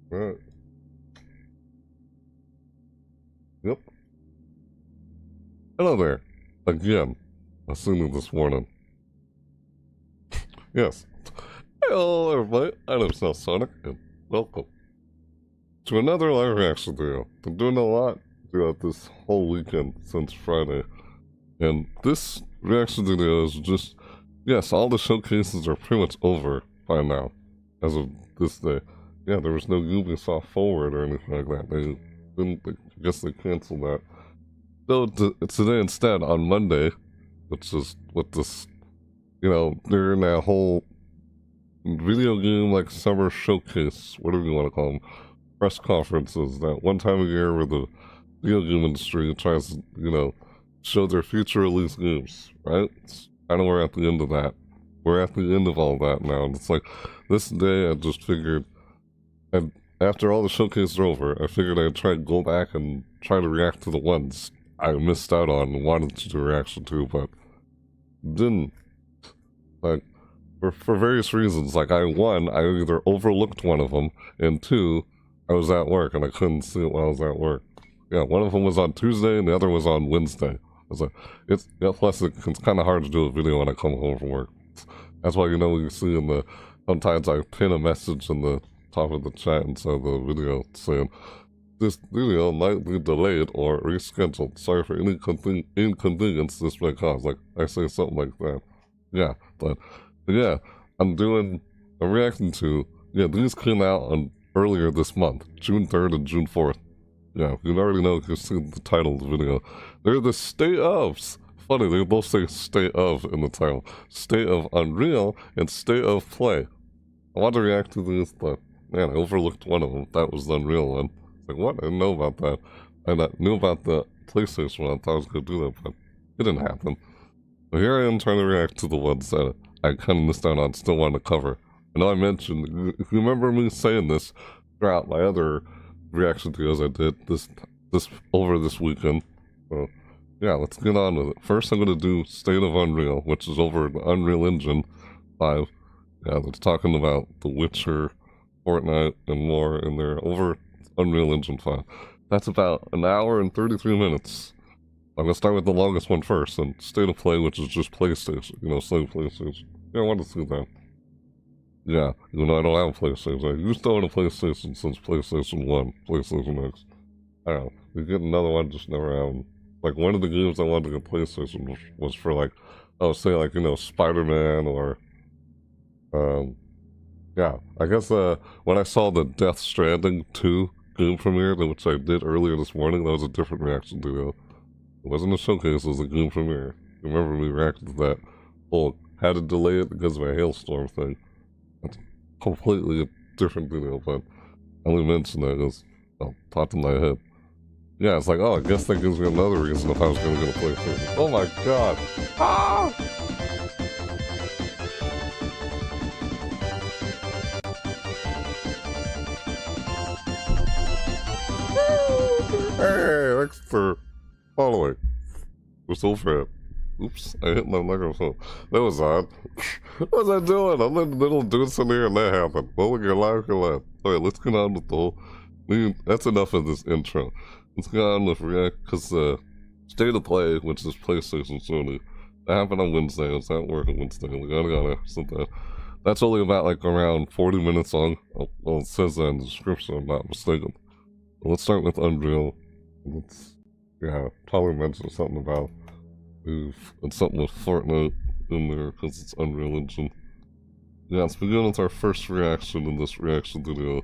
Right. Yep. Hello there. Again. Assuming this morning. Yes. Hello everybody. I'm Alsonic, and welcome to another live reaction video. Been doing a lot throughout this whole weekend since Friday. And this reaction video is just, yes, all the showcases are pretty much over by now, as of this day. Yeah, there was no Ubisoft Forward or anything like that. They didn't, I guess they canceled that. So today instead, on Monday, which is with this, during that whole video game like summer showcase, whatever you want to call them, press conferences, that one time a year where the video game industry tries to, show their future release games, right? It's kind of we're at the end of that. We're at the end of all that now. And it's like, this day I just figured, and after all the showcases are over, I figured I'd try to go back and try to react to the ones I missed out on and wanted to do a reaction to, but didn't. Like, for various reasons. Like, I either overlooked one of them, and two, I was at work and I couldn't see it while I was at work. Yeah, one of them was on Tuesday and the other was on Wednesday. Plus it's kind of hard to do a video when I come home from work. That's why, you see sometimes I pin a message in the top of the chat inside the video saying, this video might be delayed or rescheduled. Sorry for any inconvenience this may cause. Like, I say something like that. Yeah, but yeah, I'm reacting to, these came out earlier this month, June 3rd and June 4th. Yeah, you already know if you've seen the title of the video. They're the State ofs. Funny, they both say State of in the title. State of Unreal and State of Play. I want to react to these, but man, I overlooked one of them. That was the Unreal one. It's like, what? I didn't know about that. And I knew about the PlayStation one. I thought I was going to do that, but it didn't happen. But here I am trying to react to the ones that I kind of missed out on, still wanted to cover. I know I mentioned, if you remember me saying this throughout my other reaction videos I did this over this weekend. So yeah, let's get on with it. First I'm going to do State of Unreal, which is over the Unreal Engine 5. Yeah, that's talking about The Witcher, Fortnite, and more, and they're over Unreal Engine 5. That's about an hour and 33 minutes. I'm going to start with the longest one first, and State of Play, which is just PlayStation, State PlayStation. Yeah, I want to see that. Yeah, I don't have a PlayStation. I used to own a PlayStation since PlayStation 1, PlayStation X. I don't know. We get another one, just never have. Like, one of the games I wanted to get PlayStation was for, like, I would say, like, Spider-Man or, yeah. I guess, when I saw the Death Stranding 2 game premiere, which I did earlier this morning, that was a different reaction video. It wasn't a showcase, it was a game premiere. Remember me reacting to that? Well, had to delay it because of a hailstorm thing. That's completely a different video, but I only mentioned that because popped in my head. Yeah, it's like, oh, I guess that gives me another reason if I was going to go to PlayStation. Oh my god! Ah! Hey, thanks for following. We're so fat. Oops, I hit my microphone. That was odd. What was I doing? I'm in the middle of doing something and that happened. Well, we can laugh, Alright, let's get on with the whole... That's enough of this intro. Let's get on with React, because State of Play, which is PlayStation Sony, that happened on Wednesday. I was at work on Wednesday. Something. That's only about, like, around 40 minutes long. Well, it says that in the description, I'm not mistaken. But let's start with Unreal. Probably mention something about and something with Fortnite in there because it's Unreal Engine. Yeah, let's begin with our first reaction in this reaction video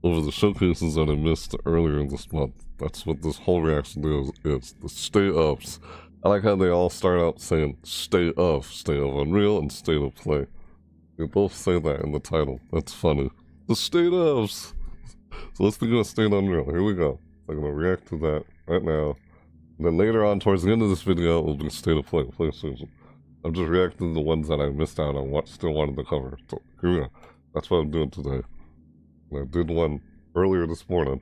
over the showcases that I missed earlier this month. That's what this whole reaction video is. The State ofs. I like how they all start out saying State of Unreal and State of Play. They both say that in the title. That's funny. The State ofs. So let's begin with State Unreal. Here we go. I'm gonna react to that right now. And then later on, towards the end of this video, it will be State of Play, PlayStation. I'm just reacting to the ones that I missed out on, still wanted to cover. So here we go. That's what I'm doing today. And I did one earlier this morning.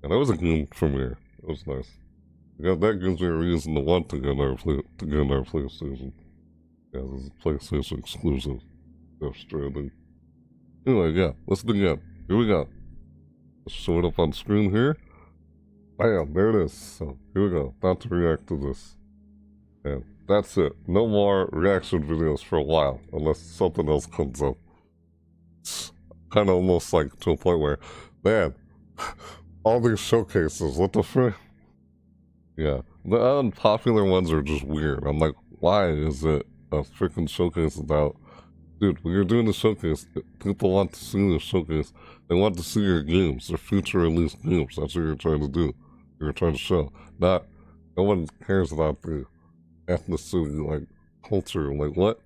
And that was a game premiere. It was nice. Yeah, that gives me a reason to want to get another PlayStation. Yeah, this is a PlayStation exclusive. Death Stranding. Anyway, yeah, let's begin. Here we go. Show it up on screen here. Bam, there it is. So here we go. About to react to this. And that's it. No more reaction videos for a while, unless something else comes up. It's kind of almost like to a point where, man, all these showcases, what the frick? Yeah, the unpopular ones are just weird. I'm like, why is it a freaking showcase about... Dude, when you're doing the showcase, people want to see the showcase. They want to see your games, their future release games. That's what you're trying to do. You're trying to show. No one cares about the ethnicity, like, culture. Like, what?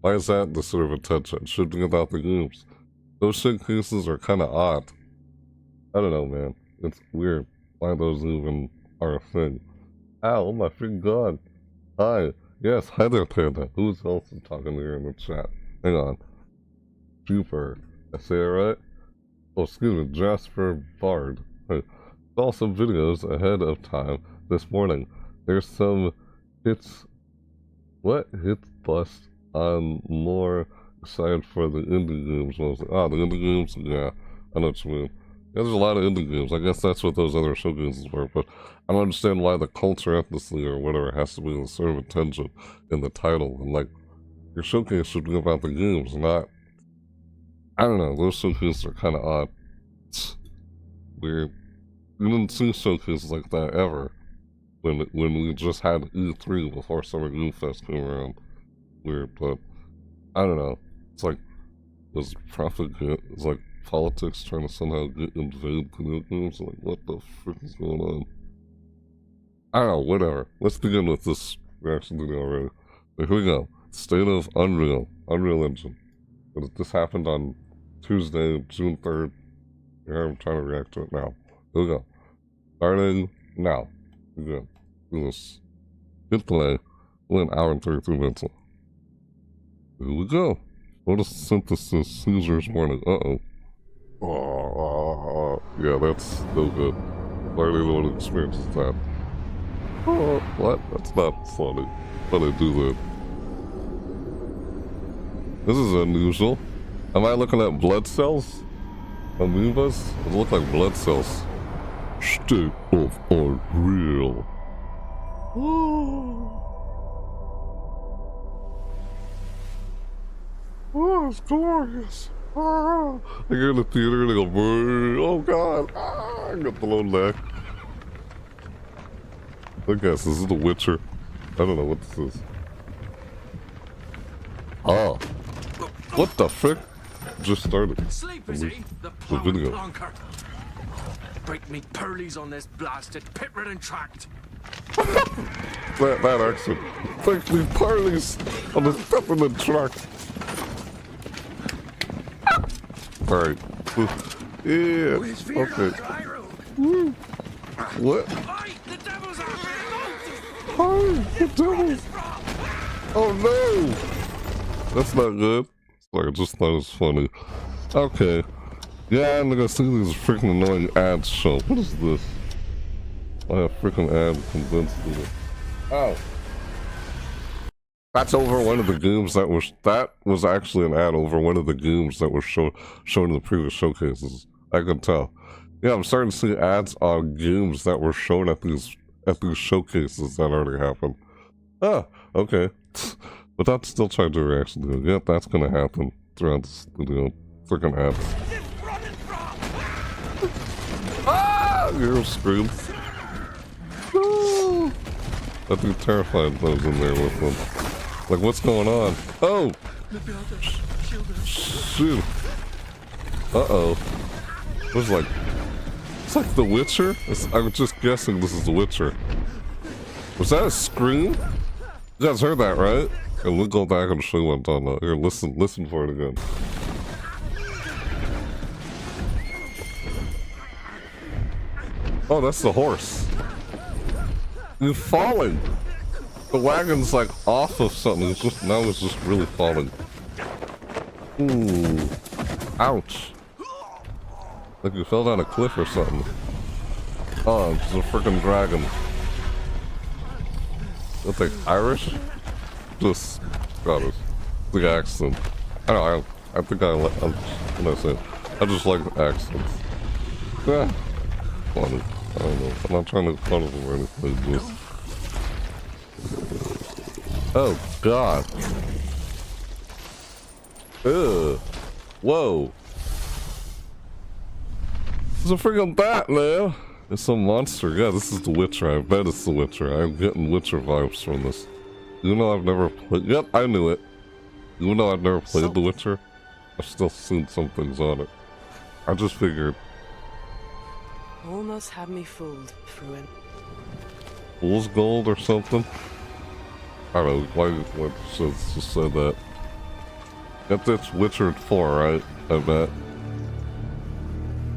Why is that the sort of attention? It should be about the games. Those showcases are kind of odd. I don't know, man. It's weird why those even are a thing. Ow, oh my freaking god. Hi. Yes, hi there, Panda. Who's else talking here in the chat? Hang on. Jupiter. I say it right? Oh, excuse me, Jasper Bard. Hey. Saw some videos ahead of time this morning. There's some hits... What? Hits bust. I'm more excited for the indie games. Mostly. Ah, the indie games? Yeah, I know what you mean. Yeah, there's a lot of indie games. I guess that's what those other showcases were, but I don't understand why the culture, ethnicity, or whatever has to be the sort of attention in the title. And like, your showcase should be about the games, not... I don't know, those showcases are kind of odd. It's weird. We didn't see showcases like that ever when we just had E3 before Summer Game Fest came around. Weird, but I don't know. It's like, does profit get... It's like politics trying to somehow invade video games? Like, what the frick is going on? I don't know, whatever. Let's begin with this reaction video already. But here we go. State of Unreal Engine. But this happened on Tuesday, June 3rd. Here I'm trying to react to it now. Here we go. Starting now. Here we go. Do this. Hit play. Only an hour and 33 minutes. Here we go. Photosynthesis Caesar's warning. Uh-oh. Oh, yeah, that's no good. I already know what experience is that. Oh, what? That's not funny. But I do that. This is unusual. Am I looking at blood cells? Amoebas? It look like blood cells. State of Unreal. Oh, it's glorious. Ah, I go in the theater and I go, oh god, I got the low neck. I guess this is The Witcher. I don't know what this is. Oh. What the frick? Just started. Sleep is he? The video. Plonker. Break me pearlies on this blasted pit-ridden tract. that accent. Break me pearlies on this pit-ridden tract. Alright. Yeah. Okay. Woo. What? The devil's after you. Hi, the devil. Oh no. That's not good. Sorry, I just thought it was funny. Okay. Yeah, I'm gonna see these freaking annoying ads show. What is this? I have freaking ad condensed to it. Oh. That's over one of the games that was actually an ad over one of the games that was shown in the previous showcases. I can tell. Yeah, I'm starting to see ads on games that were shown at these showcases that already happened. Ah, okay. But that's still trying to reaction to it. Yep, that's gonna happen throughout this video. Freaking ads. Ah! You hear him scream. Ah! I think Terrified lives in there with them. Like, what's going on? Oh! Shoot. Uh-oh. It's like The Witcher? I'm just guessing this is The Witcher. Was that a scream? You guys heard that, right? And we'll go back and show you what I'm talking about. Here, listen for it again. Oh, that's the horse. He's falling. The wagon's like off of something. Now it's just really falling. Ooh. Ouch. Like you fell down a cliff or something. Oh, it's a freaking dragon. That's like Irish? Just got it. The accent. I don't know, I think I'm gonna say it. I just like the accents. Yeah. Funny. I don't know. I'm not trying to make fun of them or anything. Just... Oh, God. Ugh. Whoa. It's a freaking bat, man. It's some monster. Yeah, this is The Witcher. I bet it's The Witcher. I'm getting Witcher vibes from this. Even though I've never played... Yep, I knew it. Even though I've never played The Witcher, I've still seen some things on it. I just figured... Almost had me fooled, Fruin. Fool's Gold or something? I don't know. Why just said that? That's Witcher 4, right? I bet.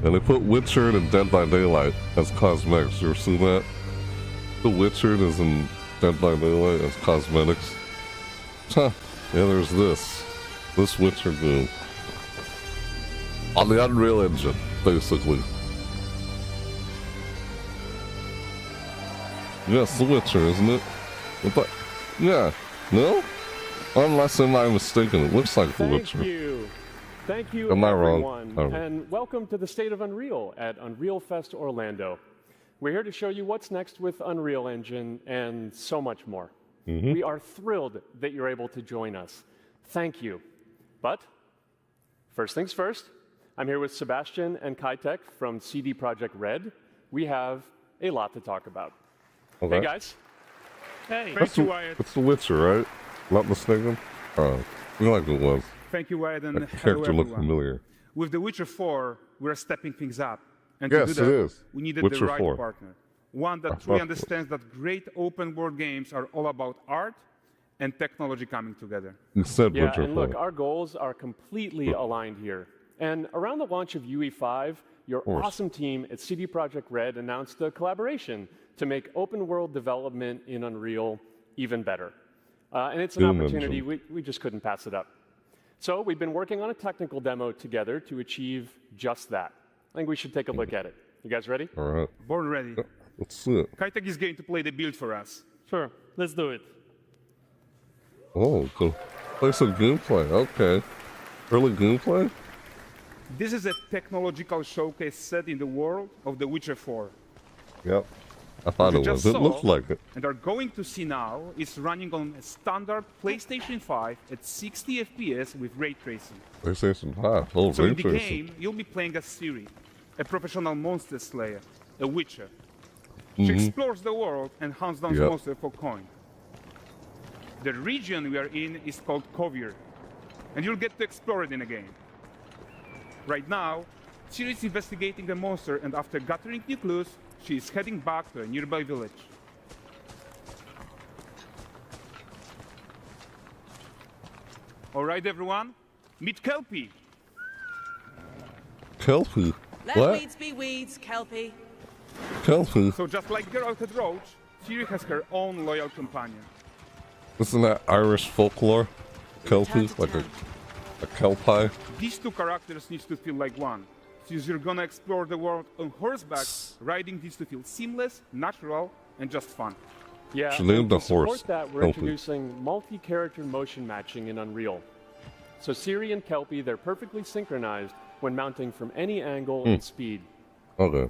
And they put Witcher in Dead by Daylight as cosmetics. You ever seen that? The Witcher is in Dead by Daylight as cosmetics. Huh. Yeah, there's this. This Witcher game. On the Unreal Engine, basically. Yes, The Witcher, isn't it? Yeah. No? Unless am I mistaken, it looks like The Witcher. Thank you, am I everyone, wrong? and welcome to the State of Unreal at Unreal Fest Orlando. We're here to show you what's next with Unreal Engine and so much more. We are thrilled that you're able to join us. Thank you. But first things first, I'm here with Sebastian and Kitek from CD Projekt Red. We have a lot to talk about. Okay. Hey, guys. Hey, It's The Witcher, right? Not mistaken? I feel like it was. thank you, Wyatt, and That hello, character looked everyone. familiar. With The Witcher 4, we're stepping things up. And Yes, to do that, it is. we needed Witcher the right 4. partner. One that I truly thought it was. understands that great open-world games are all about art and technology coming together. You said Yeah, Witcher and 4. look, our goals are completely aligned here. And around the launch of UE5, your course. awesome team at CD Projekt Red announced a collaboration to make open world development in Unreal even better. And it's an Doom opportunity, engine. we just couldn't pass it up. So we've been working on a technical demo together to achieve just that. I think we should take a look at it. You guys ready? All right. Born ready. Let's see it. Kitek is going to play the build for us. Sure, let's do it. Oh, cool. Play some gameplay. Okay. Early gameplay? This is a technological showcase set in the world of The Witcher 4. Yep. I thought You it just was. It saw, looked like it. And are going to see now is running on a standard PlayStation 5 at 60 FPS with ray tracing. PlayStation 5. Oh, So ray in the tracing. game, you'll be playing as Ciri, a professional monster slayer, a witcher. She explores the world and hunts down Yep. monsters for coin. The region we are in is called Kovir, and you'll get to explore it in a game. Right now, Ciri is investigating the monster, and after gathering new clues, she is heading back to a nearby village. All right, everyone, meet Kelpie. Kelpie. Let What? weeds be weeds, Kelpie. Kelpie. So just like Geralt had Roach, Ciri has her own loyal companion. Isn't that Irish folklore? Kelpie? to Like town. a kelpie? These two characters need to feel like one. Since you're gonna explore the world on horseback, riding needs to feel seamless, natural, and just fun. Yeah, She named and the to support horse that, we're Kelpie. introducing multi-character motion matching in Unreal. So Ciri and Kelpie, they're perfectly synchronized when mounting from any angle and speed. Okay.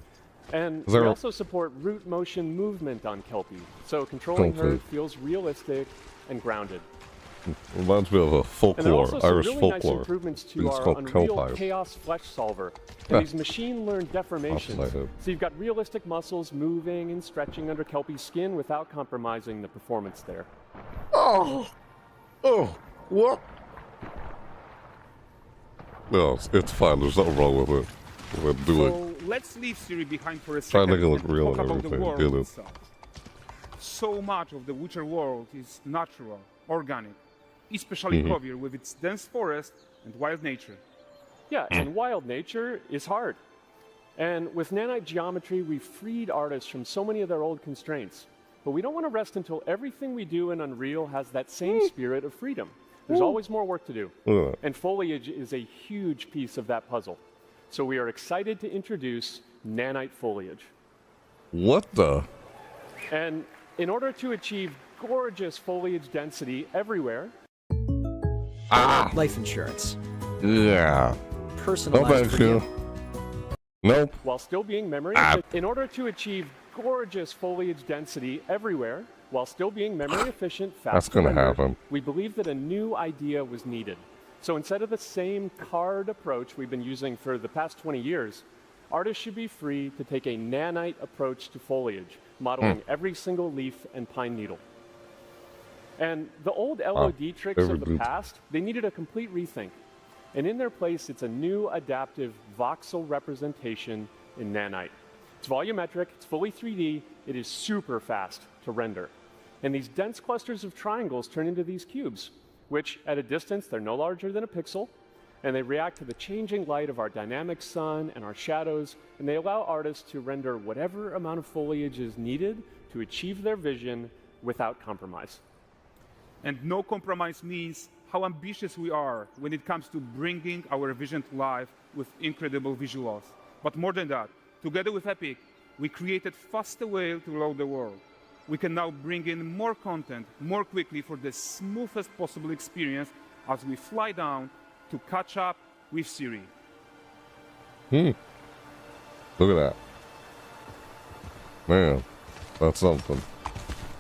And Is there we a- also support root motion movement on Kelpie, so controlling her Kelpie. feels realistic and grounded. Reminds me of a And there are folklore, also some Irish really folklore. nice improvements to It's our called Unreal kelpies. Chaos Flesh Solver Huh. and these machine-learned deformations. my head. So you've got realistic muscles moving and stretching under Kelpie's skin without compromising the performance there. Oh! Oh! What? No, it's fine. There's nothing wrong with it. We'll do it. So let's leave Ciri behind for a Try second to make it look and real talk and about the everything, world get it. itself. So much of the Witcher world is natural, organic, especially Kovir with its dense forest and wild nature. Yeah, and wild nature is hard. And with nanite geometry, we've freed artists from so many of their old constraints. But we don't want to rest until everything we do in Unreal has that same spirit of freedom. There's always more work to do. Look at that. And foliage is a huge piece of that puzzle. So we are excited to introduce nanite foliage. What the? And in order to achieve gorgeous foliage density everywhere, Ah! Life insurance. Yeah. personalized for you. Nope. while still being memory in order to achieve gorgeous foliage density everywhere while still being memory efficient, fast That's to gonna render, happen. we believe that a new idea was needed. So instead of the same card approach we've been using for the past 20 years, artists should be free to take a nanite approach to foliage, modeling every single leaf and pine needle. And the old LOD tricks of the past, they needed a complete rethink. And in their place, it's a new adaptive voxel representation in nanite. It's volumetric, it's fully 3D, it is super fast to render. And these dense clusters of triangles turn into these cubes, which at a distance, they're no larger than a pixel, and they react to the changing light of our dynamic sun and our shadows, and they allow artists to render whatever amount of foliage is needed to achieve their vision without compromise. And no compromise means how ambitious we are when it comes to bringing our vision to life with incredible visuals. But more than that, together with Epic, we created faster way to load the world. We can now bring in more content more quickly for the smoothest possible experience as we fly down to catch up with Siri. Look at that. Man, that's something.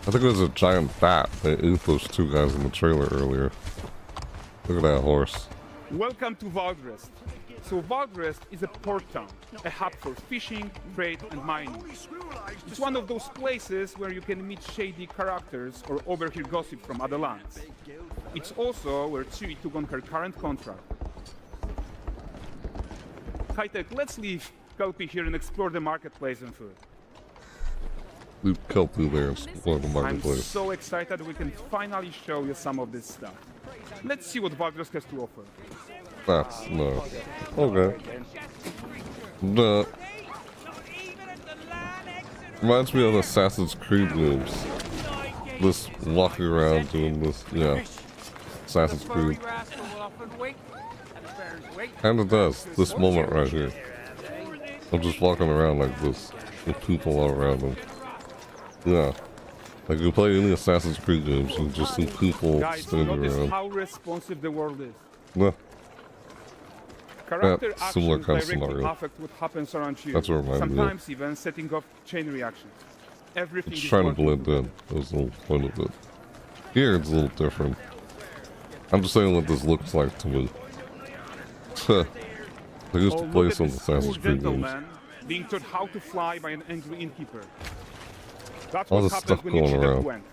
I think it was a giant bat that ate those two guys in the trailer earlier. Look at that horse. Welcome to Valdrest. So Valdrest is a port town, a hub for fishing, trade and mining. It's one of those places where you can meet shady characters or overhear gossip from other lands. It's also where Ciri took on her current contract. High-tech, let's leave Kelpie here and explore the marketplace and food. Leave Kelpie there and explore the I'm marketplace. so excited we can finally show you some of this stuff. Let's see what Valdrest has to offer. That's no. Okay. The reminds me of Assassin's Creed games. This walking around doing this, yeah. Assassin's Creed. And it does. This moment right here. I'm just walking around like this with people all around them. Yeah. Like you play any Assassin's Creed games, you just see people Guys, standing notice around. how responsive the world is. Yeah. Character Yeah, similar actions kind of directly scenario. affect what happens around you. That's what reminded me of. Sometimes even setting off chain reactions. Everything It's is trying to working blend together. in. That was the whole point of it. Here it's a little different. I'm just saying what this looks like to me. They used to Oh, play look at some this Assassin's cool Creed games. gentleman being taught how to fly by an angry innkeeper. That's All what this happens stuff when you going cheat at around. Gwent.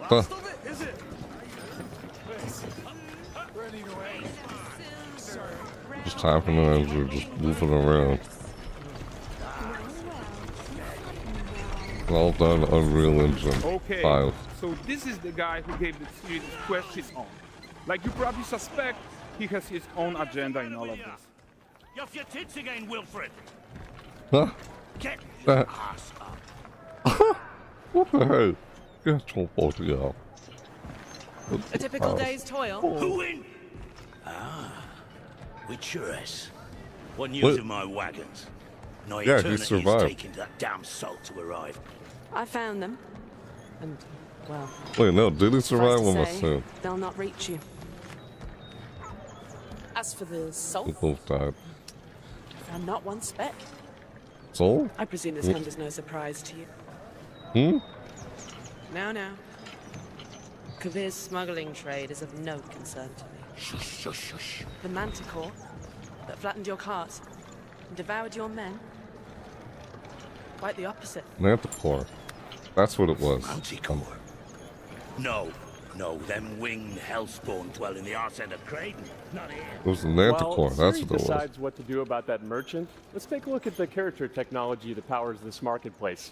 Huh. Just tapping as we're just moving around. All done Unreal Engine Okay, 5. so this is the guy who gave the series Quest his own. Like you probably suspect, he has his own agenda in all of this. You're off your tits again, Wilfred. Huh? Get That- your ass up. What the hell? Get your body out. A typical day's toil. Who in? With Churres. One using my wagons. No Yeah, he eternity is survived. taking that damn salt to arrive. I found them. And, well, Wait, no, did he survive? surprised What to am I say, saying? they'll not reach you. As for the We salt, both died. found not one speck. Soul? I presume this hunt is no surprise to you. Now. Kavir's smuggling trade is of no concern to me. Shush, shush, shush. The manticore that flattened your cart and devoured your men? Quite the opposite. Manticore. That's what it was. Manticore. No, them winged hellspawn dwell in the arse end of Creighton. Not here. It was the Manticore. While That's Siri what it was. decides what to do about that merchant, let's take a look at the character technology that powers this marketplace.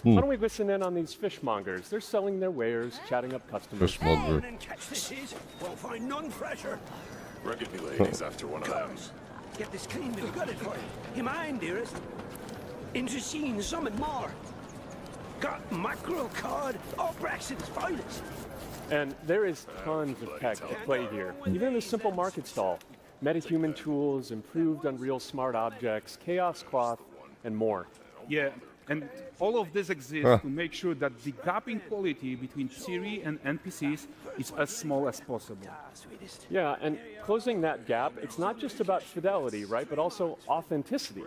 Why don't we listen in on these fishmongers? They're selling their wares, chatting up customers. Fishmonger. And catch this is. Won't find none fresher. Reckon me lady's after one of them. Get this clean, we've got it for you. You mind, dearest? Into scene, summon more. Got mackerel cod, all Braxton's finest. And there is tons of tech at play here. Even in this simple market stall. Metahuman tools, improved Unreal smart objects, chaos cloth, and more. Yeah, And all of this exists to make sure that the gap in quality between Siri and NPCs is as small as possible. Yeah, and closing that gap, it's not just about fidelity, right, but also authenticity.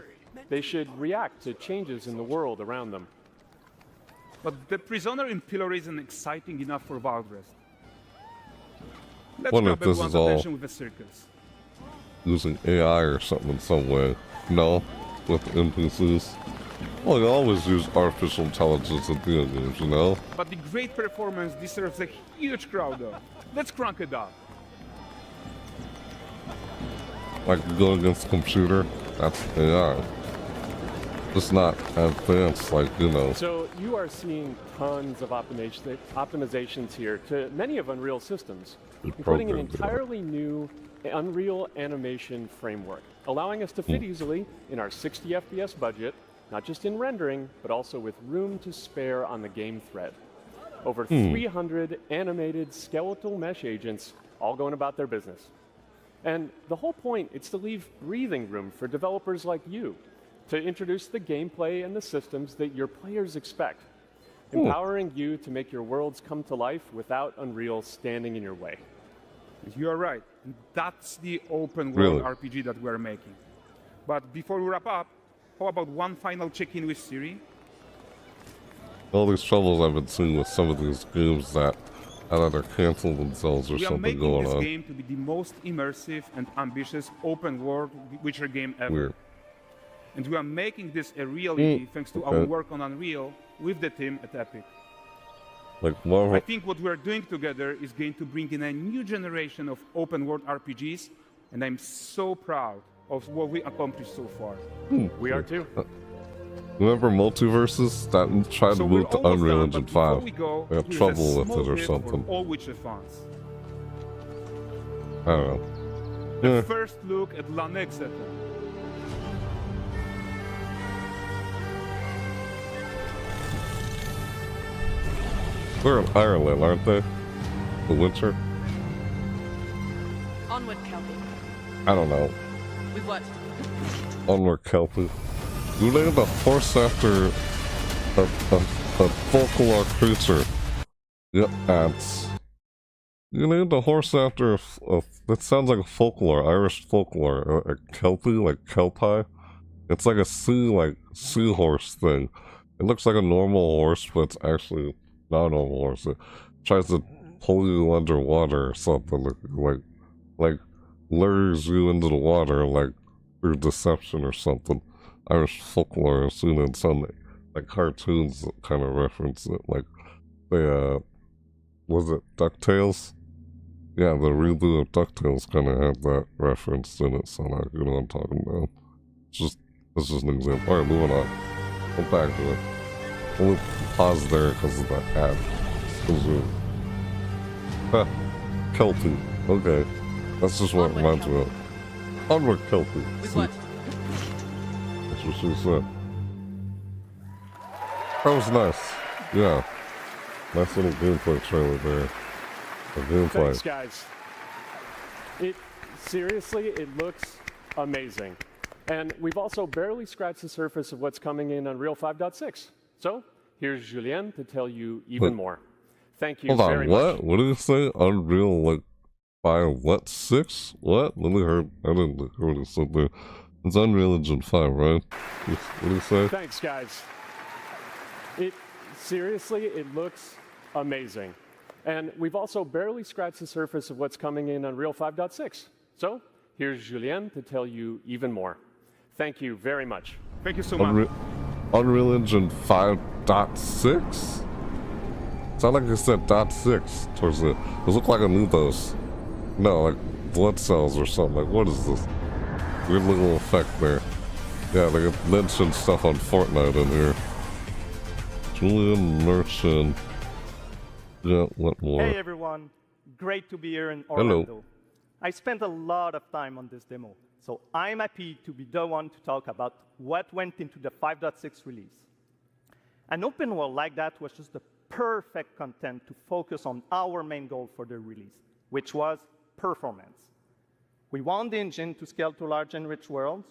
They should react to changes in the world around them. But the prisoner in Pillory isn't exciting enough for Valdrest. Let's Wonder grab if this everyone's is all- attention with the circus. Using AI or something in some way. No, with NPCs. Well, you always use artificial intelligence in video games, you know? But the great performance deserves a huge crowd though. Let's crank it up. Like go against the computer, that's AI. Just not advanced, like, you know. So you are seeing tons of optimizations here to many of Unreal systems, including an entirely new Unreal animation framework, allowing us to fit easily in our 60 FPS budget, not just in rendering, but also with room to spare on the game thread. Over 300 animated skeletal mesh agents all going about their business. And the whole point is to leave breathing room for developers like you to introduce the gameplay and the systems that your players expect, empowering you to make your worlds come to life without Unreal standing in your way. You are right. And that's the open world Really? RPG that we're making. But before we wrap up, how about one final check-in with Siri? All these troubles I've been seeing with some of these games that either cancel themselves or We are something making going this on. game to be the most immersive and ambitious open world Witcher game ever. Weird. And we are making this a reality thanks to our Okay. work on Unreal with the team at Epic. Like, Marvel. I think what we're doing together is going to bring in a new generation of open world RPGs, and I'm so proud of what we accomplished so far. We are too. Remember Multiverses? That tried So to we're move to almost Unreal done, Engine but before 5. we go, I had here's a trouble with small it or tip something. For all Witcher fans. I don't know. The Yeah. first look at La Nexeta. They're in Ireland, aren't they? The winter? Onward, Kelpie. I don't know. With what? Onward Kelpie. You named a horse after a folklore creature. Yep, ants. You named a horse after that sounds like a folklore, Irish folklore. A Kelpie, like Kelpie. It's like a seahorse thing. It looks like a normal horse, but it's actually not a normal horse. It tries to pull you underwater or something, like lures you into the water, like through deception or something. Irish folklore, I've seen in some like cartoons that kind of reference it, like they was it DuckTales? Yeah, the reboot of DuckTales kind of had that reference in it, so like, you know what I'm talking about. It's just an example. Alright, moving on. Go back to it. We'll pause there because of the ad. Ha, Kelpie. Okay. That's just what it Onward, reminds me of. Onward Kelpie. With See, what? that's what she said. That was nice. Yeah. Nice little gameplay trailer there. The gameplay. Thanks, guys. Seriously, it looks amazing. And we've also barely scratched the surface of what's coming in Unreal 5.6. So here's Julien to tell you even more. Thank you Hold on, very what? much. What did you say? Unreal, like, 5.6? What? Let me hear. I didn't hear what he said there. It's Unreal Engine 5, right? What did you say? Thanks, guys. Seriously, it looks amazing. And we've also barely scratched the surface of what's coming in Unreal 5.6. So here's Julien to tell you even more. Thank you very much. Thank you so much. Unreal Engine 5.6? Sound like you said .6 towards it. It looked like a new dose. No, like blood cells or something. Like, what is this? Weird little effect there. Yeah, they mentioned stuff on Fortnite in here. Julian Merchant. Yeah, what more? Hey everyone, great to be here in Orlando. Hello. I spent a lot of time on this demo, so I'm happy to be the one to talk about what went into the 5.6 release. An open world like that was just the perfect content to focus on our main goal for the release, which was performance. We want the engine to scale to large and rich worlds.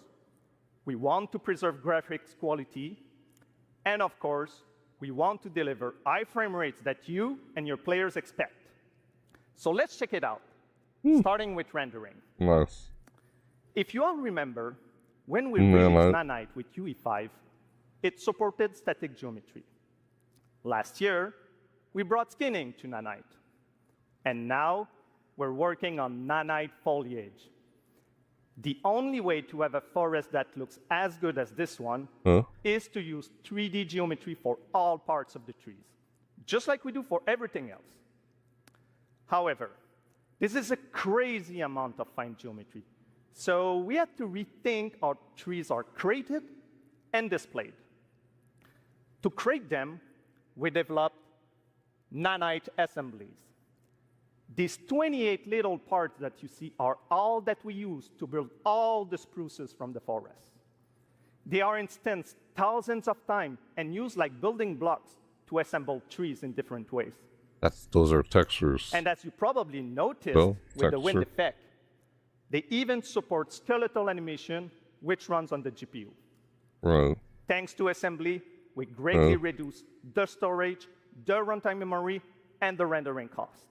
We want to preserve graphics quality. And of course, we want to deliver high frame rates that you and your players expect. So let's check it out, starting with rendering. Nice. If you all remember, when we released Nanite with UE5, it supported static geometry. Last year, we brought skinning to Nanite. And now, we're working on Nanite foliage. The only way to have a forest that looks as good as this one is to use 3D geometry for all parts of the trees, just like we do for everything else. However, this is a crazy amount of fine geometry, so we had to rethink how trees are created and displayed. To create them, we developed Nanite assemblies. These 28 little parts that you see are all that we use to build all the spruces from the forest. They are instanced thousands of times and used like building blocks to assemble trees in different ways. Those are textures. And as you probably noticed with the wind effect, they even support skeletal animation, which runs on the GPU. Right. Thanks to assembly, we greatly reduce the storage, the runtime memory, and the rendering cost.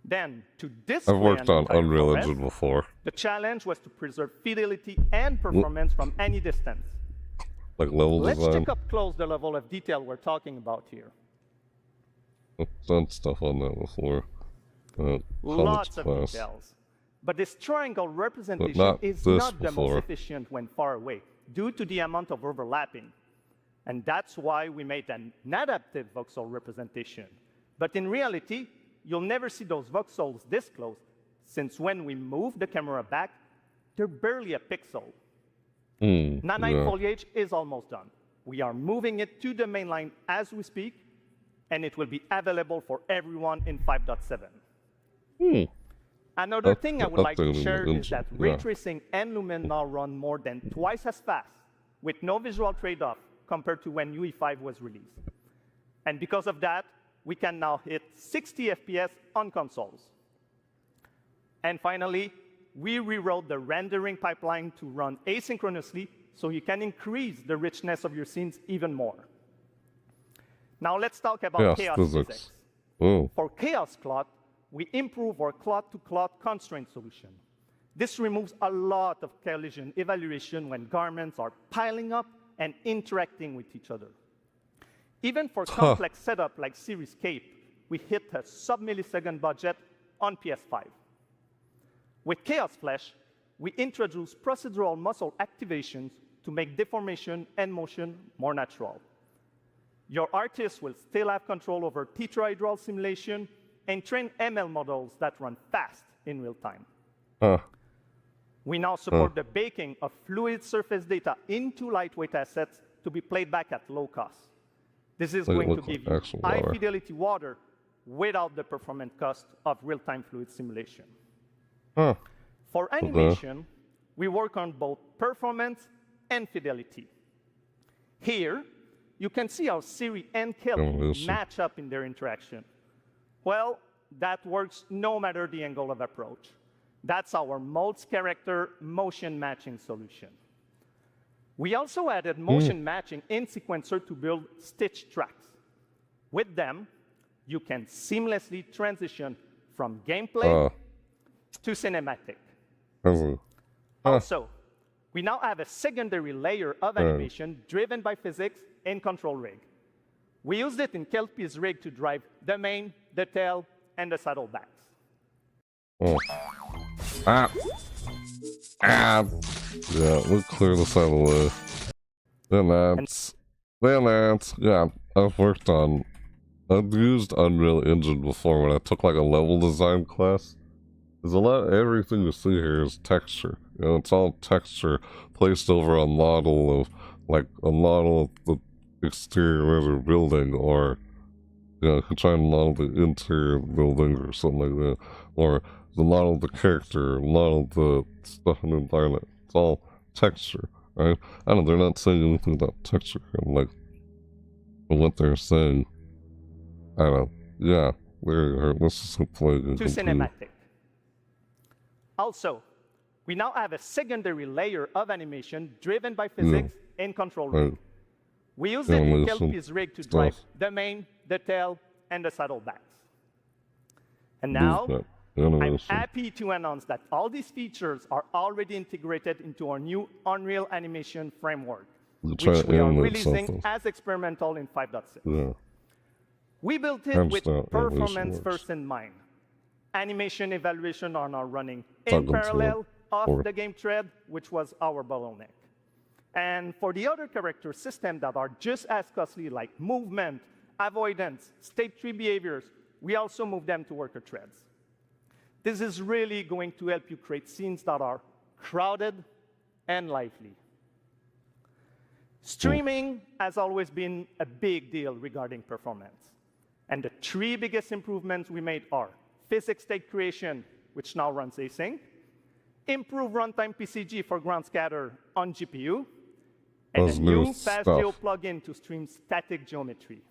Then, to display I've worked on Unreal Engine before. The challenge was to preserve fidelity and performance from any distance. Like level design. Let's check up close the level of detail we're talking about here. I've done stuff on that before. Lots of details. But this triangle representation is not the most efficient when far away, due to the amount of overlapping. And that's why we made an adaptive voxel representation. But in reality, you'll never see those voxels this close, since when we move the camera back, they're barely a pixel. Nanite foliage is almost done. We are moving it to the main line as we speak, and it will be available for everyone in 5.7. Another thing I would like to share is that ray tracing and Lumen now run more than twice as fast, with no visual trade-off compared to when UE5 was released. And because of that, we can now hit 60 FPS on consoles. And finally, we rewrote the rendering pipeline to run asynchronously so you can increase the richness of your scenes even more. Now let's talk about chaos physics. For chaos cloth, we improve our cloth-to-cloth constraint solution. This removes a lot of collision evaluation when garments are piling up and interacting with each other. Even for complex setup like Series Cape, we hit a sub-millisecond budget on PS5. With Chaos Flesh, we introduce procedural muscle activations to make deformation and motion more natural. Your artist will still have control over tetrahedral simulation and train ML models that run fast in real time. We now support the baking of fluid surface data into lightweight assets to be played back at low cost. This is going to give you high-fidelity water without the performance cost of real-time fluid simulation. For animation, we work on both performance and fidelity. Here, you can see how Siri and Kelly match up in their interaction. Well, that works no matter the angle of approach. That's our Molds character motion matching solution. We also added motion matching in Sequencer to build stitch tracks. With them, you can seamlessly transition from gameplay to cinematic. Also, we now have a secondary layer of animation driven by physics in Control Rig. We used it in Kelpie's rig to drive the mane, the tail, and the saddlebags. Yeah, we'll clear this out of the way. Yeah, I've used Unreal Engine before when I took like a level design class. There's everything you see here is texture. You know, it's all texture placed over a model of the exterior of a building, or you can try and model the interior of the building or something like that, or the model of the character, model the stuff in the environment. It's all texture, right? I don't know, they're not saying anything about texture. I'm like, what they're saying, I don't know. Yeah, let's just play it. To cinematic. Also, we now have a secondary layer of animation driven by physics in Control Rig. We use it to Animation Kelpie's rig to drive stuff. the mane, the tail, and the saddlebags. And now, Movement, I'm animation. happy to announce that all these features are already integrated into our new Unreal Animation framework, You try which to we are animate releasing something. as experimental in 5.6. Yeah. We built it Understand with how animation performance works. first in mind. Animation evaluation are now running Plug in into it, parallel off or- the game thread, which was our bottleneck. And for the other character systems that are just as costly, like movement, avoidance, state tree behaviors, we also move them to worker threads. This is really going to help you create scenes that are crowded and lively. Streaming has always been a big deal regarding performance. And the three biggest improvements we made are physics state creation, which now runs async, improve runtime PCG for ground scatter on GPU, and Those a new new FastGeo stuff. plugin to stream static geometry.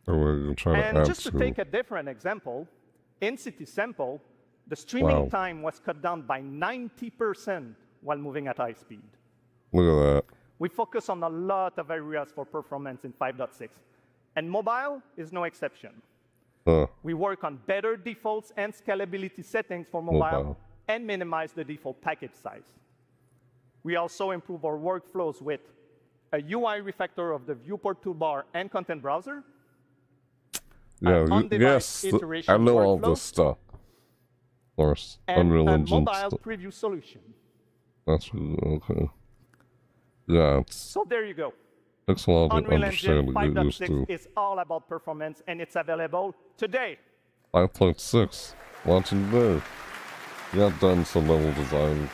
Or we're gonna try to And add just to to. take a different example, in City Sample, the streaming Wow. time was cut down by 90% while moving at high speed. Look at that. We focus on a lot of areas for performance in 5.6, and mobile is no exception. We work on better defaults and scalability settings for mobile, Mobile. and minimize the default package size. We also improve our workflows with a UI refactor of the viewport toolbar and content browser, Yeah, on-device yes, iteration I know all workflow, this stuff. Of course, and Unreal a Engine mobile stuff. preview solution. That's okay. Yeah, it So there you go. takes a lot of Unreal Engine understanding to get used 5.6 to. is all about performance, and it's available today. 5.6, launching today. Yeah, I've done some level design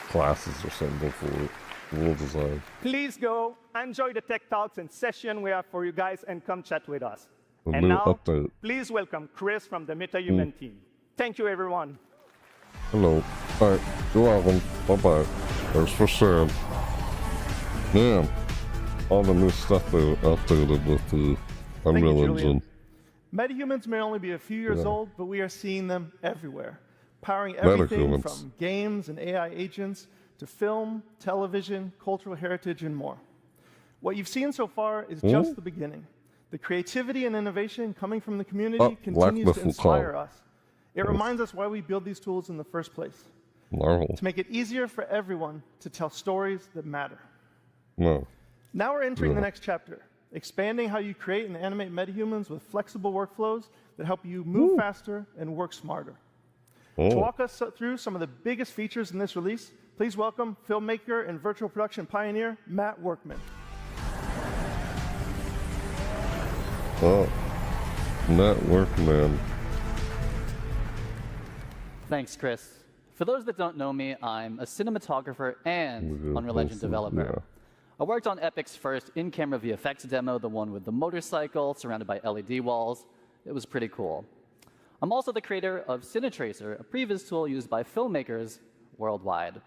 classes or something before. Level design. Please go enjoy the tech talks and session we have for you guys, and come chat with us. A And new now, update. please welcome Chris from the MetaHuman team. Thank you, everyone. Hello. Alright, you're welcome. Bye-bye. Thanks for sharing. Man, all the new stuff they updated with the Unreal Julian. Engine. Metahumans may only be a few years Yeah. old, but we are seeing them everywhere, powering everything Metahumans. from games and AI agents to film, television, cultural heritage, and more. What you've seen so far is just the beginning. The creativity and innovation coming from the community Oh, continues Black to Mythical inspire Call. us. It reminds us why we build these tools in the first place, Marvel. to make it easier for everyone to tell stories that matter. No. Now we're entering the Yeah. next chapter, expanding how you create and animate metahumans with flexible workflows that help you move faster and work smarter. To Oh, walk us through some of the biggest features in this release, please welcome filmmaker and virtual production pioneer, Matt Workman. oh. Network man. Thanks, Chris. For those that don't know me, I'm a cinematographer and Unreal Engine developer. I worked on Epic's first in-camera VFX demo, the one with the motorcycle surrounded by LED walls. It was pretty cool. I'm also the creator of Cinetracer, a previous tool used by filmmakers worldwide.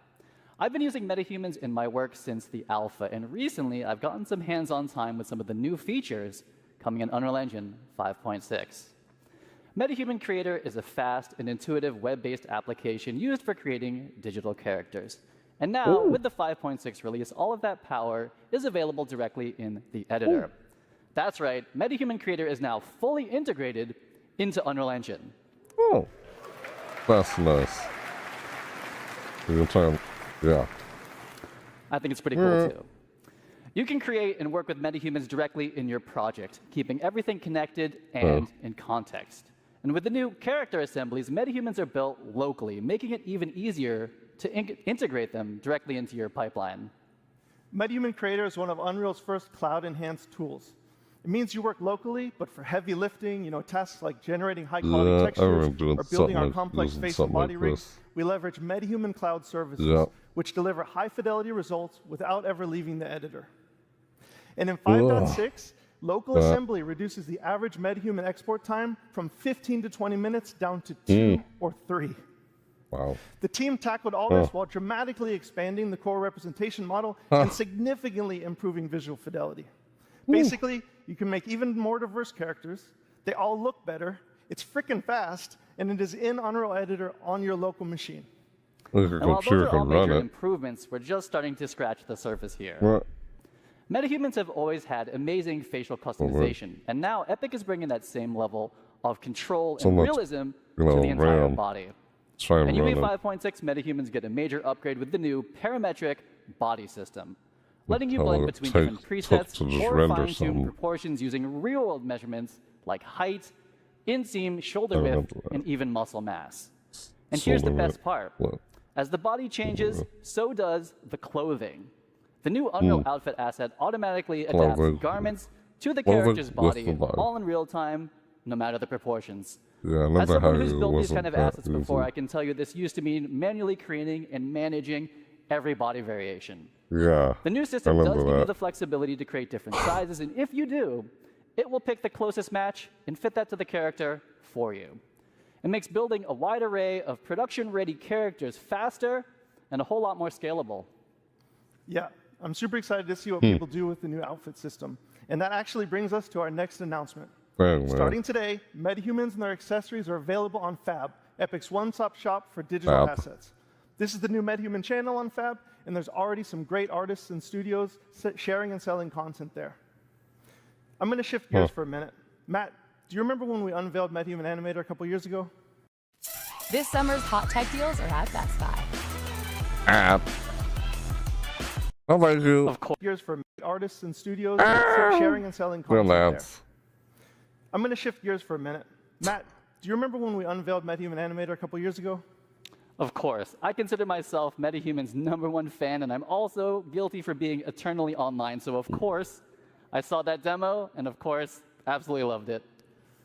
I've been using metahumans in my work since the alpha, and recently I've gotten some hands-on time with some of the new features coming in Unreal Engine 5.6. MetaHuman Creator is a fast and intuitive web-based application used for creating digital characters. And now, with the 5.6 release, all of that power is available directly in the editor. That's right, MetaHuman Creator is now fully integrated into Unreal Engine. Oh. That's nice. You're trying, yeah. I think it's pretty cool, too. You can create and work with metahumans directly in your project, keeping everything connected and in context. And with the new character assemblies, metahumans are built locally, making it even easier to integrate them directly into your pipeline. MetaHuman Creator is one of Unreal's first cloud-enhanced tools. It means you work locally, but for heavy lifting, tasks like generating high-quality Yeah, I textures remember doing or building our something complex using face and something body like rigs, this. we leverage MetaHuman Cloud services, Yeah. which deliver high-fidelity results without ever leaving the editor. And in 5.6, local assembly reduces the average MetaHuman export time from 15 to 20 minutes down to 2 or 3. Wow. The team tackled all this while dramatically expanding the core representation model and significantly improving visual fidelity. Basically, you can make even more diverse characters. They all look better. It's freaking fast, and it is in Unreal Editor on your local machine. Look, your And while those computer are all can run major it. improvements, we're just starting to scratch the surface here. What? Metahumans have always had amazing facial customization, and now Epic is bringing that same level of control and realism to the entire body. And UE 5.6 metahumans get a major upgrade with the new parametric body system, letting you blend between different presets or fine-tune proportions using real-world measurements like height, inseam, shoulder width, and even muscle mass. And here's the best part. As the body changes, so does the clothing. The new Unreal Outfit asset automatically adapts garments to the character's body, all in real time, no matter the proportions. As someone who's built these kind of assets before, I can tell you this used to mean manually creating and managing every body variation. Yeah. The new system does give you the flexibility to create different sizes, and if you do, it will pick the closest match and fit that to the character for you. It makes building a wide array of production-ready characters faster and a whole lot more scalable. Yeah, I'm super excited to see what people do with the new outfit system. And that actually brings us to our next announcement. Starting today, metahumans and their accessories are available on Fab, Epic's one-stop shop for digital assets. This is the new MetaHuman channel on Fab, and there's already some great artists and studios sharing and selling content there. I'm going to shift gears for a minute. Matt, do you remember when we unveiled MetaHuman Animator a couple years ago? This summer's hot tech deals are at Best Buy. How about you? Of course. Years for artists and studios sharing and selling content there. I'm going to shift gears for a minute. Matt, do you remember when we unveiled MetaHuman Animator a couple years ago? Of course. I consider myself MetaHuman's #1 fan, and I'm also guilty for being eternally online. So, of course, I saw that demo, and of course, absolutely loved it.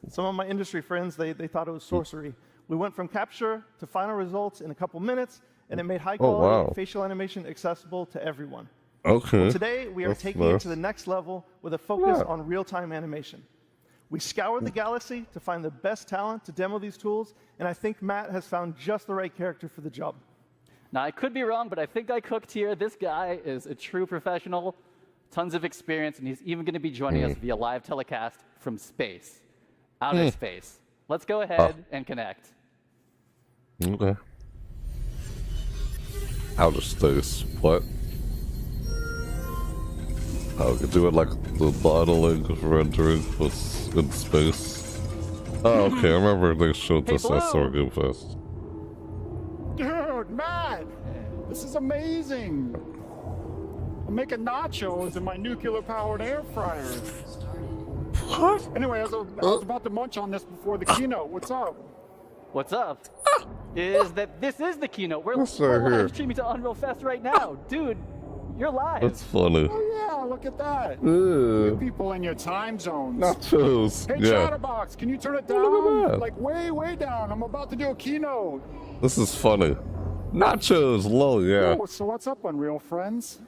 Some of my industry friends, they thought it was sorcery. We went from capture to final results in a couple minutes, and it made high-quality facial animation accessible to everyone. Okay. Today, we are taking it to the next level with a focus on real-time animation. We scoured the galaxy to find the best talent to demo these tools, and I think Matt has found just the right character for the job. Now, I could be wrong, but I think I cooked here. This guy is a true professional, tons of experience, and he's even going to be joining us via live telecast from space, outer space. Let's go ahead and connect. Okay. Outer space. What? I could do it like the modeling of rendering was in space. Oh, okay. I remember they showed this at Summer Game Fest. Dude, Matt! This is amazing! I'm making nachos in my nuclear-powered air fryer. What? Anyway, I was about to munch on this before the keynote. What's up? What's up is that this is the keynote. We're live streaming to Unreal Fest right now. Dude, you're live. That's funny. Oh, yeah, look at that. You people in your time zones. Nachos. Hey, Chatterbox, can you turn it down? Like, way, way down. I'm about to do a keynote. This is funny. Nachos, low, Oh, so what's up, Unreal friends?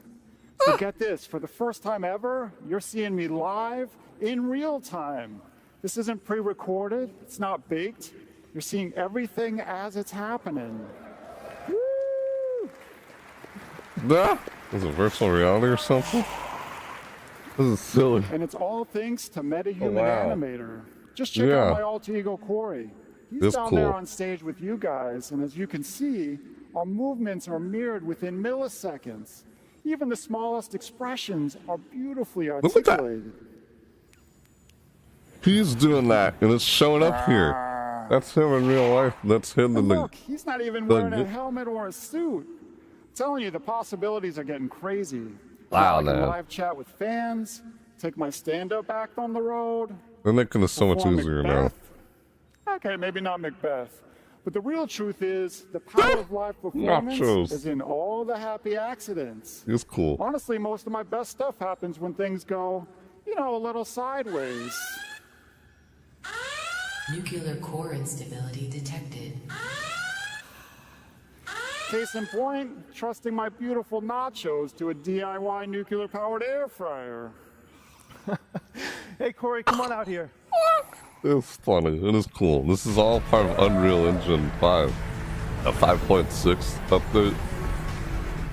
So get this, for the first time ever, you're seeing me live in real time. This isn't pre-recorded. It's not baked. You're seeing everything as it's happening. Woo! Is it virtual reality or something? This is silly. And it's all thanks to MetaHuman Animator. Just check out my alter ego, Corey. He's down there on stage with you guys, and as you can see, our movements are mirrored within milliseconds. Even the smallest expressions are beautifully articulated. He's doing that, and it's showing up here. That's him in real life. That's him in the... Look, he's not even wearing a helmet or a suit. I'm telling you, the possibilities are getting crazy. Wow, I can man. live chat with fans, take my stand-up act on the road. They're making this so much easier now. Okay, maybe not Macbeth. But the real truth is, the power of live performance is in all the happy accidents. It's cool. Honestly, most of my best stuff happens when things go, you know, a little sideways. Nuclear core instability detected. Case in point, trusting my beautiful nachos to a DIY nuclear-powered air fryer. Hey, Corey, come on out here. It's funny. It is cool. This is all part of Unreal Engine 5. A 5.6 update.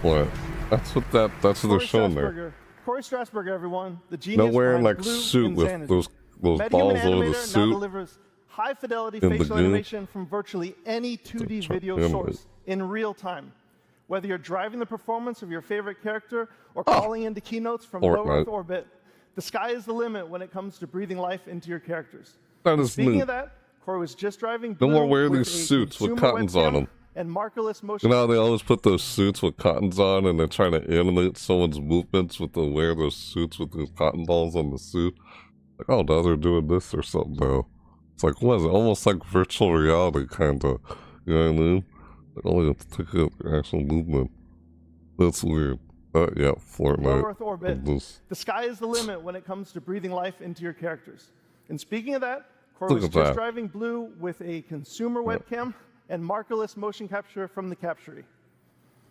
What? That's what they're showing there. Corey Strasberger, everyone. The genius No wearing like Blue suit with Insanity. those MetaHuman balls over the Animator suit. now delivers high-fidelity in the facial game. animation from virtually any 2D video source in real time. Whether you're driving the performance of your favorite character or calling into keynotes from low Earth orbit, the sky is the limit when it comes to breathing life into your characters. Speaking of that, Corey was just driving Blue more wearing with these a suits with consumer cottons on webcam them. and markerless motion. You know how they always put those suits with cottons on and they're trying to animate someone's movements with the wear those suits with those cotton balls on the suit? Like, oh, now they're doing this or something now. It's like, what is it? Almost like virtual reality, kind of. You know what I mean? Like, only have to take up actual movement. That's weird. Yeah, Fortnite. Low Earth orbit. The sky is the limit when it comes to breathing life into your characters. And speaking of that, Corey was just driving Blue with a consumer webcam and markerless motion capture from the Captury.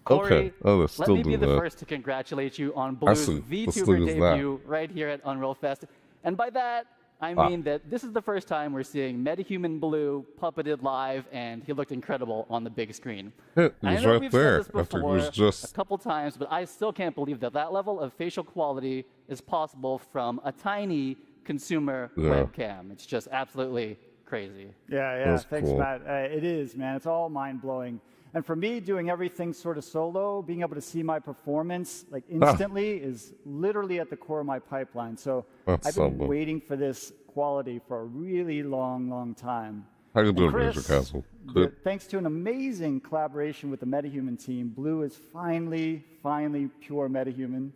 Corey, let me be the first to congratulate you on Blue's VTuber debut right here at Unreal Fest. And by that, I mean that this is the first time we're seeing Metahuman Blue puppeted live, and he looked incredible on the big screen. Yeah, he I was know right we've there said this after he before was just... a couple times, but I still can't believe that that level of facial quality is possible from a tiny consumer webcam. It's just absolutely crazy. Yeah, thanks, cool. Matt. It is, man. It's all mind-blowing. And for me, doing everything sort of solo, being able to see my performance like instantly is literally at the core of my pipeline. So I've been waiting for this quality for a really long, long time. How you doing, Major Castle? Good. Thanks to an amazing collaboration with the Metahuman team, Blue is finally pure Metahuman.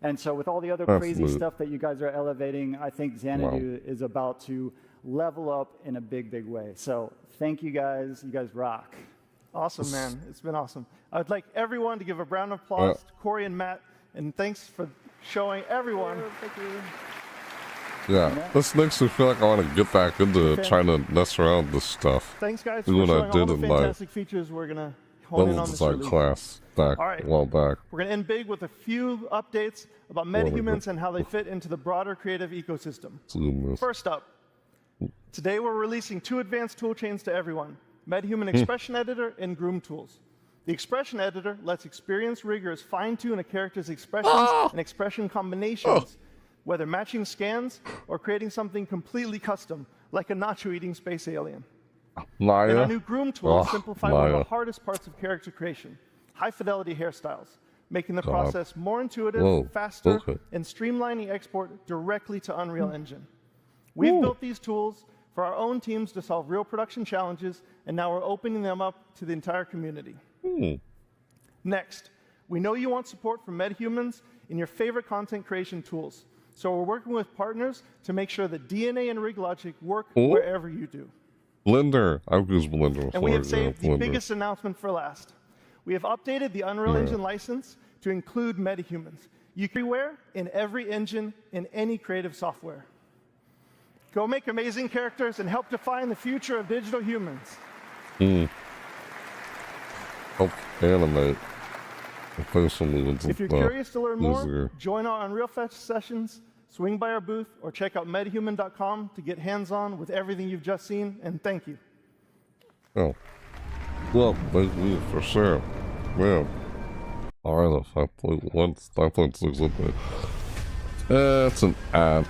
And so with all the other crazy stuff that you guys are elevating, I think Xanadu is about to level up in a big, big way. So thank you guys. You guys rock. Awesome, man. It's been awesome. I would like everyone to give a round of applause to Corey and Matt, and thanks for showing everyone. Thank you. Yeah, this makes me feel like I want to get back into trying to mess around with this stuff. Thanks, guys, for showing all the fantastic features we're going to hone in on this release. Class back, all right. a while back. We're going to end big with a few updates about metahumans and how they fit into the broader creative ecosystem. First up, today we're releasing 2 advanced toolchains to everyone. Metahuman Expression Editor and Groom Tools. The Expression Editor lets experienced riggers fine-tune a character's expressions and expression combinations, whether matching scans or creating something completely custom, like a nacho-eating space alien. And our new Groom Tools simplify one of the hardest parts of character creation, high-fidelity hairstyles, making the process more intuitive, faster, and streamlining export directly to Unreal Engine. We've built these tools for our own teams to solve real production challenges, and now we're opening them up to the entire community. Next, we know you want support from metahumans in your favorite content creation tools, so we're working with partners to make sure that DNA and rig logic work wherever you do. Blender. I've used Blender before. And we have saved the biggest announcement for last. We have updated the Unreal Engine license to include metahumans. You can everywhere, in every engine, in any creative software. Go make amazing characters and help define the future of digital humans. Help animate. If you're curious to learn more, join our Unreal Fest sessions, swing by our booth, or check out metahuman.com to get hands-on with everything you've just seen, and thank you. Oh. Well, thank you for sure. Yeah. Alright, 5.1, 5.6 update. It's an ad.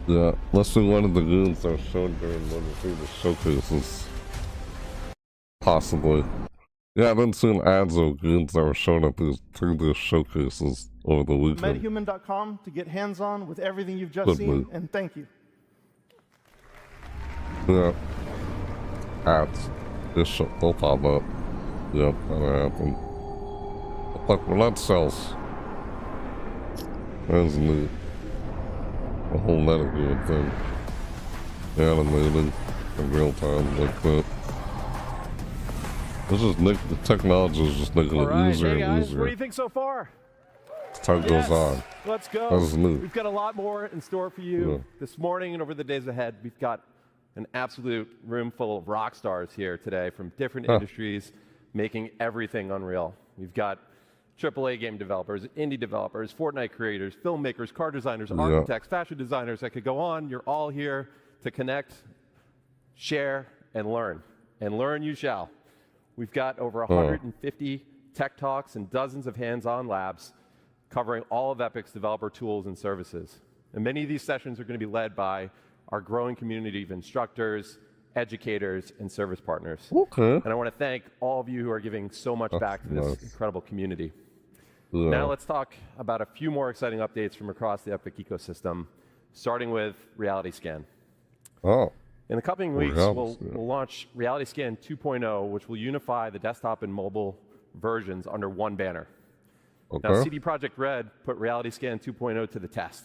Yeah, let's do one of the goons that was shown during one of the showcases. Possibly. Yeah, I've been seeing ads of goons that were shown at these previous showcases over the weekend. Metahuman.com to get hands-on with everything you've just seen, and thank you. Yeah. Ads. They'll pop up. Yep, that'll happen. Like, well, that sells. That's neat. The whole metahuman thing. Animated in real time like that. This is the technology is just making it easier and easier. What do you think so far? As time goes on. Let's go. That is neat. We've got a lot more in store for you this morning and over the days ahead. We've got an absolute room full of rock stars here today from different industries making everything Unreal. We've got AAA game developers, indie developers, Fortnite creators, filmmakers, car designers, architects, fashion designers. I could go on. You're all here to connect, share, and learn. And learn you shall. We've got over 150 tech talks and dozens of hands-on labs covering all of Epic's developer tools and services. And many of these sessions are going to be led by our growing community of instructors educators, and service partners. Okay. And I want to thank all of you who are giving so much back to this incredible community. Yeah. Now let's talk about a few more exciting updates from across the Epic ecosystem, starting with Reality Scan. Oh. In the coming weeks, we'll launch Reality Scan 2.0, which will unify the desktop and mobile versions under one banner. Okay. Now, CD Projekt Red put Reality Scan 2.0 to the test,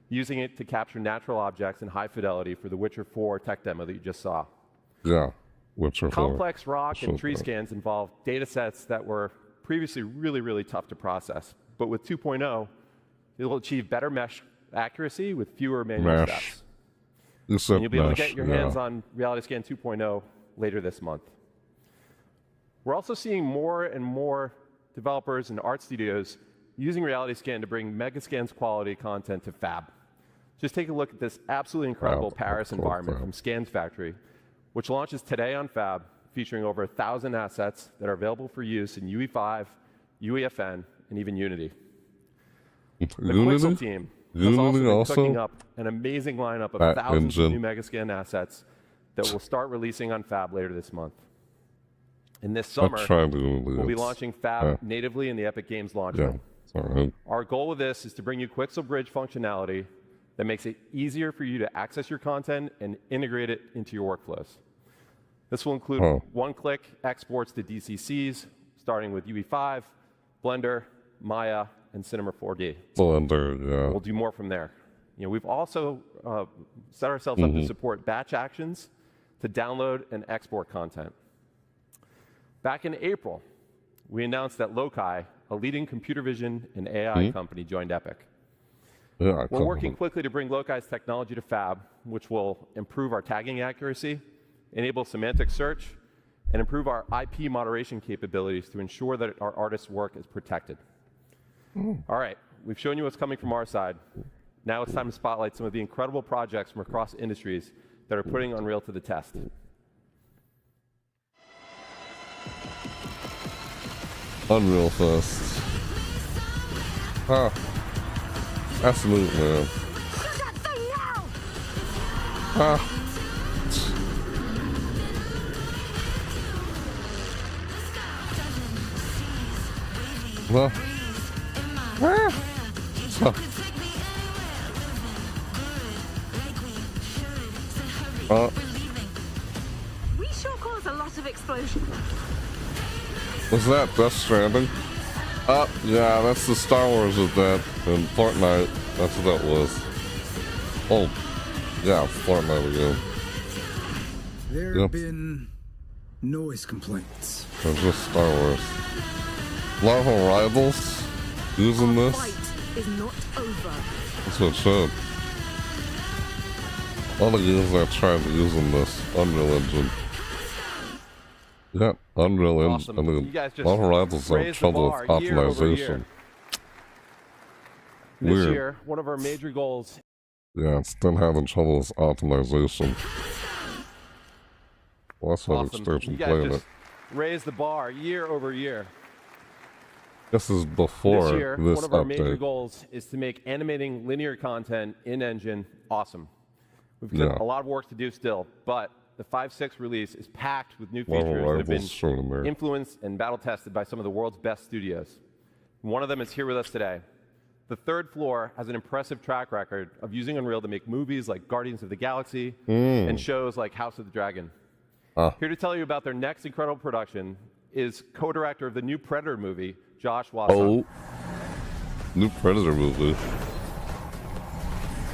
using it to capture natural objects in high fidelity for the Witcher 4 tech demo that you just saw. Yeah, Witcher 4. Complex rock and tree scans involve data sets that were previously really, really tough to process. But with 2.0, it will achieve better mesh accuracy with fewer manual steps. And you'll be able to get your hands on Reality Scan 2.0 later this month. We're also seeing more and more developers and art studios using Reality Scan to bring Megascan's quality content to Fab. Just take a look at this absolutely incredible Paris environment from Scans Factory, which launches today on Fab, featuring over 1,000 assets that are available for use in UE5, UEFN, and even Unity. The Quixel team has also been cooking up an amazing lineup of thousands of new Megascan assets that will start releasing on Fab later this month. And this summer, we'll be launching Fab natively in the Epic Games launcher. Our goal with this is to bring you Quixel Bridge functionality that makes it easier for you to access your content and integrate it into your workflows. This will include one-click exports to DCCs, starting with UE5, Blender, Maya, and Cinema 4D. Blender, yeah. We'll do more from there. We've also set ourselves up to support batch actions to download and export content. Back in April, we announced that Loci, a leading computer vision and AI company, joined Epic. Yeah, we're working quickly to bring Loci's technology to Fab, which will improve our tagging accuracy, enable semantic search, and improve our IP moderation capabilities to ensure that our artists' work is protected. All right, we've shown you what's coming from our side. Now it's time to spotlight some of the incredible projects from across industries that are putting Unreal to the test. Unreal Fest. Absolutely, man. Well. We sure cause a lot of explosion. Was that Death Stranding? Yeah, that's the Star Wars of that. And Fortnite, that's what that was. Oh, yeah, Fortnite again. There have been noise complaints. It's just Star Wars. Marvel Rivals using this. Fight is not over. That's what it said. All the games I tried using this Unreal Engine. Yeah, Unreal Engine. I mean, Marvel Rivals have trouble with optimization. This year, one of our major goals. Yeah, it's still having trouble with optimization. Well, that's what extension playing it. Raise the bar year over year. This is before this year, this one of our update. major goals is to make animating linear content in engine awesome. We've got a lot of work to do still, but the 5.6 release is packed with new features that have been influenced and battle tested by some of the world's best studios. One of them is here with us today. The Third Floor has an impressive track record of using Unreal to make movies like Guardians of the Galaxy and shows like House of the Dragon. Here to tell you about their next incredible production is co-director of the new Predator movie, Josh Wasson. New Predator movie.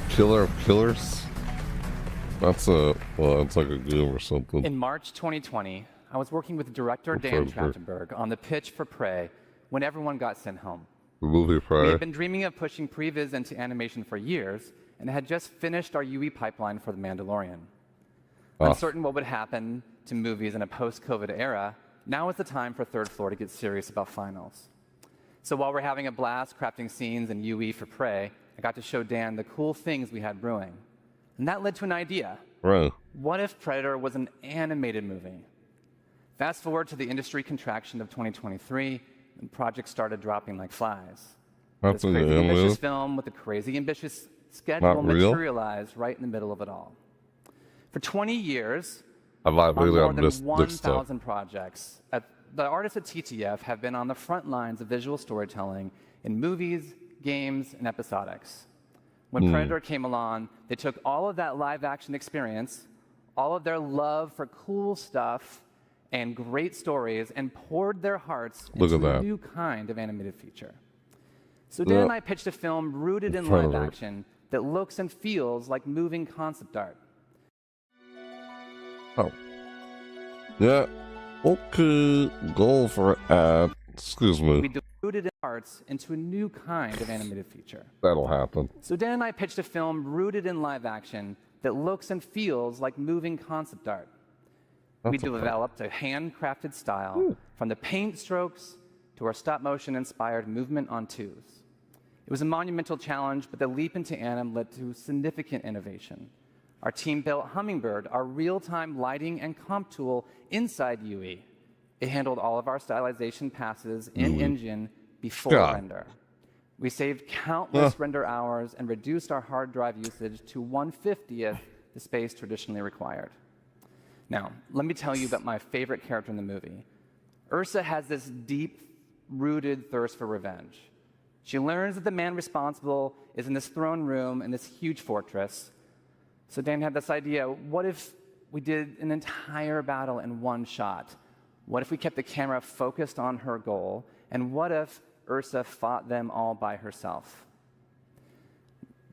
Killer of Killers? That's it's like a game or something. In March 2020, I was working with director Dan Trachtenberg on the pitch for Prey when everyone got sent home. The movie Prey. We had been dreaming of pushing previs into animation for years and had just finished our UE pipeline for The Mandalorian. Uncertain what would happen to movies in a post-COVID era, now is the time for Third Floor to get serious about finals. So while we're having a blast crafting scenes in UE for Prey, I got to show Dan the cool things we had brewing. And that led to an idea. Right. What if Predator was an animated movie? Fast forward to the industry contraction of 2023, and projects started dropping like flies. That's this crazy ambitious film with a crazy ambitious schedule materialized right in the middle of it all. For 20 years, on more than missed stuff. 1,000 projects. The artists at TTF have been on the front lines of visual storytelling in movies, games, and episodics. When Predator came along, they took all of that live-action experience, all of their love for cool stuff and great stories, and poured their hearts into a new kind of animated feature. So Dan and I pitched a film rooted in live action that looks and feels like moving concept art. Oh. Yeah. Okay. Go for ad. Excuse me. We diluted arts into a new kind of animated feature. That'll happen. So Dan and I pitched a film rooted in live action that looks and feels like moving concept art. We developed a handcrafted style from the paint strokes to our stop-motion inspired movement on twos. It was a monumental challenge, but the leap into anim led to significant innovation. Our team built Hummingbird, our real-time lighting and comp tool inside UE. It handled all of our stylization passes in engine before render. We saved countless render hours and reduced our hard drive usage to 1/50th the space traditionally required. Now, let me tell you about my favorite character in the movie. Ursa has this deep-rooted thirst for revenge. She learns that the man responsible is in this throne room in this huge fortress. So Dan had this idea, what if we did an entire battle in one shot? What if we kept the camera focused on her goal? And what if Ursa fought them all by herself?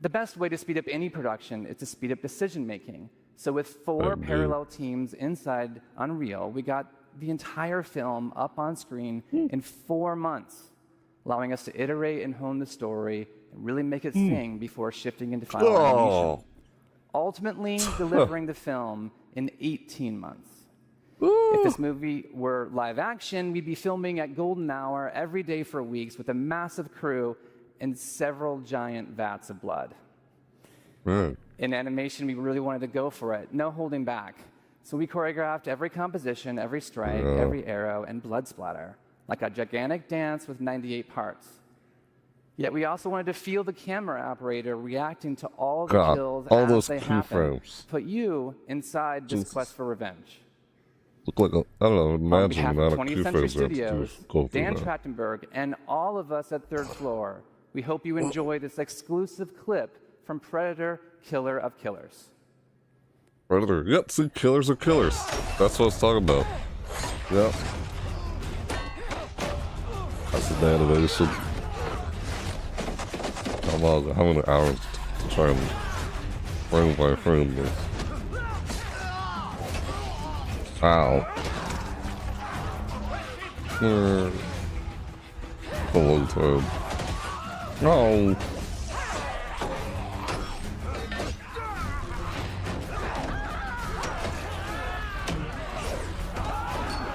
The best way to speed up any production is to speed up decision-making. So with 4 parallel teams inside Unreal, we got the entire film up on screen in 4 months, allowing us to iterate and hone the story and really make it sing before shifting into final animation. Ultimately delivering the film in 18 months. If this movie were live action, we'd be filming at golden hour every day for weeks with a massive crew and several giant vats of blood. In animation, we really wanted to go for it, no holding back. So we choreographed every composition, every strike, every arrow, and blood splatter, like a gigantic dance with 98 parts. Yet we also wanted to feel the camera operator reacting to all the kills as they happen. Put you inside this quest for revenge. Look like I don't know. Imagine on behalf of 20th Century Studios, Dan Trachtenberg, and all of us at Third Floor, we hope you enjoy this exclusive clip from Predator: Killer of Killers. Predator. Yep. See, killers are killers. That's what I was talking about. Yep. That's the animation. Come on, how many hours to try and frame by frame this? Ow. A long time. No.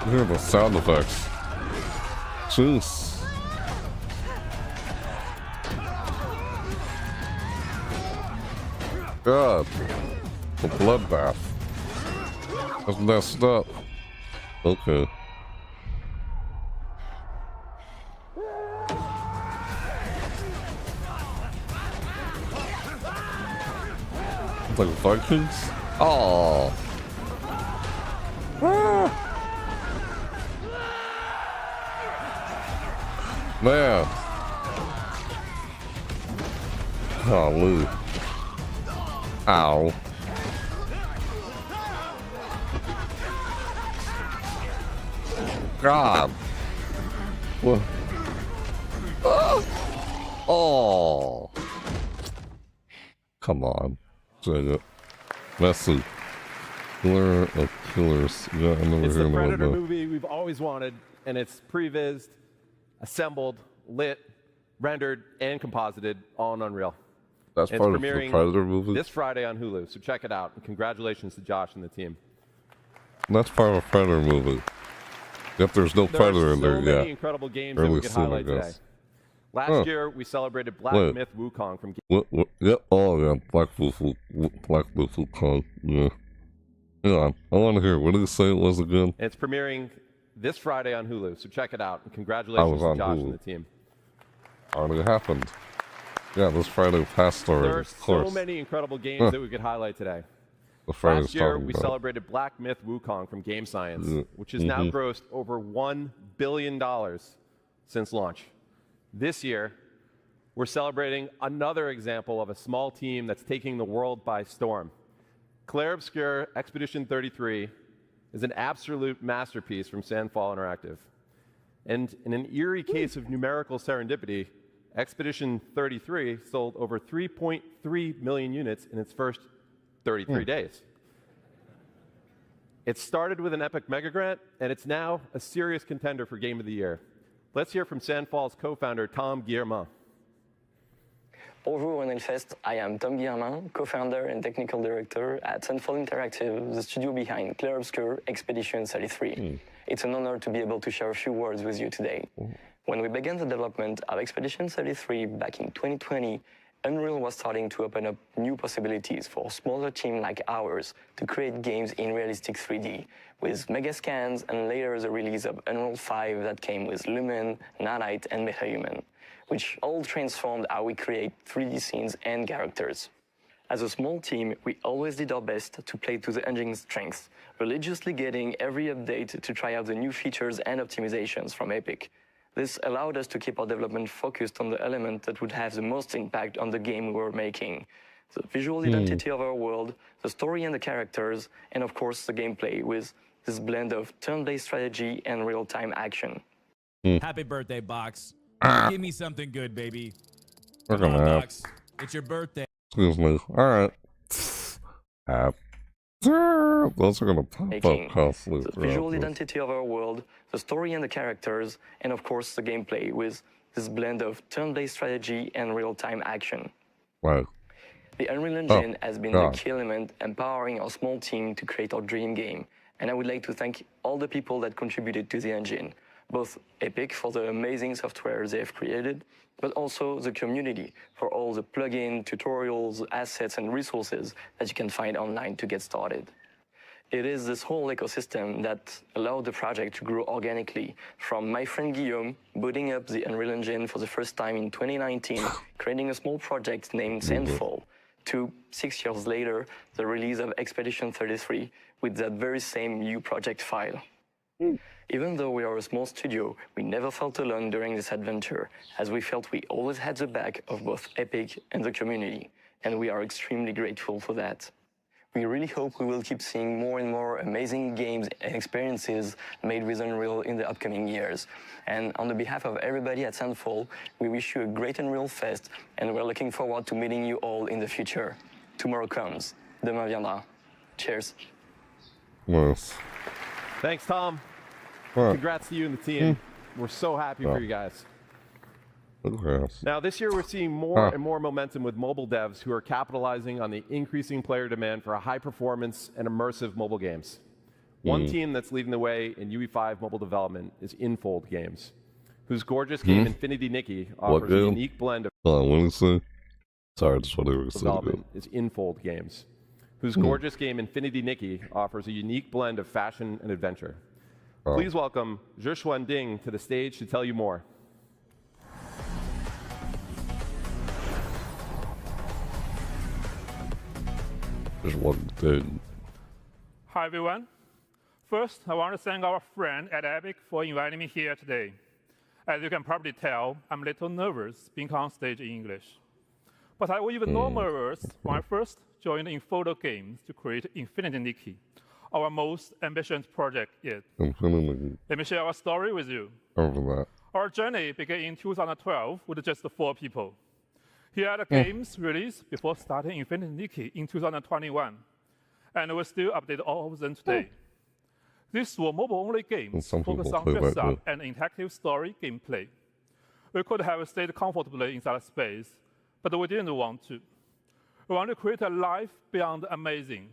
Hear the sound effects. Jeez. God, the bloodbath. That's messed up. Okay. It's like Vikings? Oh. Man. Golly. Ow. God. What? Oh. Come on. Dang it. Messy. Killer of Killers. Yeah, I never It's heard the about Predator that. movie we've always wanted, and it's prevised, assembled, lit, rendered, and composited all in Unreal. That's And part it's of the premiering Predator movie? this Friday on Hulu, so check it out. And congratulations to Josh and the team. That's part of a Predator movie. Yep, there's no Predator in there so many yet. incredible games that Early we could soon, I highlight today. guess. Last year, we celebrated Black Wait. Myth Wukong from What? Yep. Oh, yeah. Black Myth Wukong. Yeah. Hang on. I want to hear. What did you say it was again? It's premiering this Friday on Hulu, so check it out. And I congratulations was to on Josh Hulu. and the team. Already happened. Yeah, this Friday passed already. There are Of course. so many incredible games that we could highlight today. Last year, we celebrated Black Myth Wukong from Game Science, which has now grossed over $1 billion since launch. This year, we're celebrating another example of a small team that's taking the world by storm. Clair Obscur Expedition 33 is an absolute masterpiece from Sandfall Interactive. And in an eerie case of numerical serendipity, Expedition 33 sold over 3.3 million units in its first 33 days. It started with an epic mega grant, and it's now a serious contender for Game of the Year. Let's hear from Sandfall's co-founder, Tom Guillermin. Bonjour and Hellfest, I am Tom Guillermin, co-founder and technical director at Sandfall Interactive, the studio behind Clair Obscur Expedition 33. It's an honor to be able to share a few words with you today. When we began the development of Expedition 33 back in 2020, Unreal was starting to open up new possibilities for a smaller team like ours to create games in realistic 3D, with mega scans and later the release of Unreal 5 that came with Lumen, Nanite, and MetaHuman, which all transformed how we create 3D scenes and characters. As a small team, we always did our best to play to the engine's strengths, religiously getting every update to try out the new features and optimizations from Epic. This allowed us to keep our development focused on the element that would have the most impact on the game we were making. The visual identity of our world, the story and the characters, and of course the gameplay with this blend of turn-based strategy and real-time action. Happy birthday, Box. Give me something good, baby. We're Come gonna on, have. Box. It's your birthday. Excuse me. Alright. Those are gonna pop up constantly. The visual identity of our world, the story and the characters, and of course the gameplay with this blend of turn-based strategy and real-time action. Right. The Unreal Engine has been the key element empowering our small team to create our dream game, and I would like to thank all the people that contributed to the engine, both Epic for the amazing software they have created, but also the community for all the plugin, tutorials, assets, and resources that you can find online to get started. It is this whole ecosystem that allowed the project to grow organically, from my friend Guillaume booting up the Unreal Engine for the first time in 2019, creating a small project named Sandfall, to 6 years later, the release of Expedition 33 with that very same new project file. Even though we are a small studio, we never felt alone during this adventure, as we felt we always had the back of both Epic and the community, and we are extremely grateful for that. We really hope we will keep seeing more and more amazing games and experiences made with Unreal in the upcoming years. And on the behalf of everybody at Sandfall, we wish you a great Unreal Fest, and we're looking forward to meeting you all in the future. Tomorrow comes. Demain viendra. Cheers. Nice. Thanks, Tom. What? Congrats to you and the team. We're so happy for you guys. Now, this year we're seeing more and more momentum with mobile devs who are capitalizing on the increasing player demand for high-performance and immersive mobile games. One team that's leading the way in UE5 mobile development is Infold Games, whose gorgeous game Infinity Nikki offers a unique blend of Sorry, just whatever you development is Infold Games, whose gorgeous game Infinity Nikki offers a unique blend of fashion and adventure. Please welcome Zhixuan Ding to the stage to tell you more. Hi, everyone. First, I want to thank our friend at Epic for inviting me here today. As you can probably tell, I'm a little nervous being on stage in English. But I was even more nervous when I first joined Infold Games to create Infinity Nikki, our most ambitious project yet. Let me share our story with you. Our journey began in 2012 with just 4 people. Here are the games released before starting Infinity Nikki in 2021, and we still update all of them today. These were mobile-only games focused on dress-up and interactive story gameplay. We could have stayed comfortably in that space, but we didn't want to. We want to create a life beyond amazing.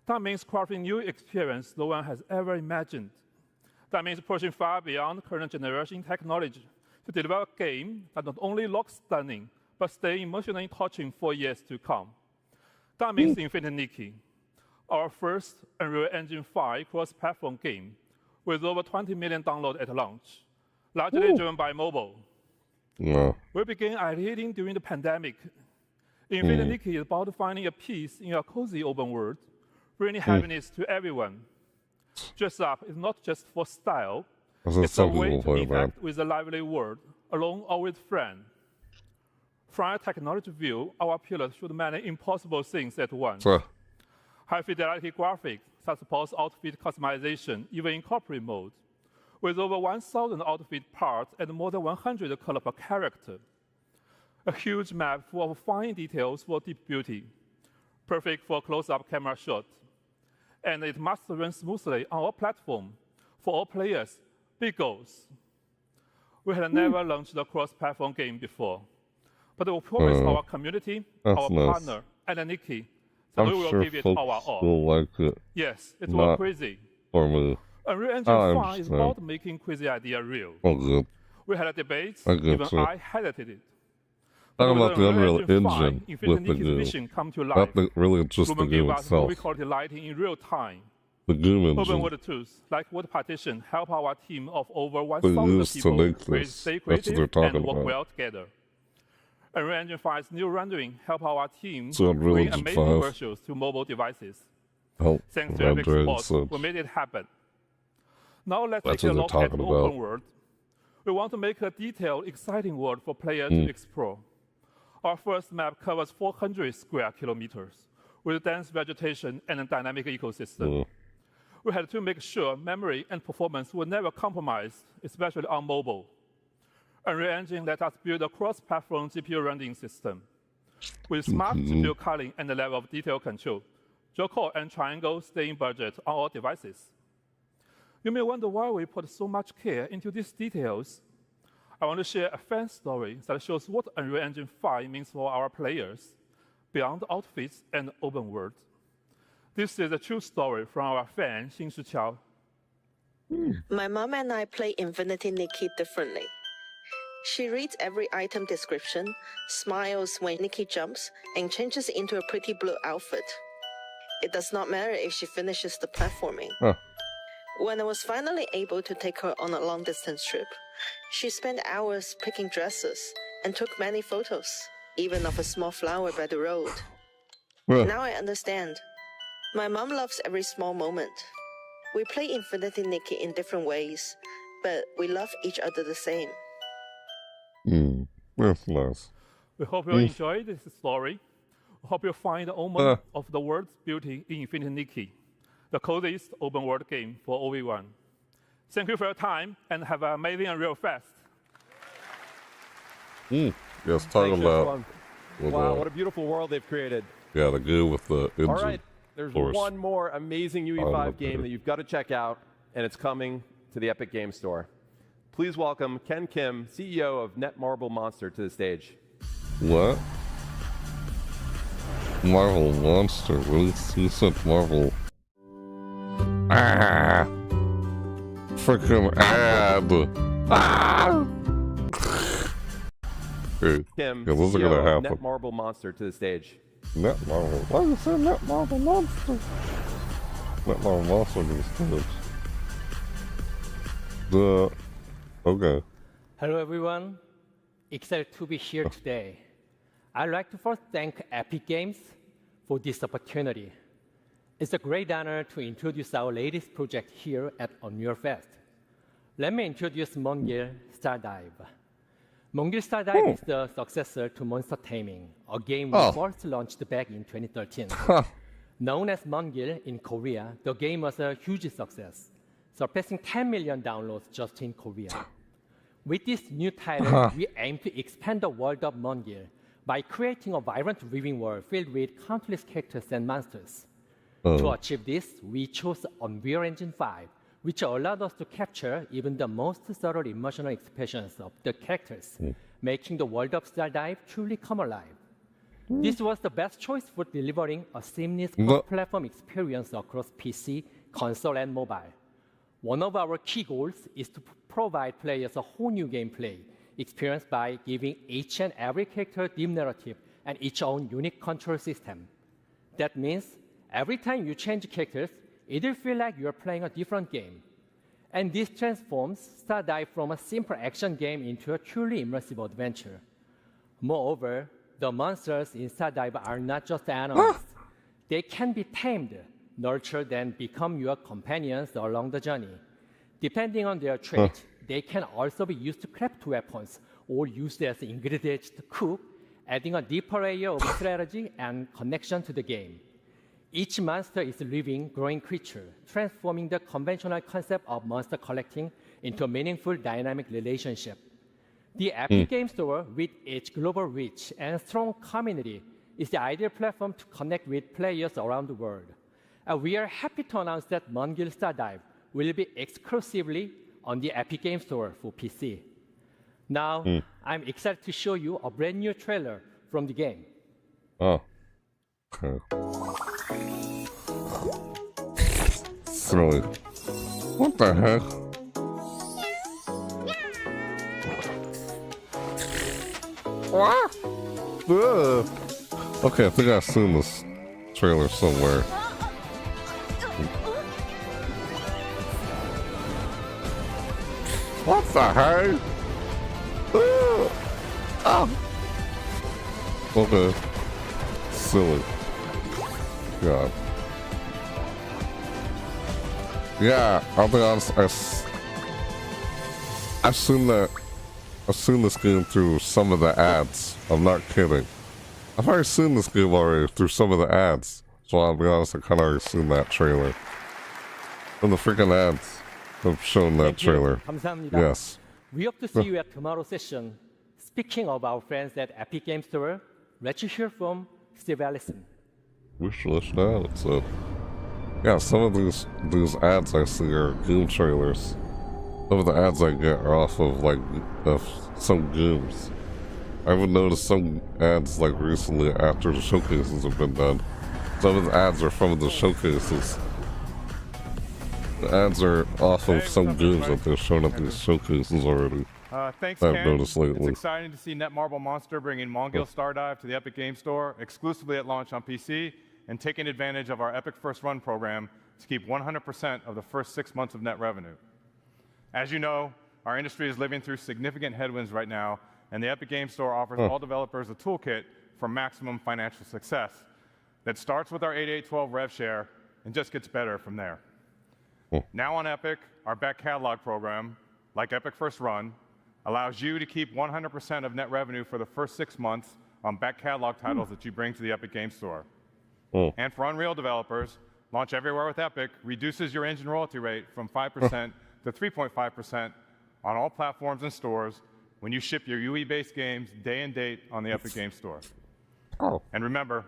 That means crafting new experience no one has ever imagined. That means pushing far beyond current generation technology to deliver a game that not only looks stunning, but stay emotionally touching for years to come. That means Infinity Nikki, our first Unreal Engine 5 cross-platform game with over 20 million downloads at launch, largely driven by mobile. We began iterating during the pandemic. Infinite Nikki is about finding a peace in a cozy open world, bringing happiness to everyone. Dress up is not just for style, it's a way to interact with a lively world, alone or with friends. From a technology view, our pillars should many impossible things at once. High-fidelity graphics that supports outfit customization, even in corporate mode, with over 1,000 outfit parts and more than 100 colors per character. A huge map full of fine details for deep beauty, perfect for close-up camera shots. And it must run smoothly on our platform. For all players, big goals. We had never launched a cross-platform game before, but we promise our community, our partner, and Nikki that we will give it our all. Like it. Yes, it was crazy. For me. Unreal Engine 5 is about making crazy idea real. We had a debate, even I highlighted it. Talking about the Unreal Engine with the vision come to life. Not really just the game itself. Movie quality lighting in real time. The game engine. Open world tools like Word Partition help our team of over 1,000 people stay creative and work well together. Unreal Engine 5's new rendering help our team bring amazing virtuals to mobile devices. Thanks to Epic support, we made it happen. Now let's take a look at the open world. We want to make a detailed, exciting world for players to explore. Our first map covers 400 square kilometers with dense vegetation and a dynamic ecosystem. We had to make sure memory and performance were never compromised, especially on mobile. Unreal Engine let us build a cross-platform GPU rendering system. With smart GPU culling and a level of detail control, dual-core and triangle stay in budget on all devices. You may wonder why we put so much care into these details. I want to share a fan story that shows what Unreal Engine 5 means for our players, beyond outfits and open world. This is a true story from our fan, Xin Shiqiao. My mom and I play Infinity Nikki differently. She reads every item description, smiles when Nikki jumps, and changes into a pretty blue outfit. It does not matter if she finishes the platforming. When I was finally able to take her on a long-distance trip, she spent hours picking dresses and took many photos, even of a small flower by the road. Now I understand. My mom loves every small moment. We play Infinity Nikki in different ways, but we love each other the same. That's nice. We hope you enjoyed this story. We hope you find the moment of the world's beauty in Infinity Nikki, the coziest open world game for OV1. Thank you for your time and have an amazing Unreal Fest. Yes, talk about. Wow, what a beautiful world they've created. Yeah, the game with the engine. All right, there's one more amazing UE5 game that you've got to check out, and it's coming to the Epic Game Store. Please welcome Ken Kim, CEO of Netmarble Monster, to the stage. What? Marvel Monster? Who said Marvel? Freaking ad! Kim, this is CEO gonna of happen. Netmarble Monster, to the stage. Netmarble? Why you say Netmarble Monster? Netmarble Monster to the stage. Okay. Hello everyone, excited to be here today. I'd like to first thank Epic Games for this opportunity. It's a great honor to introduce our latest project here at Unreal Fest. Let me introduce Mongil Stardive. Mongil Stardive is the successor to Monster Taming, a game we first launched back in 2013. Known as Mongil in Korea, the game was a huge success, surpassing 10 million downloads just in Korea. With this new title, we aim to expand the world of Mongil by creating a vibrant living world filled with countless characters and monsters. To achieve this, we chose Unreal Engine 5, which allowed us to capture even the most subtle emotional expressions of the characters, making the world of Stardive truly come alive. This was the best choice for delivering a seamless cross-platform experience across PC, console, and mobile. One of our key goals is to provide players a whole new gameplay experience by giving each and every character a deep narrative and its own unique control system. That means every time you change characters, it'll feel like you're playing a different game. And this transforms Stardive from a simple action game into a truly immersive adventure. Moreover, the monsters in Stardive are not just animals. They can be tamed, nurtured, and become your companions along the journey. Depending on their traits, they can also be used to craft weapons or used as ingredients to cook, adding a deeper layer of strategy and connection to the game. Each monster is a living, growing creature, transforming the conventional concept of monster collecting into a meaningful, dynamic relationship. The Epic Game Store, with its global reach and strong community, is the ideal platform to connect with players around the world. We are happy to announce that Mongil Stardive will be exclusively on the Epic Game Store for PC. Now, I'm excited to show you a brand new trailer from the game. Oh. Okay. Silly. What the heck? What? Ugh. Okay, I think I've seen this trailer somewhere. What the heck? Oh. Okay. Silly. God. Yeah, I'll be honest, I've seen this game through some of the ads. I'm not kidding. I've already seen this game already through some of the ads. So I'll be honest, I kind of already seen that trailer. And the freaking ads have shown that trailer. 감사합니다. Yes. We hope to see you at tomorrow's session. Speaking of our friends at Epic Game Store, let's hear from Steve Allison. Wish list ads. So, yeah, some of these ads I see are game trailers. Some of the ads I get are off of like some games. I haven't noticed some ads like recently after the showcases have been done. Some of the ads are from the showcases. The ads are off of some games that they're showing at these showcases already. Thanks, I've Ken. noticed lately. It's exciting to see Netmarble Monster bringing Mongil Stardive to the Epic Game Store exclusively at launch on PC and taking advantage of our Epic First Run program to keep 100% of the first 6 months of net revenue. As you know, our industry is living through significant headwinds right now, and the Epic Game Store offers all developers a toolkit for maximum financial success that starts with our 8812 rev share and just gets better from there. Now on Epic, our back catalog program, like Epic First Run, allows you to keep 100% of net revenue for the first 6 months on back catalog titles that you bring to the Epic Game Store. And for Unreal developers, Launch Everywhere with Epic reduces your engine royalty rate from 5% to 3.5% on all platforms and stores when you ship your UE-based games day and date on the Epic Game Store. And remember,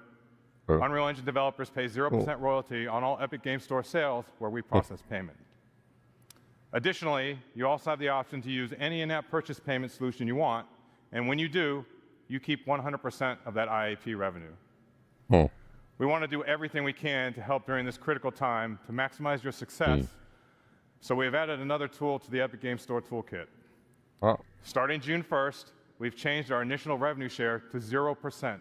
Unreal Engine developers pay 0% royalty on all Epic Game Store sales where we process payment. Additionally, you also have the option to use any in-app purchase payment solution you want, and when you do, you keep 100% of that IAP revenue. We want to do everything we can to help during this critical time to maximize your success, so we have added another tool to the Epic Game Store toolkit. Starting June 1st, we've changed our initial revenue share to 0%,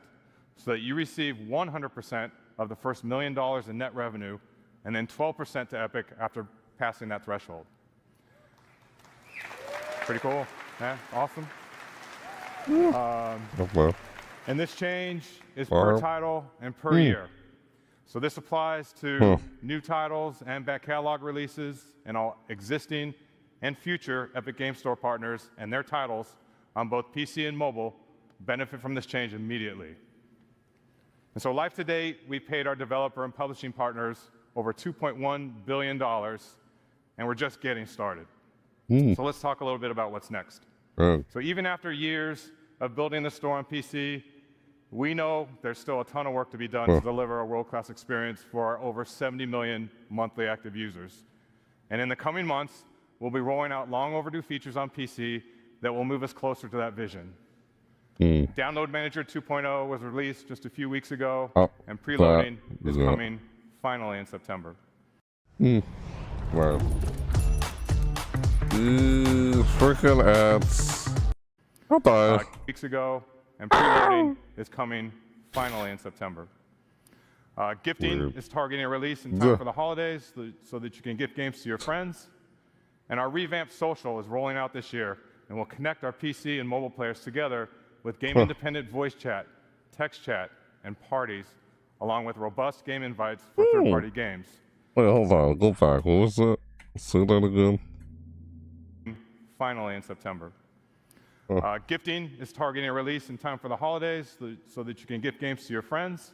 so that you receive 100% of the first $1 million in net revenue, and then 12% to Epic after passing that threshold. Pretty cool, yeah, awesome. And this change is per title and per year. So this applies to new titles and back catalog releases, and all existing and future Epic Game Store partners and their titles on both PC and mobile benefit from this change immediately. And so life to date, we've paid our developer and publishing partners over $2.1 billion, and we're just getting started. So let's talk a little bit about what's next. So even after years of building the store on PC, we know there's still a ton of work to be done to deliver a world-class experience for our over 70 million monthly active users. And in the coming months, we'll be rolling out long overdue features on PC that will move us closer to that vision. Download Manager 2.0 was released just a few weeks ago, and preloading is coming finally in September. Wow. Freaking ads. Weeks ago, and preloading is coming finally in September. Gifting is targeting a release in time for the holidays so that you can gift games to your friends. And our revamped social is rolling out this year, and will connect our PC and mobile players together with game-independent voice chat text chat, and parties, along with robust game invites for third-party games. Wait, hold on. Go back. What was that? Say that again. Finally in September. Gifting is targeting a release in time for the holidays so that you can gift games to your friends.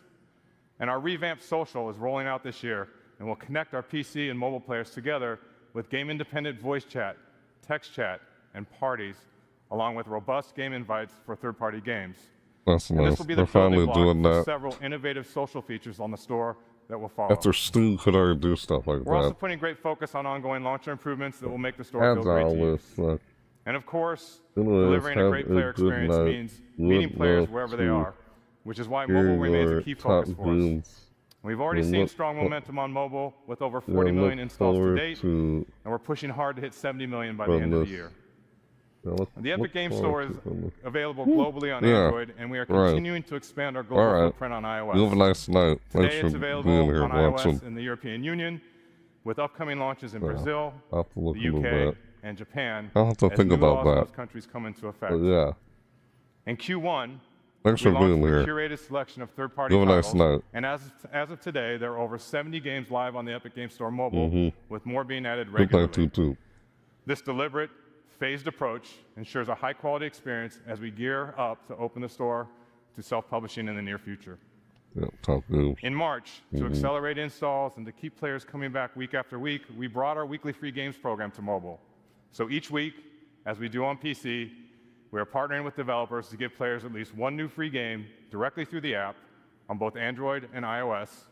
And our revamped social is rolling out this year and will connect our PC and mobile players together with game-independent voice chat, text chat, and parties, along with robust game invites for third-party games. That's nice. This will be the finally building doing block for that. several innovative social features on the store that will follow. After Stu could already do stuff like We're also that. putting great focus on ongoing launcher improvements that will make the store feel great to use. And of course, delivering a great player experience means meeting players wherever they are, which is why mobile remains a key focus for us. We've already seen strong momentum on mobile with over 40 million installs to date, and we're pushing hard to hit 70 million by the end of the year. The Epic Game Store is available globally on Android, and we are continuing to expand our global footprint on iOS. You have a nice night. Today it's available on iOS in the European Union, with upcoming launches in Brazil, the UK, and Japan, I'll have to as think new about laws in that. those countries come into effect. Yeah. In Q1, Thanks we for being launched a here. curated selection of third-party You have a nice titles, night. and as of today, there are over 70 games live on the Epic Game Store mobile, with more being added Good night, regularly. too. This deliberate, phased approach ensures a high-quality experience as we gear up to open the store to self-publishing in the near future. Yeah, top games. In March, to accelerate installs and to keep players coming back week after week, we brought our weekly free games program to mobile. So each week, as we do on PC, we are partnering with developers to give players at least one new free game directly through the app on both Android and iOS,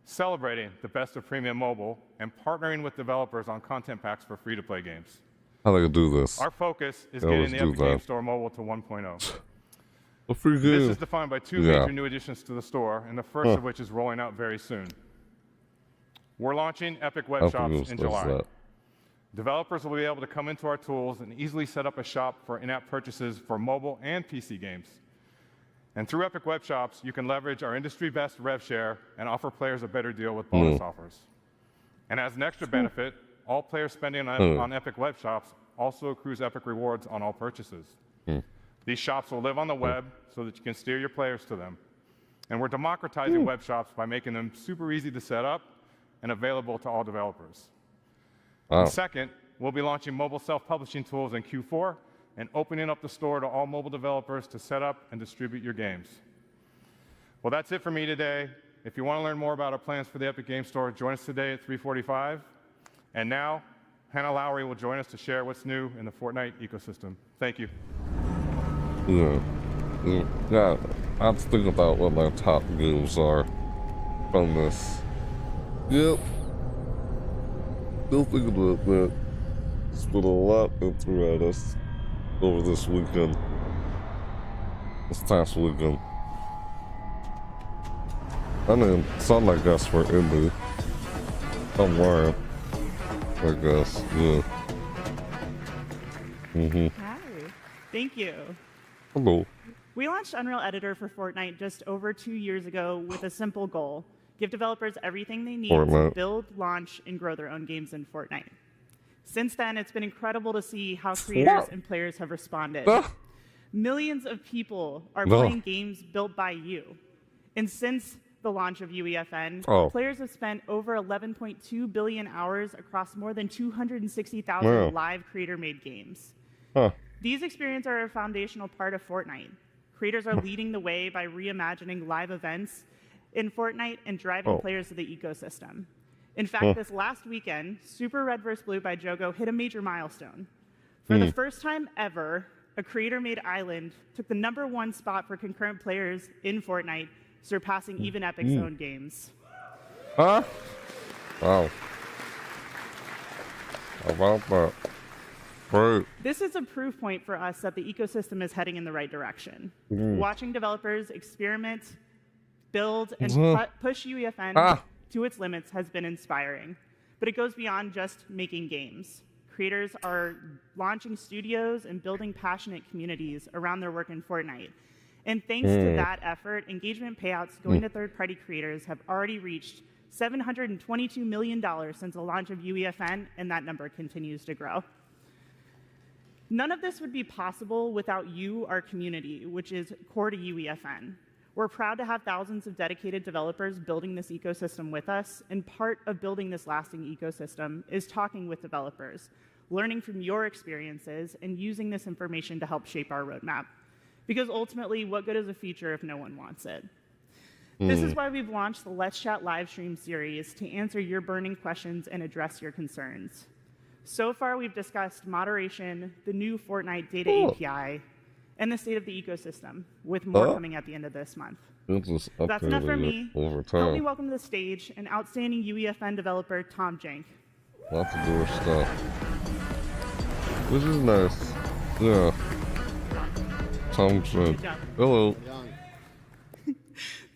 celebrating the best of premium mobile, and partnering with developers on content packs for free-to-play games. How do I do this? Our focus is I getting always the do Epic Game that. Store mobile to 1.0. A free This game. is defined by two Yeah. major new additions to the store, and the first of which is rolling out very soon. We're launching Epic Web Epic Shops Games in does July. that. Developers will be able to come into our tools and easily set up a shop for in-app purchases for mobile and PC games. And through Epic Web Shops, you can leverage our industry-best rev share and offer players a better deal with bonus offers. And as an extra benefit, all players spending on Epic Web Shops also accrues Epic rewards on all purchases. These shops will live on the web so that you can steer your players to them. And we're democratizing web shops by making them super easy to set up and available to all developers. Wow. And second, we'll be launching mobile self-publishing tools in Q4 and opening up the store to all mobile developers to set up and distribute your games. Well, that's it for me today. If you want to learn more about our plans for the Epic Game Store, join us today at 3:45. And now, Hannah Lowry will join us to share what's new in the Fortnite ecosystem. Thank you. Yeah, I have to think about what my top games are from this. Yep. Still thinking about that. It's been a lot throughout us over this weekend. This past weekend. I mean, some I guess were indie. Some weren't. I guess, yeah. Hi. Thank you. Hello. We launched Unreal Editor for Fortnite just over 2 years ago with a simple goal: give developers everything they need to build, launch, and grow their own games in Fortnite. Since then, it's been incredible to see how creators and players have responded. Millions of people are playing games built by you. And since the launch of UEFN, players have spent over 11.2 billion hours across more than 260,000 live creator-made games. These experiences are a foundational part of Fortnite. Creators are leading the way by reimagining live events in Fortnite and driving players to the ecosystem. In fact, this last weekend, Super Red vs. Blue by Jogo hit a major milestone. For the first time ever, a creator-made island took the #1 spot for concurrent players in Fortnite, surpassing even Epic's own games. Wow. How about that? Great. This is a proof point for us that the ecosystem is heading in the right direction. Watching developers experiment, build, and push UEFN to its limits has been inspiring. But it goes beyond just making games. Creators are launching studios and building passionate communities around their work in Fortnite. And thanks to that effort, engagement payouts going to third-party creators have already reached $722 million since the launch of UEFN, and that number continues to grow. None of this would be possible without you, our community, which is core to UEFN. We're proud to have thousands of dedicated developers building this ecosystem with us, and part of building this lasting ecosystem is talking with developers, learning from your experiences, and using this information to help shape our roadmap. Because ultimately, what good is a feature if no one wants it? This is why we've launched the Let's Chat live stream series to answer your burning questions and address your concerns. So far, we've discussed moderation, the new Fortnite data API, and the state of the ecosystem, with more coming at the end of this month. That's enough for me. Help me welcome to the stage an outstanding UEFN developer, Tom Jank. Lots of door stuff. Which is nice. Yeah. Tom Jank. Hello.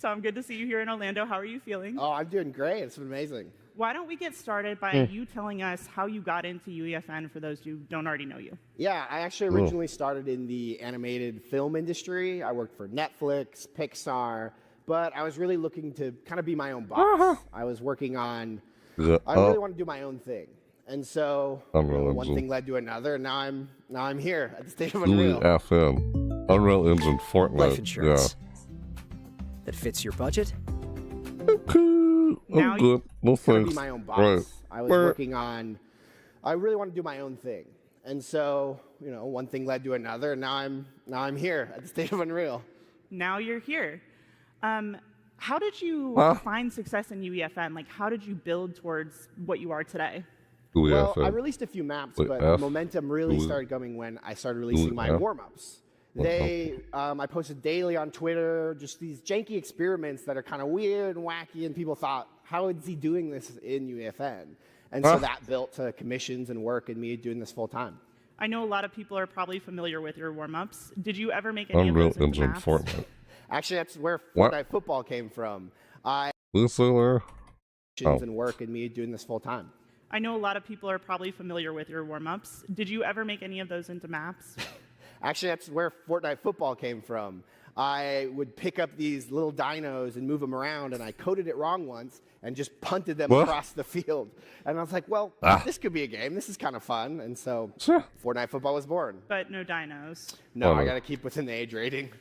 Tom, good to see you here in Orlando. How are you feeling? Oh, I'm doing great. It's been amazing. Why don't we get started by you telling us how you got into UEFN for those who don't already know you? Yeah, I actually originally started in the animated film industry. I worked for Netflix, Pixar, but I was really looking to kind of be my own boss. I was working on, I really want to do my own thing. And so one thing led to another, and now I'm here at the state of Unreal. UEFN. Unreal Engine Fortnite. Life insurance. That fits your budget? Now good. No thanks. Be my own boss. Right. I was working on, I really want to do my own thing. And so, one thing led to another, and now I'm here at the state of Unreal. Now you're here. How did you find success in UEFN? Like, how did you build towards what you are today? Well, I released a few maps, but momentum really started coming when I started releasing my warm-ups. I posted daily on Twitter, just these janky experiments that are kind of weird and wacky, and people thought, how is he doing this in UEFN? And so that built to commissions and work and me doing this full time. I know a lot of people are probably familiar with your warm-ups. Did you ever make any of those into maps? Fortnite. Actually, that's where Fortnite football came from. And work and me doing this full time. I know a lot of people are probably familiar with your warm-ups. Did you ever make any of those into maps? Actually, that's where Fortnite football came from. I would pick up these little dinos and move them around, and I coded it wrong once and just punted them across the field. And I was like, well, this could be a game. This is kind of fun. And so Fortnite football was born. But no dinos. No, I got to keep within the age rating.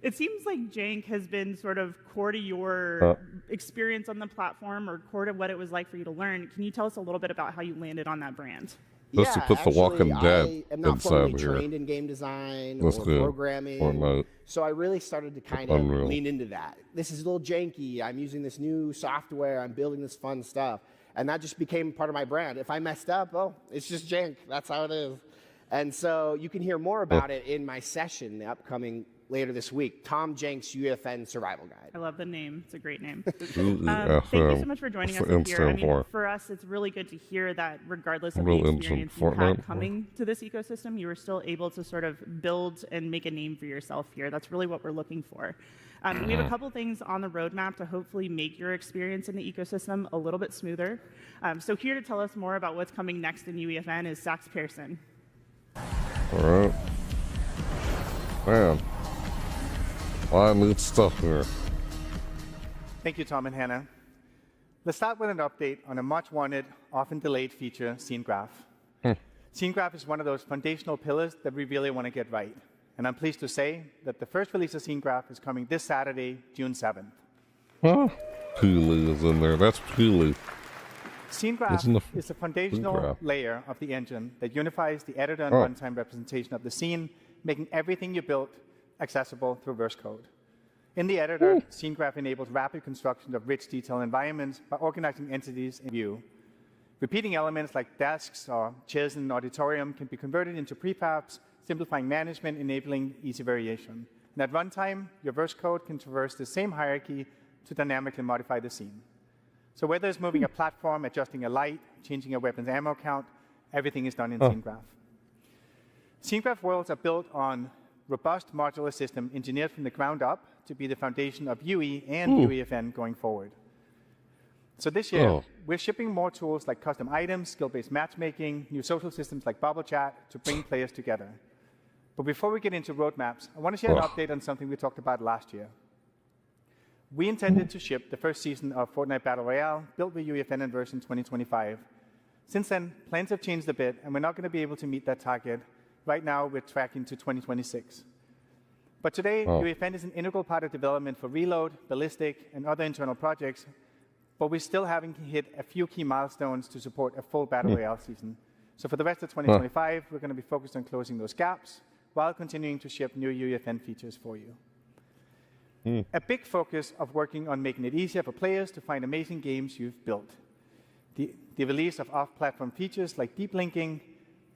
It seems like Jank has been sort of core to your experience on the platform, or core to what it was like for you to learn. Can you tell us a little bit about how you landed on that brand? Just to put the Walking Dead I am not inside formally here. trained in game design or programming, so I really started to kind of lean into that. This is a little janky. I'm using this new software. I'm building this fun stuff, and that just became part of my brand. If I messed up, it's just jank. That's how it is. And so you can hear more about it in my session, the upcoming later this week, Tom Jank's UEFN Survival Guide. I love the name. It's a great name. Thank you so much for joining us here. I mean, for us, it's really good to hear that regardless of the experience you had coming to this ecosystem, you were still able to sort of build and make a name for yourself here. That's really what we're looking for. We have a couple things on the roadmap to hopefully make your experience in the ecosystem a little bit smoother. So here to tell us more about what's coming next in UEFN is Sax Pearson. All right. Man. A lot of neat stuff here. Thank you, Tom and Hannah. Let's start with an update on a much-wanted, often delayed feature, Scene Graph. Scene Graph is one of those foundational pillars that we really want to get right. And I'm pleased to say that the first release of Scene Graph is coming this Saturday, June 7th. Peely is in there. That's Peely. Scene Graph is a foundational layer of the engine that unifies the editor and runtime representation of the scene, making everything you built accessible through verse code. In the editor, Scene Graph enables rapid construction of rich, detailed environments by organizing entities in view. Repeating elements like desks or chairs in an auditorium can be converted into prefabs, simplifying management, enabling easy variation. And at runtime, your verse code can traverse the same hierarchy to dynamically modify the scene. So whether it's moving a platform, adjusting a light, changing a weapon's ammo count, everything is done in Scene Graph. Scene Graph worlds are built on robust modular system engineered from the ground up to be the foundation of UE and UEFN going forward. So this year, we're shipping more tools like custom items, skill-based matchmaking, new social systems like Bubble Chat to bring players together. But before we get into roadmaps, I want to share an update on something we talked about last year. We intended to ship the first season of Fortnite Battle Royale, built with UEFN in version 2025. Since then, plans have changed a bit, and we're not going to be able to meet that target. Right now, we're tracking to 2026. But today, UEFN is an integral part of development for Reload, Ballistic, and other internal projects, but we're still having to hit a few key milestones to support a full Battle Royale season. So for the rest of 2025, we're going to be focused on closing those gaps while continuing to ship new UEFN features for you. A big focus of working on making it easier for players to find amazing games you've built. The release of off-platform features like deep linking,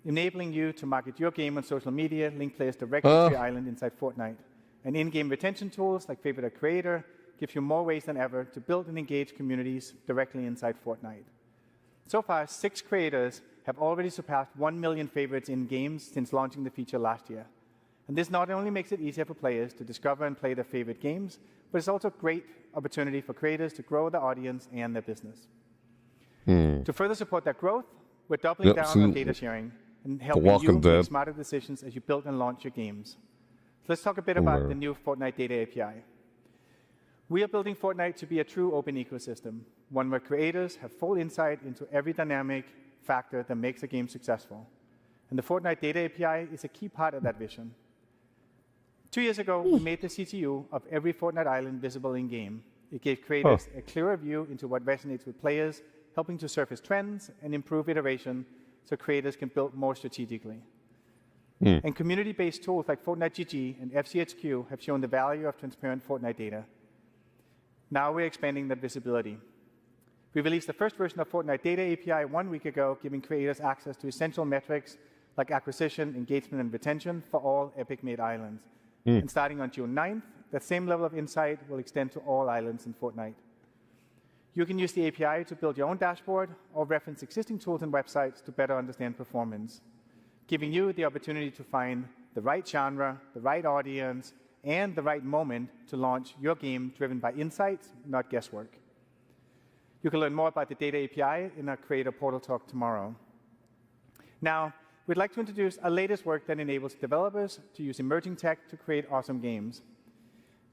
enabling you to market your game on social media, link players directly to your island inside Fortnite. And in-game retention tools like Favorite a Creator give you more ways than ever to build and engage communities directly inside Fortnite. So far, 6 creators have already surpassed 1 million favorites in games since launching the feature last year. And this not only makes it easier for players to discover and play their favorite games, but it's also a great opportunity for creators to grow their audience and their business. To further support that growth, we're doubling down on data sharing and helping you make smarter decisions as you build and launch your games. So let's talk a bit about the new Fortnite Data API. We are building Fortnite to be a true open ecosystem, one where creators have full insight into every dynamic factor that makes a game successful. And the Fortnite Data API is a key part of that vision. 2 years ago, we made the CTU of every Fortnite island visible in-game. It gave creators a clearer view into what resonates with players, helping to surface trends and improve iteration so creators can build more strategically. And community-based tools like Fortnite GG and FCHQ have shown the value of transparent Fortnite data. Now we're expanding that visibility. We released the first version of Fortnite Data API 1 week ago, giving creators access to essential metrics like acquisition, engagement, and retention for all Epic-made islands. And starting on June 9th, that same level of insight will extend to all islands in Fortnite. You can use the API to build your own dashboard or reference existing tools and websites to better understand performance, giving you the opportunity to find the right genre, the right audience, and the right moment to launch your game driven by insights, not guesswork. You can learn more about the Data API in our Creator Portal talk tomorrow. Now, we'd like to introduce our latest work that enables developers to use emerging tech to create awesome games.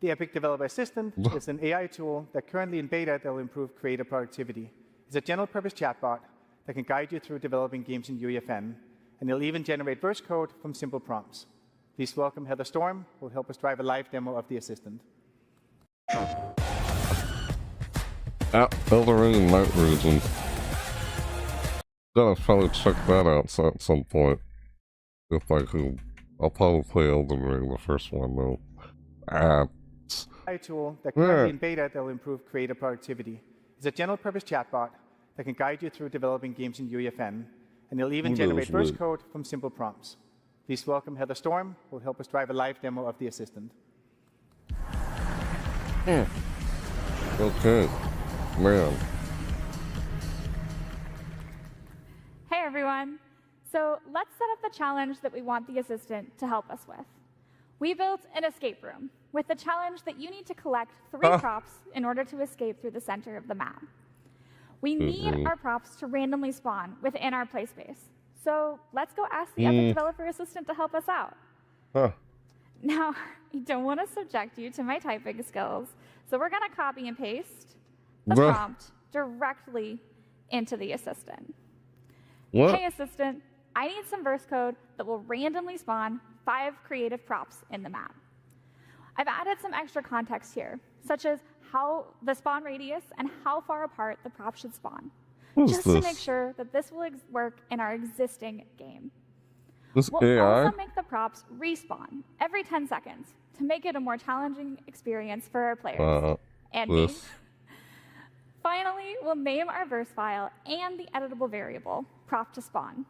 The Epic Developer Assistant is an AI tool that currently in beta that will improve creator productivity. It's a general-purpose chatbot that can guide you through developing games in UEFN, and it'll even generate verse code from simple prompts. Please welcome Heather Storm, who will help us drive a live demo of the assistant. Elden Ring and Night Region. Gotta probably check that out at some point. If I could. I'll probably play Elden Ring, the first one, though. AI tool that currently in beta that will improve creator productivity. It's a general-purpose chatbot that can guide you through developing games in UEFN, and it'll even generate verse code from simple prompts. Please welcome Heather Storm, who will help us drive a live demo of the assistant. Okay, man. Hey everyone. So let's set up the challenge that we want the assistant to help us with. We built an escape room with the challenge that you need to collect 3 props in order to escape through the center of the map. We need our props to randomly spawn within our play space. So let's go ask the Epic Developer Assistant to help us out. Now, I don't want to subject you to my typing skills, so we're going to copy and paste the prompt directly into the assistant. Hey, assistant, I need some verse code that will randomly spawn 5 creative props in the map. I've added some extra context here, such as how the spawn radius and how far apart the prop should spawn, just to make sure that this will work in our existing game. We'll also make the props respawn every 10 seconds to make it a more challenging experience for our players and me. Finally, we'll name our verse file and the editable variable prop to spawn.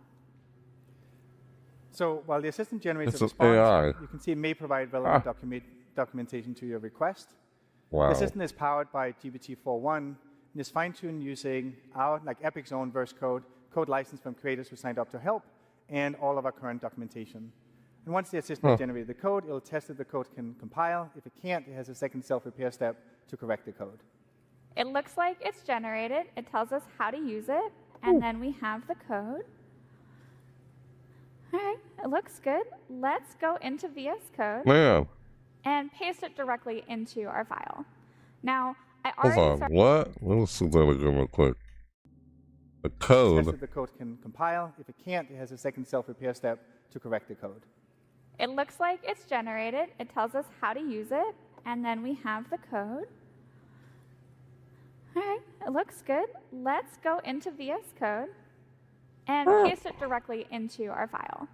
So while the assistant generates a response, you can see it may provide relevant documentation to your request. The assistant is powered by GPT-4.1 and is fine-tuned using our, Epic's own verse code licensed from creators who signed up to help, and all of our current documentation. And once the assistant has generated the code, it'll test if the code can compile. If it can't, it has a second self-repair step to correct the code. It looks like it's generated. It tells us how to use it, and then we have the code. All right, it looks good. Let's go into VS Code and paste it directly into our file. Now, I already what? Let me see that again real quick. The code. Test if the code can compile. If it can't, it has a second self-repair step to correct the code. It looks like it's generated. It tells us how to use it, and then we have the code. All right, it looks good. Let's go into VS Code and paste it directly into our file.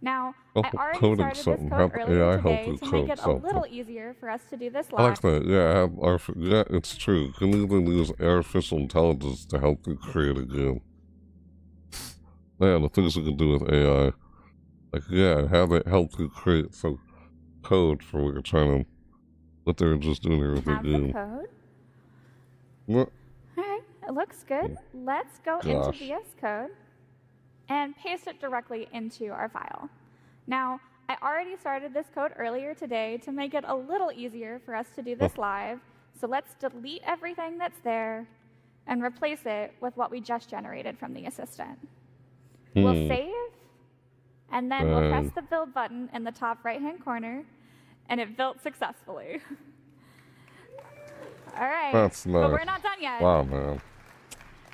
Now, I already started this code earlier today to make it a little easier for us to do this live. I like that. Yeah, it's true. You can even use artificial intelligence to help you create a game. Yeah, the things you can do with AI. Like, yeah, have it help you create some code for what you're trying to, what they're just doing here with the game. Code. What? All right, it looks good. Let's go into VS Code and paste it directly into our file. Now, I already started this code earlier today to make it a little easier for us to do this live. So let's delete everything that's there and replace it with what we just generated from the assistant. We'll save, and then we'll press the build button in the top right-hand corner, and it built successfully. All right, That's nice. But we're not done yet. Wow, man.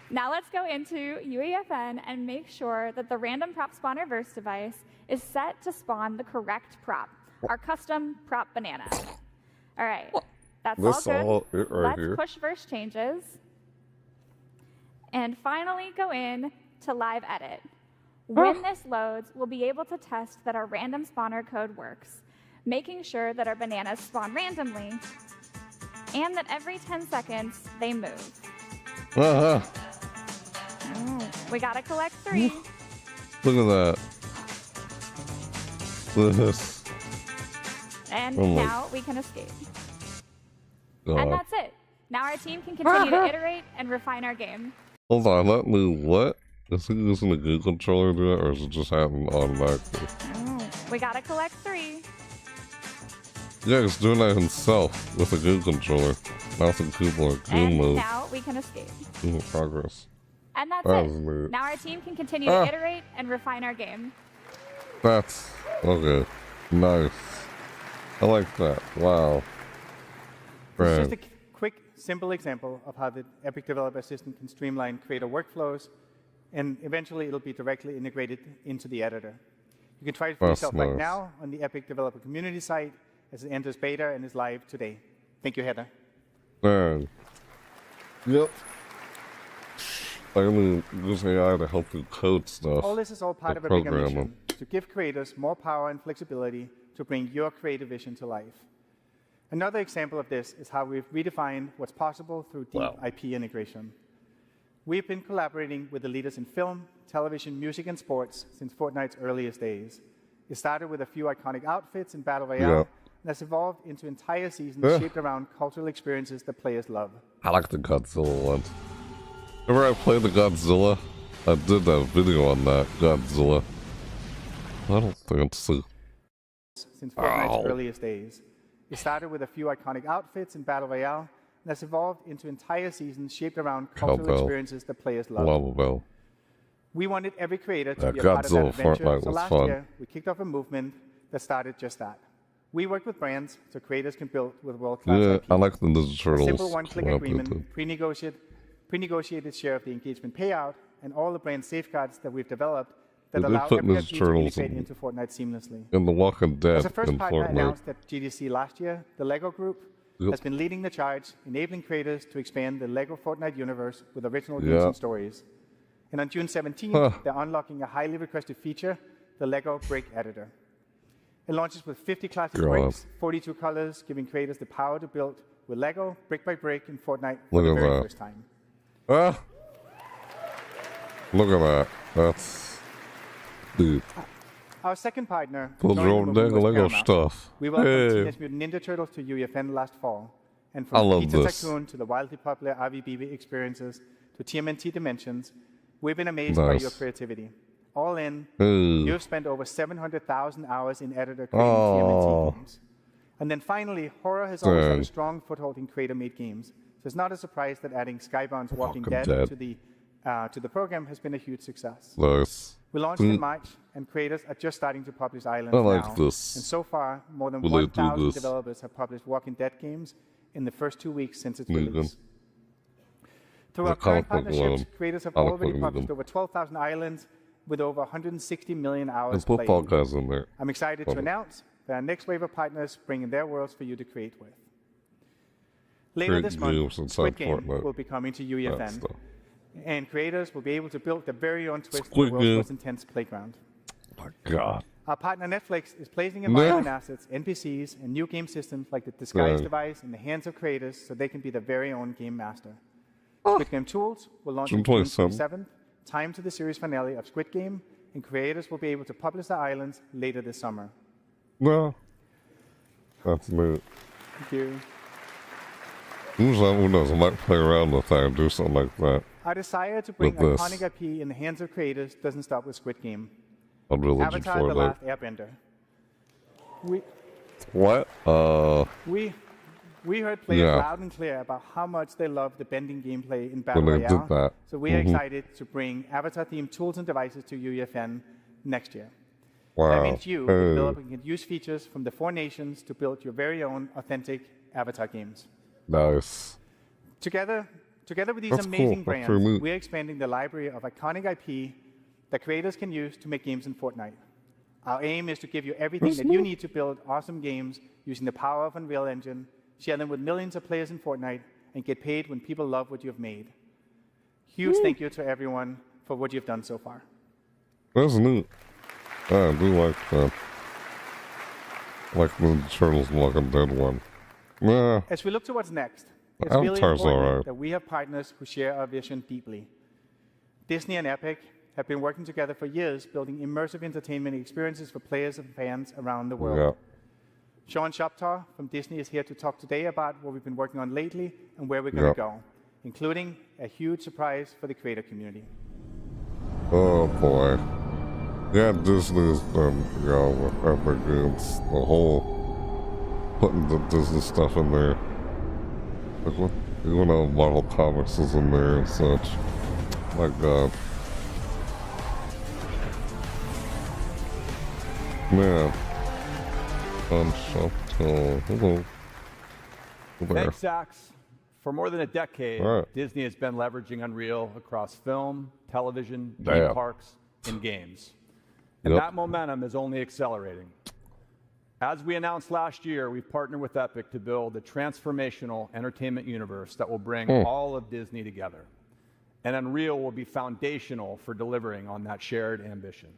Now let's go into UEFN and make sure that the random prop spawner verse device is set to spawn the correct prop, our custom prop banana. All right, that's all good. Let's push verse changes. And finally go in to live edit. When this loads, we'll be able to test that our random spawner code works, making sure that our bananas spawn randomly and that every 10 seconds they move. We gotta collect 3. Look at that. This. And now we can escape. And that's it. Now our team can continue to iterate and refine our game. Hold on, let me what? Is he using a Go controller to do that, or is it just happening automatically? We gotta collect 3. Yeah, he's doing that himself with a Go controller. Not some people are Go mode. Now we can escape. Progress. And that's it. Neat. Now our team can continue to iterate and refine our game. That's okay. Nice. I like that. Wow. This is just a quick, simple example of how the Epic Developer Assistant can streamline creator workflows, and eventually it'll be directly integrated into the editor. You can try it for yourself right now on the Epic Developer Community site as it enters beta and is live today. Thank you, Heather. Yep. I only use AI to help you code stuff. All this is all part of a bigger mission to give creators more power and flexibility to bring your creative vision to life. Another example of this is how we've redefined what's possible through deep IP integration. We've been collaborating with the leaders in film, television, music, and sports since Fortnite's earliest days. It started with a few iconic outfits in Battle Royale, and has evolved into entire seasons shaped around cultural experiences that players love. I like the Godzilla one. Remember I played the Godzilla? I did that video on that, Godzilla. I don't think so. Since Fortnite's earliest days. It started with a few iconic outfits in Battle Royale, and has evolved into entire seasons shaped around cultural experiences that players love. We wanted every creator to be a part of that adventure, so last year we kicked off a movement that started just that. We worked with brands so creators can build with world-class IP. I like the Ninja Turtles. A simple one-click agreement, pre-negotiated share of the engagement payout, and all the brand safeguards that we've developed that allow every IP to integrate into Fortnite seamlessly. In The Walking Dead As a first partner Fortnite. announced at GDC last year, the LEGO Group has been leading the charge, enabling creators to expand the LEGO Fortnite universe with original games and stories. And on June 17th, they're unlocking a highly requested feature, the LEGO Brick Editor. It launches with 50 classic bricks, 42 colors, giving creators the power to build with LEGO, brick by brick, in Fortnite for the very first time. Look at that. That's deep. Our second partner, Lego stuff. We welcomed Teenage Mutant Ninja Turtles to UEFN last fall. And from Pizza Tycoon to the wildly popular RVBB experiences to TMNT Dimensions, we've been amazed by your creativity. All in, you've spent over 700,000 hours in editor creating TMNT games. And then finally, horror has always had a strong foothold in creator-made games. So it's not a surprise that adding Skybound's Walking Dead to the program has been a huge success. Nice. We launched in March, and creators are just starting to publish islands now. This. And so far, more than 1,000 developers have published Walking Dead games in the first 2 weeks since its release. Through our current partnerships, creators have already published over 12,000 islands with over 160 million hours There's football played. guys in there. I'm excited to announce that our next wave of partners bringing their worlds for you to create with. Later this month, Squid Game will be coming to UEFN, and creators will be able to build their very own twist on the world's most intense playground. Oh my God. Our partner Netflix is placing environment assets, NPCs, and new game systems like the Disguise device in the hands of creators so they can be their very own game master. Squid Game Tools will launch on June 27th, timed to the series finale of Squid Game, and creators will be able to publish their islands later this summer. No. That's neat. Thank you. Who knows? I might play around with that and do something like that. Our desire to bring iconic IP in the hands of creators doesn't stop with Squid Game. I'm really Avatar: The Last Airbender. What? We heard players loud and clear about how much they love the bending gameplay in Battle Royale. So we are excited to bring Avatar-themed tools and devices to UEFN next year. Wow. That means you, the developer, can use features from the 4 nations to build your very own authentic Avatar games. Nice. Together with these amazing brands, we're expanding the library of iconic IP that creators can use to make games in Fortnite. Our aim is to give you everything that you need to build awesome games using the power of Unreal Engine, share them with millions of players in Fortnite, and get paid when people love what you've made. Huge thank you to everyone for what you've done so far. That's neat. I do like that. Like the Turtles Walking Dead one. Yeah. As we look to what's next, it's really important that we have partners who share our vision deeply. Disney and Epic have been working together for years, building immersive entertainment experiences for players and fans around the world. Yeah. Sean Shoptaw from Disney is here to talk today about what we've been working on lately and where we're going to go, including a huge surprise for the creator community. Oh boy. Yeah, Disney's done, with Epic Games, the whole putting the Disney stuff in there. Like what? You know, Marvel Comics is in there and such. My God. Man. Hello. Thanks, Sax. For more than a decade, Disney has been leveraging Unreal across film, television, theme parks, and games. And that momentum is only accelerating. As we announced last year, we've partnered with Epic to build a transformational entertainment universe that will bring all of Disney together. And Unreal will be foundational for delivering on that shared ambition.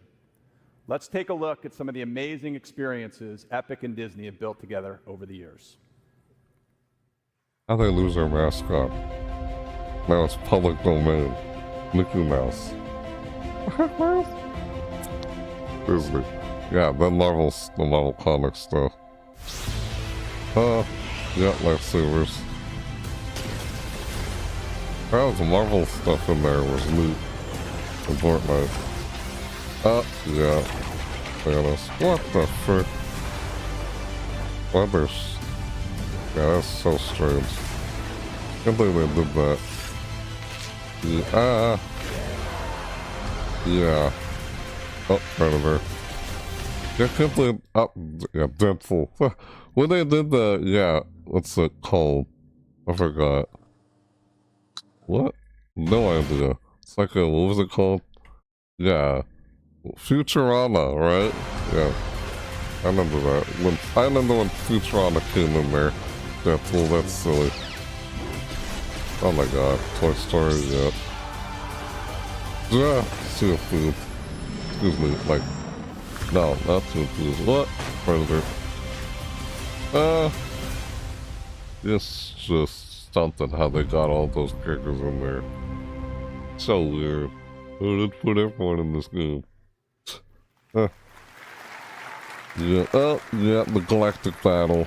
Let's take a look at some of the amazing experiences Epic and Disney have built together over the years. How'd they lose their mascot? Now it's public domain. Mickey Mouse. Disney. Yeah, the Marvel Comics stuff. Yeah, lightsabers. Well, the Marvel stuff in there was neat. In Fortnite. Yeah. Thanos. What the frick? Weathers. Yeah, that's so strange. Can't believe they did that. Yeah. Oh, Predator. Yeah, I can't believe. Yeah, Deadpool. When they did the. What's it called? I forgot. What? No idea. It's like what was it called? Yeah. Futurama, right? Yeah. I remember that. I remember when Futurama came in there. Deadpool, that's silly. Oh my God. Toy Story, yeah. Sea of Thieves. Excuse me, like... No, not Sea of Thieves. What? Predator. It's just something how they got all those characters in there. So weird. Let's put everyone in this game. Yeah. Yeah, the Galactic Battle.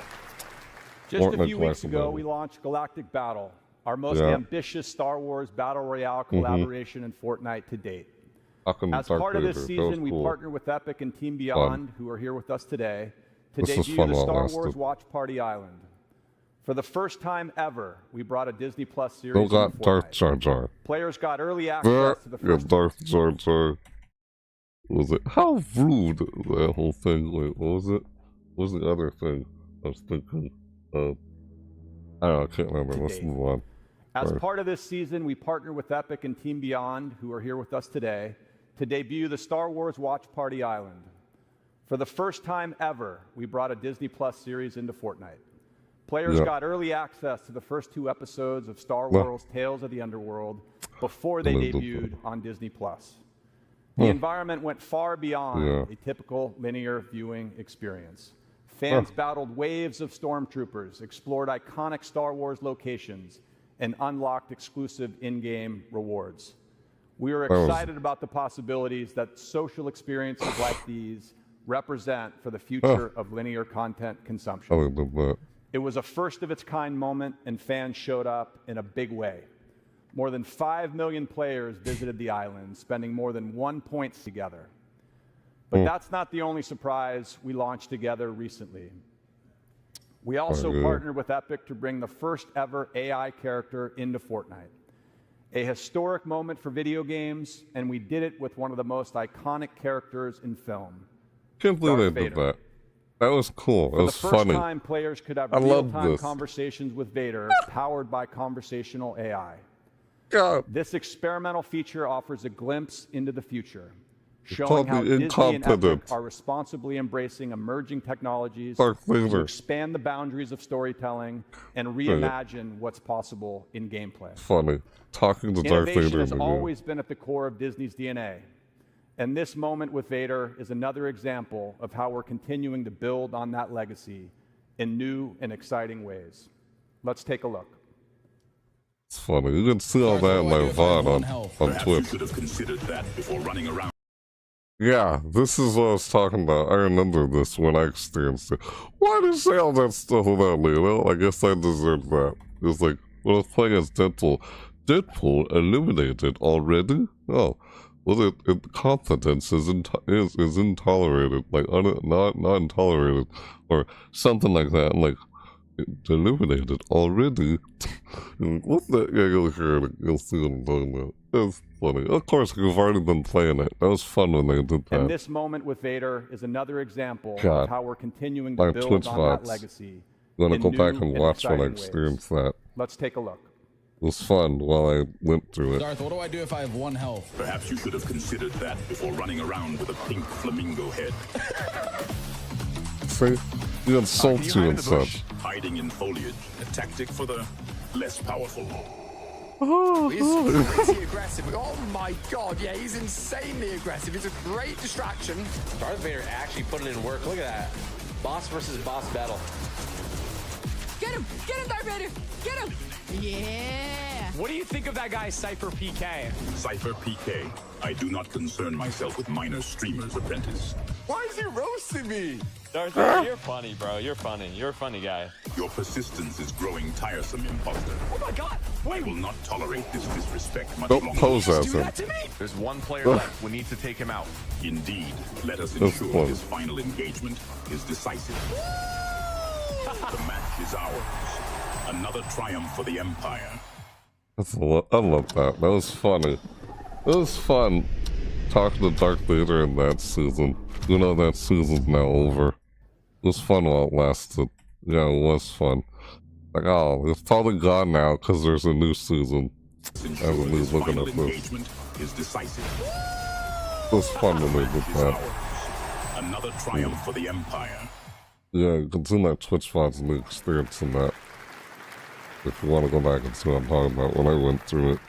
Just a few weeks ago, we launched Galactic Battle, our most ambitious Star Wars Battle Royale collaboration in Fortnite to date. As part of this season, we partnered with Epic and Team Beyond, who are here with us today, to debut the Star Wars Watch Party Island. For the first time ever, we brought a Disney Plus series in Fortnite. Darth Jar Jar. Players got early access to the first... Darth Jar Jar. Was it? How rude, that whole thing. Wait, what was it? What was the other thing I was thinking of? I don't know, I can't remember. Let's move on. As part of this season, we partnered with Epic and Team Beyond, who are here with us today, to debut the Star Wars Watch Party Island. For the first time ever, we brought a Disney Plus series into Fortnite. Players got early access to the first 2 episodes of Star Wars Tales of the Underworld before they debuted on Disney Plus. The environment went far beyond a typical linear viewing experience. Fans battled waves of stormtroopers, explored iconic Star Wars locations, and unlocked exclusive in-game rewards. We are excited about the possibilities that social experiences like these represent for the future of linear content consumption. It was a first-of-its-kind moment, and fans showed up in a big way. More than 5 million players visited the island, spending more than 1 point together. But that's not the only surprise we launched together recently. We also partnered with Epic to bring the first ever AI character into Fortnite. A historic moment for video games, and we did it with one of the most iconic characters in film. Can't believe they did that. That was cool. That was funny. For the first time, players could have real-time conversations with Vader powered by conversational AI. This experimental feature offers a glimpse into the future, showing how Disney and Epic are responsibly embracing emerging technologies to expand the boundaries of storytelling and reimagine what's possible in gameplay. Funny. Talking to Darth Vader. Innovation has always been at the core of Disney's DNA. And this moment with Vader is another example of how we're continuing to build on that legacy in new and exciting ways. Let's take a look. It's funny. You can see all that in my VOD on Twitch. You should have considered that before running around. Yeah, this is what I was talking about. I remember this when I experienced it. Why did you say all that stuff about me? Well, I guess I deserved that. It was like, when I was playing as Deadpool eliminated already? Oh. Well, competence is intolerated, like not intolerated, or something like that. I'm like, eliminated already. What the? Yeah, you'll see what I'm talking about. It's funny. Of course, we've already been playing it. That was fun when they did that. And this moment with Vader is another example of how we're continuing to build on that legacy. I'm gonna go back and watch when I experience that. Let's take a look. It was fun while I went through it. Darth, what do I do if I have 1 health? Perhaps you should have considered that before running around with a pink flamingo head. See? You insult you and such. Hiding in foliage. A tactic for the less powerful. He's crazy aggressive. Oh my god, yeah, he's insanely aggressive. He's a great distraction. Darth Vader actually put it in work. Look at that. Boss versus boss battle. Get him, Darth Vader! Get him! Yeah! What do you think of that guy, Cypher PK? Cypher PK. I do not concern myself with minor streamer's apprentice. Why is he roasting me? Darth Vader, you're funny, bro. You're funny. You're a funny guy. Your persistence is growing tiresome, imposter. Oh my god! I will not tolerate this disrespect much longer. Don't pose as him. There's 1 player left. We need to take him out. Indeed. Let us ensure this final engagement is decisive. The match is ours. Another triumph for the Empire. I love that. That was funny. It was fun talking to Darth Vader in that season. You know that season's now over. It was fun while it lasted. Yeah, it was fun. Like, oh, it's probably gone now because there's a new season. I was looking at this. Is decisive. It was fun when they did that. Another triumph for the Empire. Yeah, you can see my Twitch VODs and the experience in that. If you want to go back and see what I'm talking about when I went through it.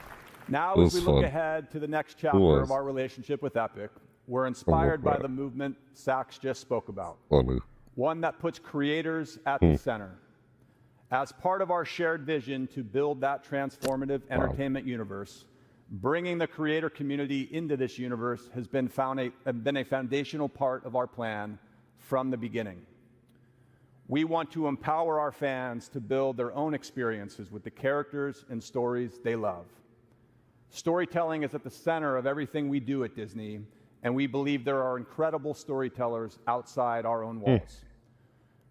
Now, as we look ahead to the next chapter of our relationship with Epic, we're inspired by the movement Sax just spoke about. Funny. One that puts creators at the center. As part of our shared vision to build that transformative entertainment universe, bringing the creator community into this universe has been a foundational part of our plan from the beginning. We want to empower our fans to build their own experiences with the characters and stories they love. Storytelling is at the center of everything we do at Disney, and we believe there are incredible storytellers outside our own walls.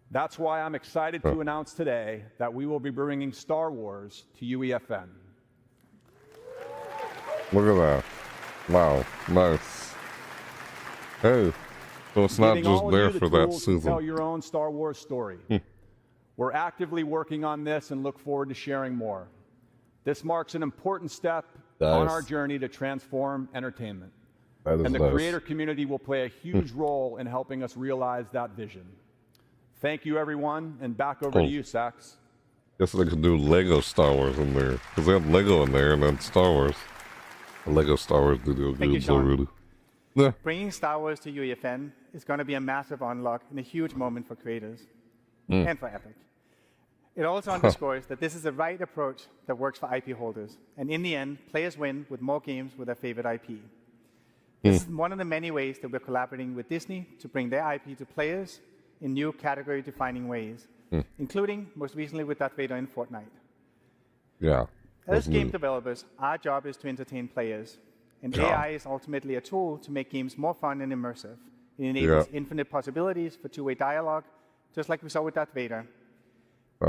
That's why I'm excited to announce today that we will be bringing Star Wars to UEFN. Look at that. Wow, nice. Hey. So it's not just there for that season. Tell your own Star Wars story. We're actively working on this and look forward to sharing more. This marks an important step on our journey to transform entertainment. And the creator community will play a huge role in helping us realize that vision. Thank you, everyone, and back over to you, Sax. Guess they could do Lego Star Wars in there. Because they have Lego in there and then Star Wars. Lego Star Wars video games already. Yeah. Bringing Star Wars to UEFN is going to be a massive unlock and a huge moment for creators and for Epic. It also underscores that this is the right approach that works for IP holders. And in the end, players win with more games with their favorite IP. This is one of the many ways that we're collaborating with Disney to bring their IP to players in new category-defining ways, including, most recently, with Darth Vader in Fortnite. Yeah. As game developers, our job is to entertain players, and AI is ultimately a tool to make games more fun and immersive. It enables infinite possibilities for two-way dialogue, just like we saw with Darth Vader.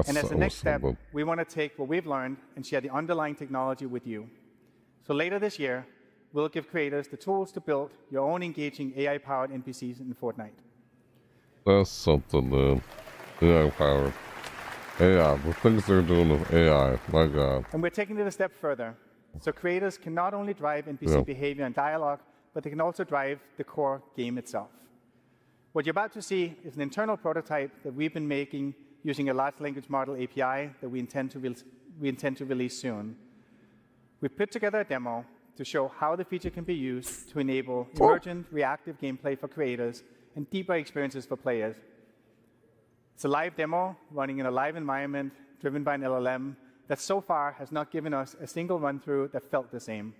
And as the next step, we want to take what we've learned and share the underlying technology with you. So later this year, we'll give creators the tools to build your own engaging AI-powered NPCs in Fortnite. That's something, man. AI-powered. AI, the things they're doing with AI, my God. And we're taking it a step further. So creators can not only drive NPC behavior and dialogue, but they can also drive the core game itself. What you're about to see is an internal prototype that we've been making using a large language model API that we intend to release soon. We've put together a demo to show how the feature can be used to enable emergent, reactive gameplay for creators and deeper experiences for players. It's a live demo running in a live environment driven by an LLM that so far has not given us a single run-through that felt the same.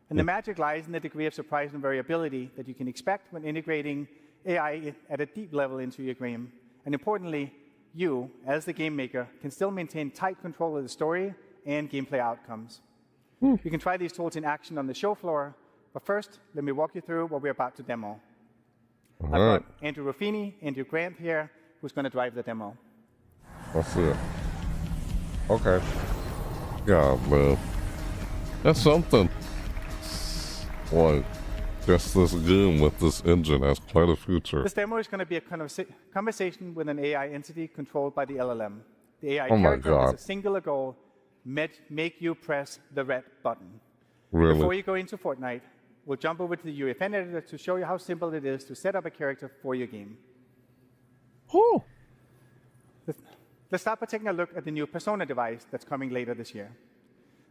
And the magic lies in the degree of surprise and variability that you can expect when integrating AI at a deep level into your game. And importantly, you, as the game maker, can still maintain tight control of the story and gameplay outcomes. You can try these tools in action on the show floor, but first, let me walk you through what we're about to demo. I've got Andrew Ruffini, Andrew Grant here, who's going to drive the demo. That's it. Okay. Yeah, man. That's something. Like, just this game with this engine has quite a future. This demo is going to be a kind of conversation with an AI entity controlled by the LLM. The AI character has a singular goal: make you press the red button. Really? Before you go into Fortnite, we'll jump over to the UEFN editor to show you how simple it is to set up a character for your game. Oh. Let's start by taking a look at the new Persona device that's coming later this year.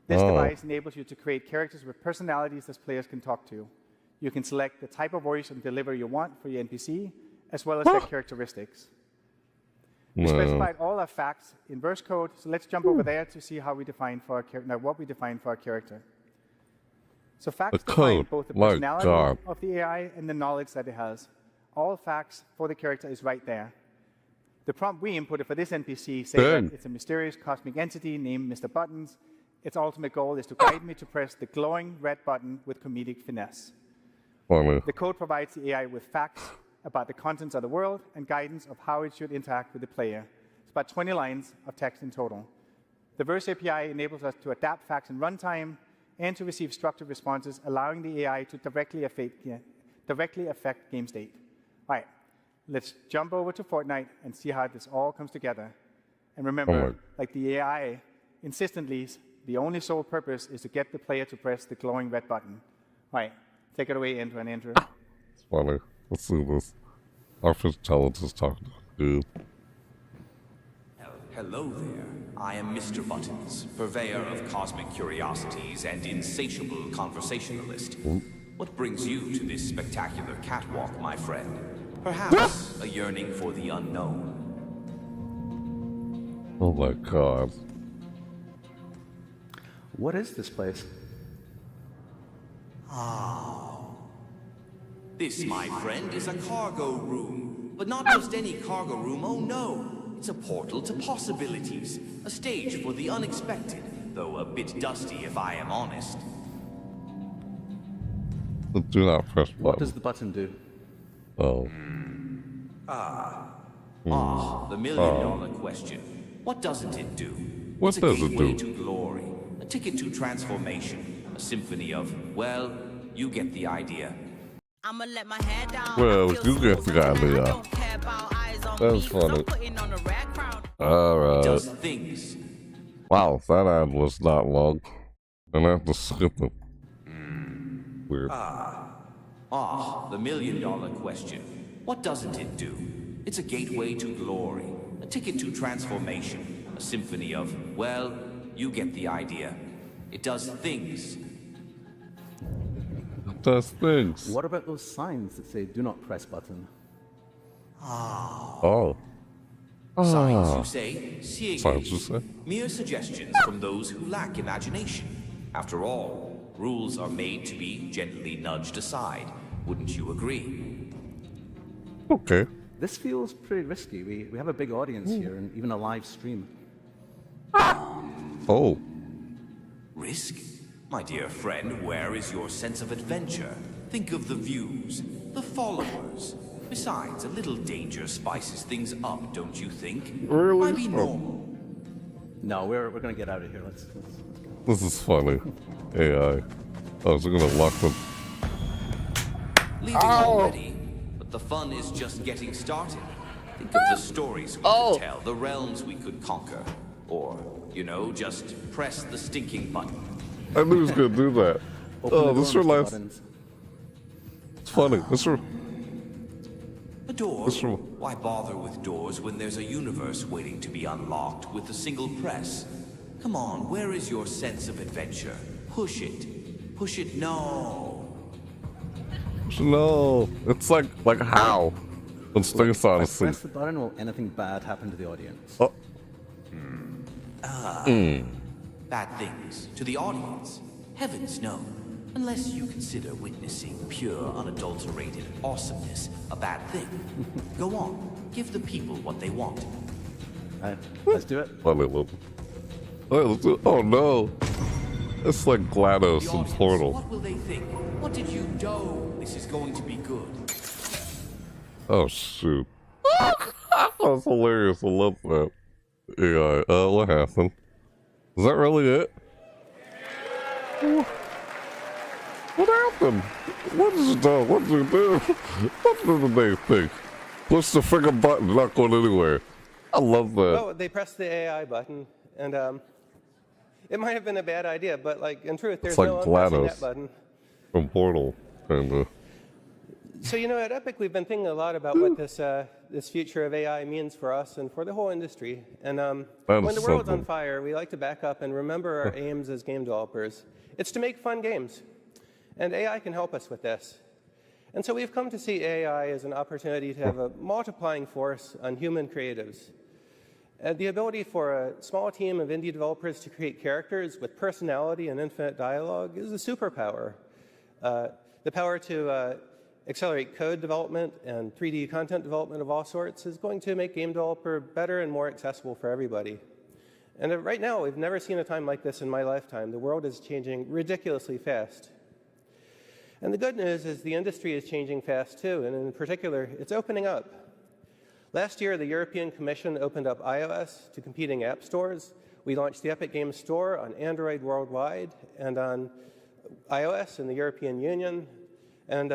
This device enables you to create characters with personalities that players can talk to. You can select the type of voice and delivery you want for your NPC, as well as their characteristics. We specified all our facts in verse code, so let's jump over there to see how we define for our what we define for our character. So facts define both the personality of the AI and the knowledge that it has. All facts for the character is right there. The prompt we inputted for this NPC says that it's a mysterious cosmic entity named Mr. Buttons. Its ultimate goal is to guide me to press the glowing red button with comedic finesse. The code provides the AI with facts about the contents of the world and guidance of how it should interact with the player. It's about 20 lines of text in total. The Verse API enables us to adapt facts in runtime and to receive structured responses, allowing the AI to directly affect game state. All right, let's jump over to Fortnite and see how this all comes together. And remember, like the AI insistently, the only sole purpose is to get the player to press the glowing red button. All right, take it away, Andrew and Andrew. It's funny. Let's see this. Artificial intelligence is talking to dude. Hello there. I am Mr. Buttons, purveyor of cosmic curiosities and insatiable conversationalist. What brings you to this spectacular catwalk, my friend? Perhaps a yearning for the unknown. Oh my God. What is this place? This, my friend, is a cargo room. But not just any cargo room, oh no. It's a portal to possibilities. A stage for the unexpected, though a bit dusty if I am honest. Do not press button. What does the button do? The million-dollar question. What doesn't it do? What does it do? It's a gateway to glory, a ticket to transformation, a symphony of, well, you get the idea. I'ma let my head down. Well, you get the idea. That's funny. Alright. Does things. Wow, that ad was not long. And I have to skip it. Weird. The million-dollar question. What doesn't it do? It's a gateway to glory, a ticket to transformation, a symphony of, well, you get the idea. It does things. It does things. What about those signs that say, do not press button? Oh. Signs, you say? Signs, you say? Mere suggestions from those who lack imagination. After all, rules are made to be gently nudged aside. Wouldn't you agree? Okay. This feels pretty risky. We have a big audience here and even a live stream. Oh. Risk? My dear friend, where is your sense of adventure? Think of the views, the followers. Besides, a little danger spices things up, don't you think? Really? Might be normal. No, we're gonna get out of here. Let's go. This is funny. AI. I was gonna lock them. Leaving already, but the fun is just getting started. Think of the stories we could tell, the realms we could conquer. Or, you know, just press the stinking button. I knew he was gonna do that. This reminds. It's funny. A door? Why bother with doors when there's a universe waiting to be unlocked with a single press? Come on, where is your sense of adventure? Push it. Push it, no. No. It's like how? In Space Odyssey. Press the button, will anything bad happen to the audience? Oh. Bad things to the audience? Heavens no. Unless you consider witnessing pure, unadulterated awesomeness a bad thing. Go on, give the people what they want. Let's do it. Let's do it. Oh no. It's like GLaDOS and Portal. What will they think? What did you do? This is going to be good. Oh shoot. That's hilarious. I love that. AI. What happened? Is that really it? What happened? What is it done? What did you do? What did they think? Push the friggin' button, not going anywhere. I love that. Well, they pressed the AI button, and it might have been a bad idea, but like in truth, there's no pressing that button. From Portal, kinda. So you know, at Epic, we've been thinking a lot about what this future of AI means for us and for the whole industry. And when the world's on fire, we like to back up and remember our aims as game developers. It's to make fun games, and AI can help us with this. And so we've come to see AI as an opportunity to have a multiplying force on human creatives. The ability for a small team of indie developers to create characters with personality and infinite dialogue is a superpower. The power to accelerate code development and 3D content development of all sorts is going to make game developer better and more accessible for everybody. And right now, we've never seen a time like this in my lifetime. The world is changing ridiculously fast. And the good news is the industry is changing fast too, and in particular, it's opening up. Last year, the European Commission opened up iOS to competing app stores. We launched the Epic Games Store on Android worldwide and on iOS in the European Union. And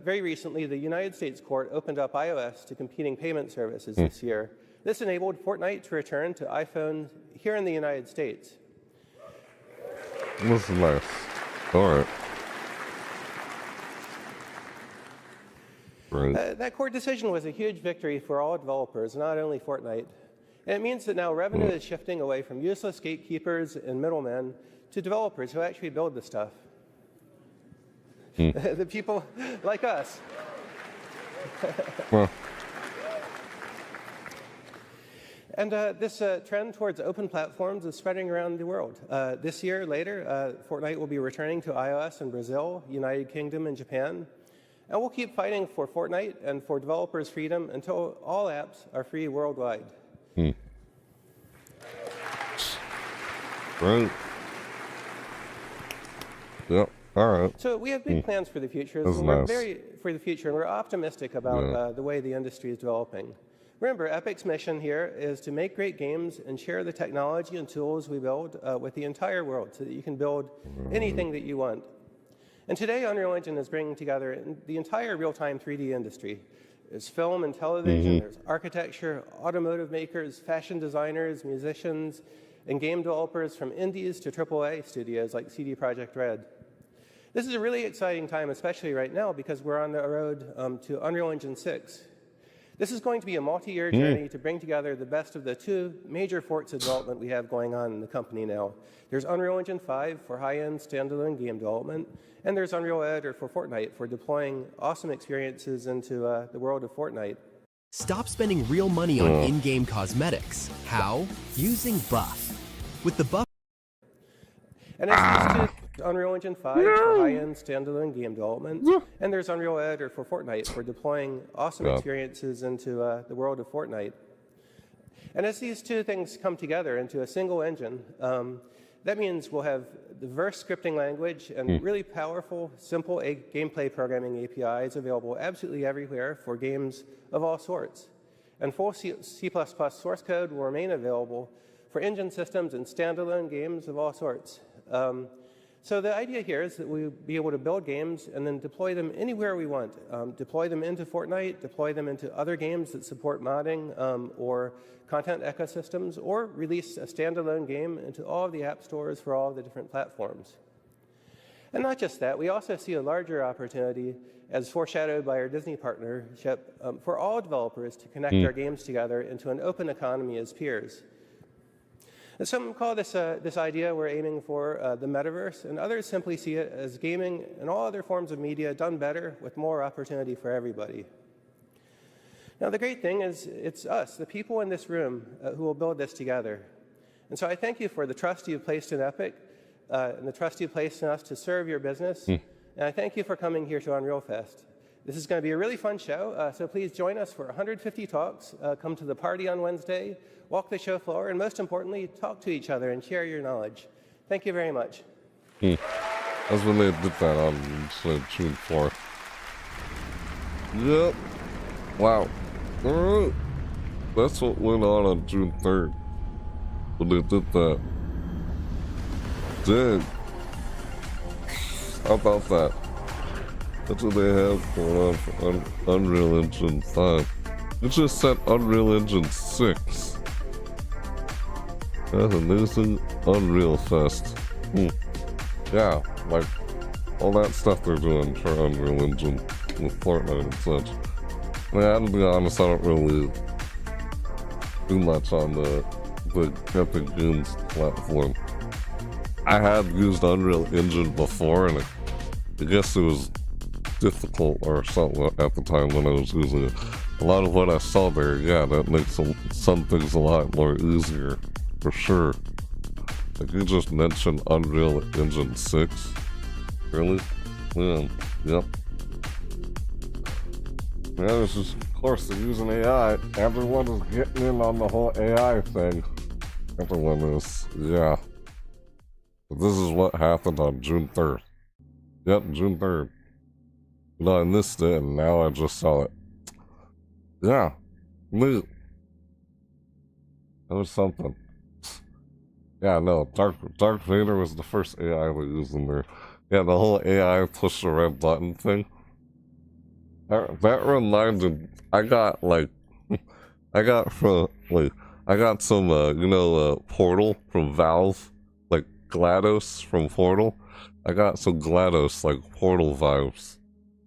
very recently, the United States court opened up iOS to competing payment services this year. This enabled Fortnite to return to iPhone here in the United States. This is nice. All right. That court decision was a huge victory for all developers, not only Fortnite. And it means that now revenue is shifting away from useless gatekeepers and middlemen to developers who actually build the stuff. The people like us. And this trend towards open platforms is spreading around the world. This year, later, Fortnite will be returning to iOS in Brazil, United Kingdom, and Japan. And we'll keep fighting for Fortnite and for developers' freedom until all apps are free worldwide. Right. Yep. All right. So we have big plans for the future. That's we're nice. for the future, and we're optimistic about the way the industry is developing. Remember, Epic's mission here is to make great games and share the technology and tools we build with the entire world so that you can build anything that you want. And today, Unreal Engine is bringing together the entire real-time 3D industry. There's film and television, there's architecture, automotive makers, fashion designers, musicians, and game developers from indies to AAA studios like CD Projekt Red. This is a really exciting time, especially right now, because we're on the road to Unreal Engine 6. This is going to be a multi-year journey to bring together the best of the two major forks of development we have going on in the company now. There's Unreal Engine 5 for high-end standalone game development, and there's Unreal Editor for Fortnite for deploying awesome experiences into the world of Fortnite. Stop spending real money on in-game cosmetics. How? Using Buff. With the Buff... And it's used to Unreal Engine 5 for high-end standalone game development, and there's Unreal Editor for Fortnite for deploying awesome experiences into the world of Fortnite. And as these two things come together into a single engine, that means we'll have diverse scripting language and really powerful, simple gameplay programming APIs available absolutely everywhere for games of all sorts. And full C++ source code will remain available for engine systems and standalone games of all sorts. So the idea here is that we'll be able to build games and then deploy them anywhere we want. Deploy them into Fortnite, deploy them into other games that support modding or content ecosystems, or release a standalone game into all of the app stores for all of the different platforms. And not just that, we also see a larger opportunity, as foreshadowed by our Disney partnership, for all developers to connect our games together into an open economy as peers. And some call this idea we're aiming for the metaverse, and others simply see it as gaming and all other forms of media done better with more opportunity for everybody. Now, the great thing is it's us, the people in this room, who will build this together. And so I thank you for the trust you've placed in Epic and the trust you've placed in us to serve your business. And I thank you for coming here to Unreal Fest. This is going to be a really fun show, so please join us for 150 talks. Come to the party on Wednesday, walk the show floor, and most importantly, talk to each other and share your knowledge. Thank you very much. That's when they did that on June 4th. Yep. Wow. That's what went on June 3rd. When they did that. Dang. How about that? That's what they have going on for Unreal Engine 5. It just said Unreal Engine 6. That's amazing. Unreal Fest. Yeah, like all that stuff they're doing for Unreal Engine with Fortnite and such. I mean, I have to be honest, I don't really do much on the Epic Games platform. I had used Unreal Engine before, and I guess it was difficult or something at the time when I was using it. A lot of what I saw there, yeah, that makes some things a lot more easier, for sure. Like you just mentioned Unreal Engine 6. Really? Yeah, yep. Yeah, this is, of course, they're using AI. Everyone is getting in on the whole AI thing. Everyone is, yeah. But this is what happened on June 3rd. Yep, June 3rd. You know, I missed it, and now I just saw it. Yeah. Neat. That was something. Yeah, no, Darth Vader was the first AI we used in there. Yeah, the whole AI push the red button thing. That reminded, I got some, Portal from Valve, like GLaDOS from Portal. I got some GLaDOS, like, Portal vibes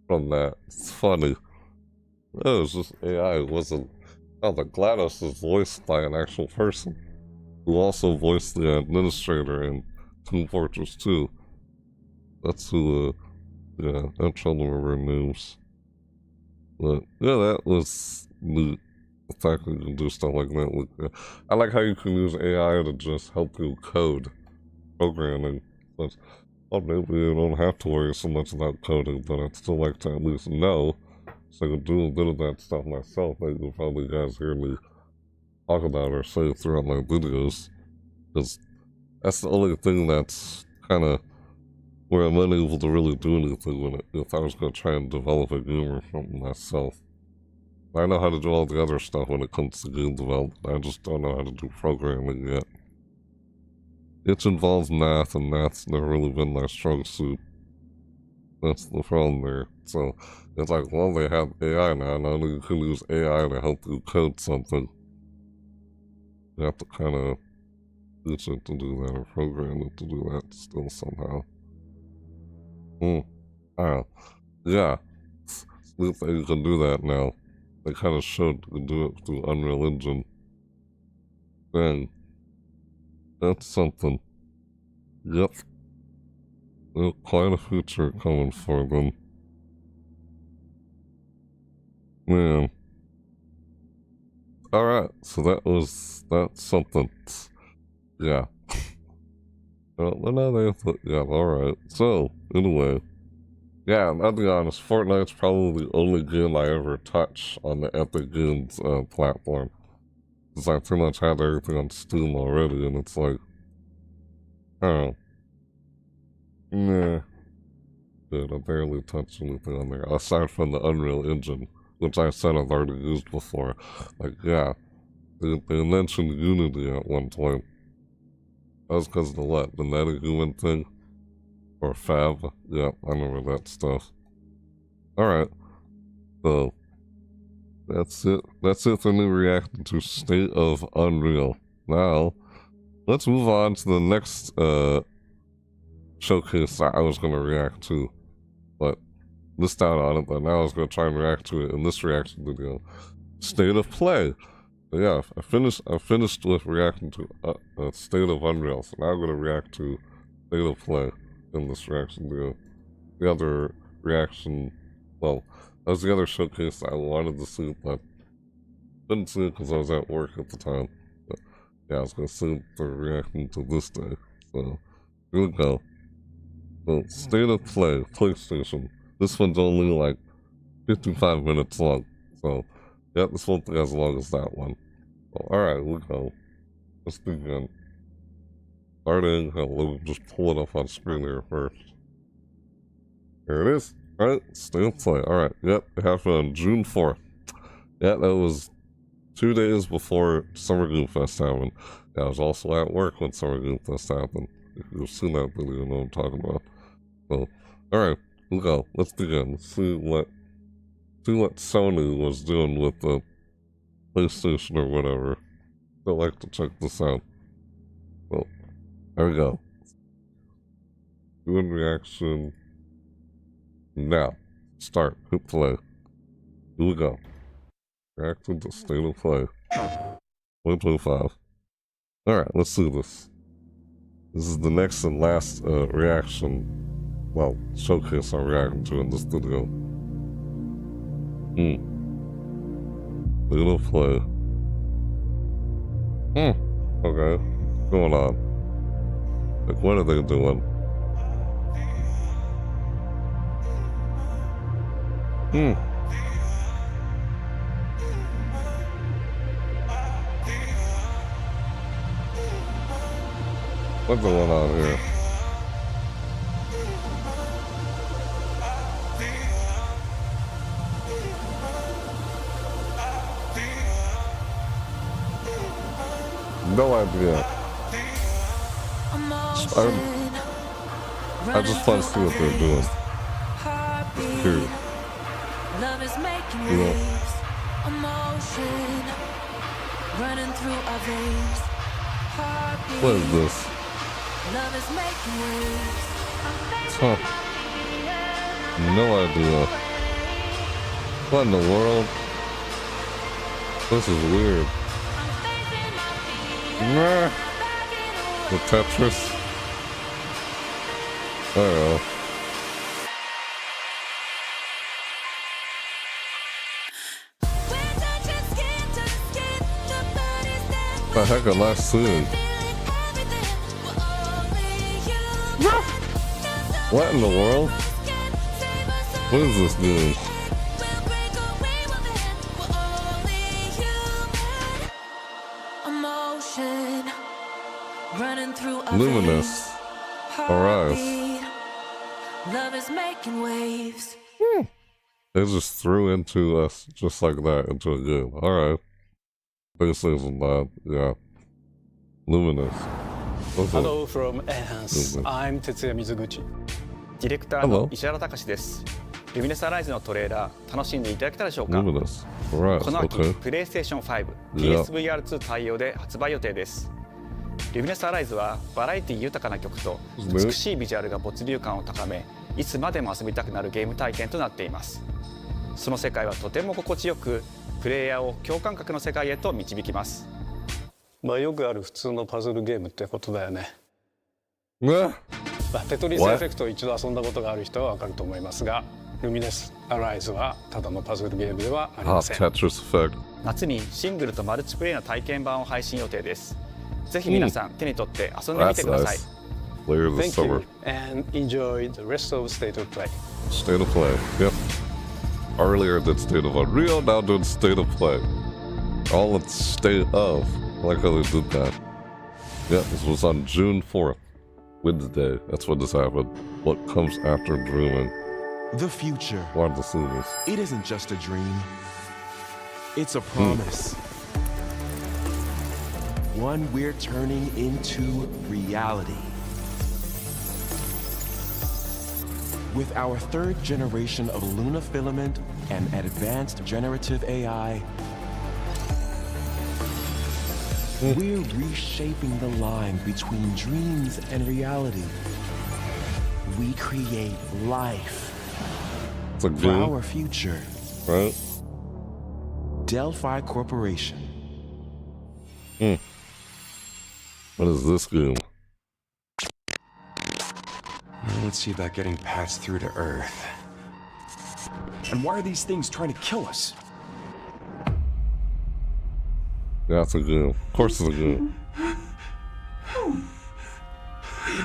from that. It's funny. It was just AI, it wasn't, the GLaDOS was voiced by an actual person, who also voiced the administrator in Team Fortress 2. That's who, yeah, I'm trying to remember names. But yeah, that was neat. The fact that you can do stuff like that. I like how you can use AI to just help you code programming. But, well, maybe you don't have to worry so much about coding, but I'd still like to at least know, so I can do a bit of that stuff myself. Like you probably guys hear me talk about or say throughout my videos, because that's the only thing that's kind of where I'm unable to really do anything with it if I was going to try and develop a game or something myself. I know how to do all the other stuff when it comes to game development. I just don't know how to do programming yet. It involves math, and math's never really been my strong suit. That's the problem there. So it's like, well, they have AI now, and only you can use AI to help you code something. You have to kind of teach it to do that or program it to do that still somehow. Yeah. Looks like you can do that now. They kind of showed you can do it through Unreal Engine. Dang. That's something. Yep. There's quite a future coming for them. Man. Alright, so that's something. Yeah. Yeah, alright. So, anyway. Yeah, I'll be honest, Fortnite's probably the only game I ever touch on the Epic Games platform. Because I pretty much had everything on Steam already, and it's like, I don't know. Nah. Dude, I barely touched anything on there, aside from the Unreal Engine, which I said I've already used before. Like, yeah, they mentioned Unity at one point. That was because of the what? The MetaHuman thing? Or Fab? Yeah, I remember that stuff. Alright. So, that's it. That's it for me reacting to State of Unreal. Now, let's move on to the next showcase that I was going to react to. But, missed out on it, but now I was going to try and react to it in this reaction video. State of Play. But yeah, I finished with reacting to State of Unreal, so now I'm going to react to State of Play in this reaction video. The other reaction, well, that was the other showcase I wanted to see, but couldn't see it because I was at work at the time. But yeah, I was going to see it for reacting to this day. So, here we go. So, State of Play, PlayStation. This one's only like 55 minutes long. So, yeah, this won't be as long as that one. So, alright, we'll go. Let's begin. Starting, let me just pull it up on screen here first. Here it is. Alright, State of Play. Alright, yep, it happened on June 4th. Yeah, that was 2 days before Summer Game Fest happened. Yeah, I was also at work when Summer Game Fest happened. If you've seen that video, you know what I'm talking about. So, alright, we'll go. Let's begin. Let's see what Sony was doing with the PlayStation or whatever. I'd like to check this out. So, there we go. Doing reaction. Now. Start. Hit play. Here we go. Reacting to State of Play. 125. Alright, let's do this. This is the next and last reaction. Well, showcase I'm reacting to in this video. State of Play. Okay. What's going on? Like, what are they doing? What's going on here? No idea. I just want to see what they're doing. Period. Love is making You know. waves, emotion running through our veins. Heartbeat. What is this? Love is making waves. Huh. No idea. What in the world? This is weird. Nah. The Tetris. I don't know. The heck am I seeing? What in the world? What is this doing? Emotion running through our Luminous. veins. Arise. Heartbeat. Love is making waves. They just threw into us just like that into a game. Alright. PlayStation Lab, yeah. Luminous. Hello from Enhance. I'm Tetsuya Mizuguchi. ディレクターの石原隆です。ルミネスアライズのトレーラー楽しんでいただけたでしょうか。Luminous. Alright, この秋、okay. PlayStation 5、Yeah. PSVR2 対応で発売予定です。ルミネスアライズはバラエティ豊かな曲と美しいビジュアルが没入感を高め、いつまでも遊びたくなるゲーム体験となっています。その世界はとても心地よく、プレイヤーを共感覚の世界へと導きます。まあよくある普通のパズルゲームってことだよね。テトリスエフェクトを一度遊んだことがある人はわかると思いますが、ルミネスアライズはただのパズルゲームではありません。夏にシングルとマルチプレイの体験版を配信予定です。ぜひ皆さん手に取って遊んでみてください。Thank you and enjoy the rest of State of Play. State of Play, yep. Earlier did State of Unreal, now doing State of Play. All in State of. I like how they did that. Yeah, this was on June 4th. Wednesday. That's when this happened. What comes after dreaming? The future. Wanted to see this. It isn't just a dream. It's a promise. One we're turning into reality. With our third generation of Luna filament and advanced generative AI, we're reshaping the line between dreams and reality. We create life for our future. Right? Delphi Corporation. What is this game? Let's see about getting patched through to Earth. And why are these things trying to kill us? Yeah, it's a game. Of course it's a game.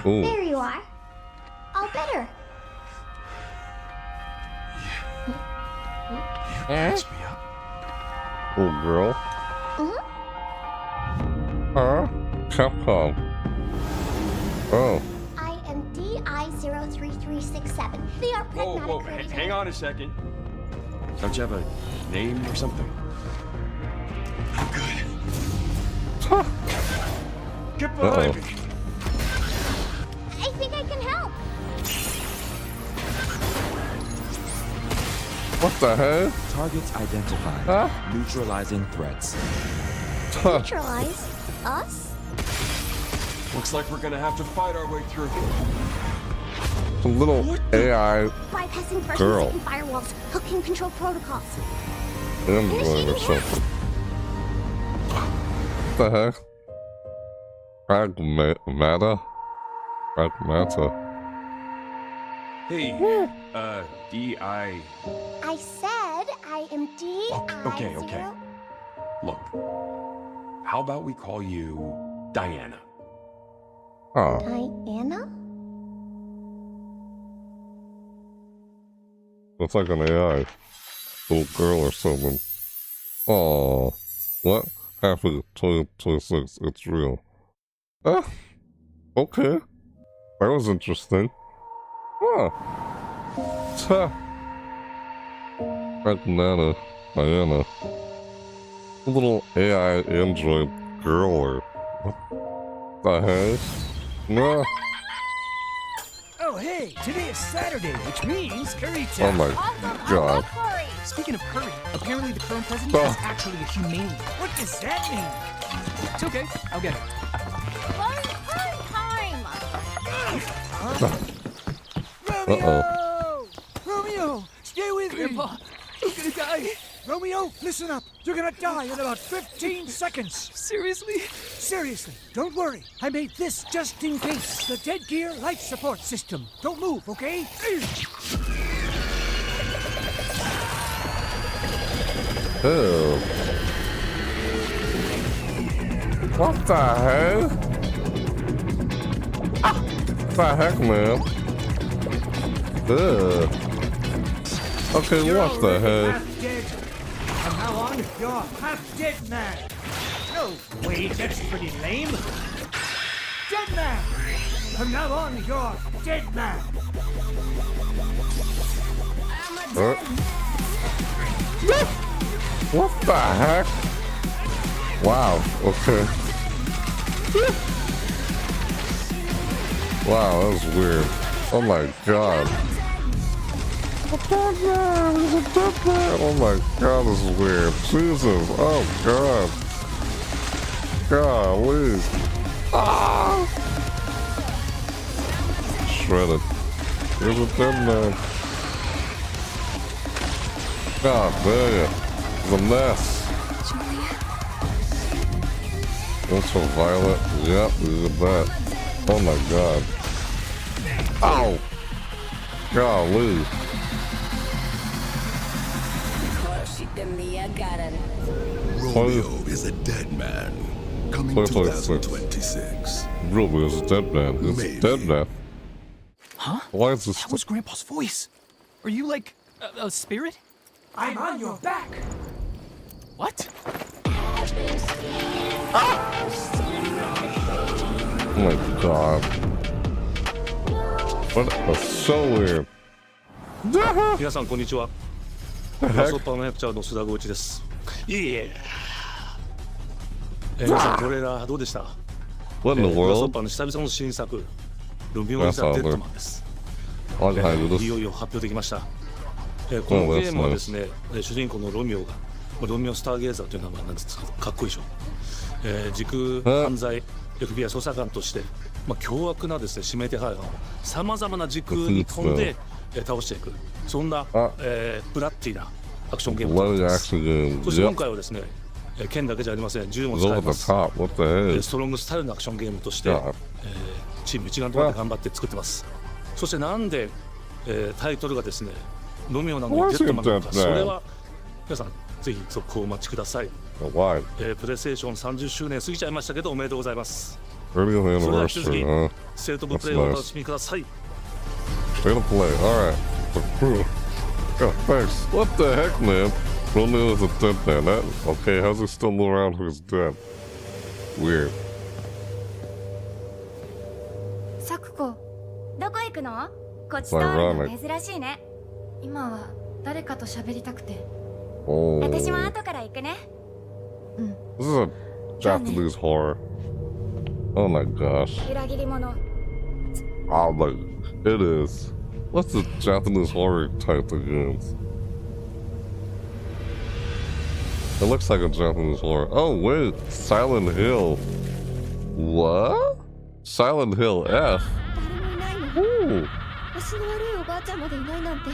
There you are. All better. Patch me up. Little girl. Capcom. Oh. I am DI03367. They are pragmatic. Whoa, hang on a second. Don't you have a name or something? I'm good. Get behind me. I think I can help. What the hell? Targets identified. Neutralizing threats. Neutralize us? Looks like we're gonna have to fight our way through. A little AI Bypassing first girl. and second firewalls, hooking control protocols. Initiating or something. What the heck? Pragmata? Hey, D.I. I said I am Okay. Look, how about we call you Diana? Oh. Diana? Looks like an AI. Little girl or something. Oh. What? Happy 2026. It's real. Okay. That was interesting. Diana. A little AI android girl or what the heck? No. Oh, hey, today is Saturday, which means curry Oh time. my god. Speaking of curry, apparently the current president is actually a humane. What does that mean? It's okay, I'll get it. Fun Romeo! Stay with me! Grandpa, I'm gonna die! Romeo, listen up! You're gonna die in about 15 seconds! Seriously? Seriously, don't worry. I made this just in case. The Dead Gear Life Support System. Don't move, okay? Oh. What the hell? What the heck, man? Ugh. Okay, what the heck? From now on, you're half dead man. No, wait, that's pretty lame. Dead man. From now on, you're dead man. What the heck? Wow, okay. Wow, that was weird. Oh my god. Oh my god, this is weird. Jesus, oh god. Golly. Ah! Shredded. Here's a dead man. God dang it. The mess. Ultraviolet. Yep, look at that. Oh my god. Ow! Golly. Romeo is a dead man. Coming 2026. Romeo is a dead man. It's a dead man. Huh? Why is this? That was Grandpa's voice. Are you like a spirit? I'm on your back. What? Oh my god. What? That's so weird. 皆さんこんにちは。ラストパーマヘクチャーの須田剛一です。いえ。皆さんトレーラーどうでした？ What in the ラスト world? パーの久々の新作、ロミオ・イザ・デッドマンです。いよいよ発表できました。このゲームはですね、主人公のロミオが、ロミオ・スターゲーザーという名前なんですけど、かっこいいでしょ。時空犯罪 FBI 捜査官として、凶悪なですね、指名手配犯をさまざまな時空に飛んで倒していく、そんなブラッディなアクションゲームとなっています。そして今回はですね、剣だけじゃありません、銃も使います。ストロングスタイルのアクションゲームとして、チーム一丸となって頑張って作ってます。そしてなんで、タイトルがですね、ロミオなのにデッドマンなのか、それは皆さんぜひ続報をお待ちください。プレイステーション30周年過ぎちゃいましたけどおめでとうございます。それでは引き続きステートオブプレイをお楽しみください。State of play, alright. Oh, thanks. What the heck, man? Romeo is a dead man. That, okay, how's he still around who's dead? Weird. サクコ、どこ行くの？こっちと会うの珍しいね。今は誰かと喋りたくて。私も後から行くね。This is a Japanese horror. Oh my gosh. 裏切り者。Oh my, it is. What's the Japanese horror type of games? It looks like a Japanese horror. Oh wait, Silent Hill. What? Silent Hill F? Ooh. 足の悪いおばあちゃんまでいないなんて、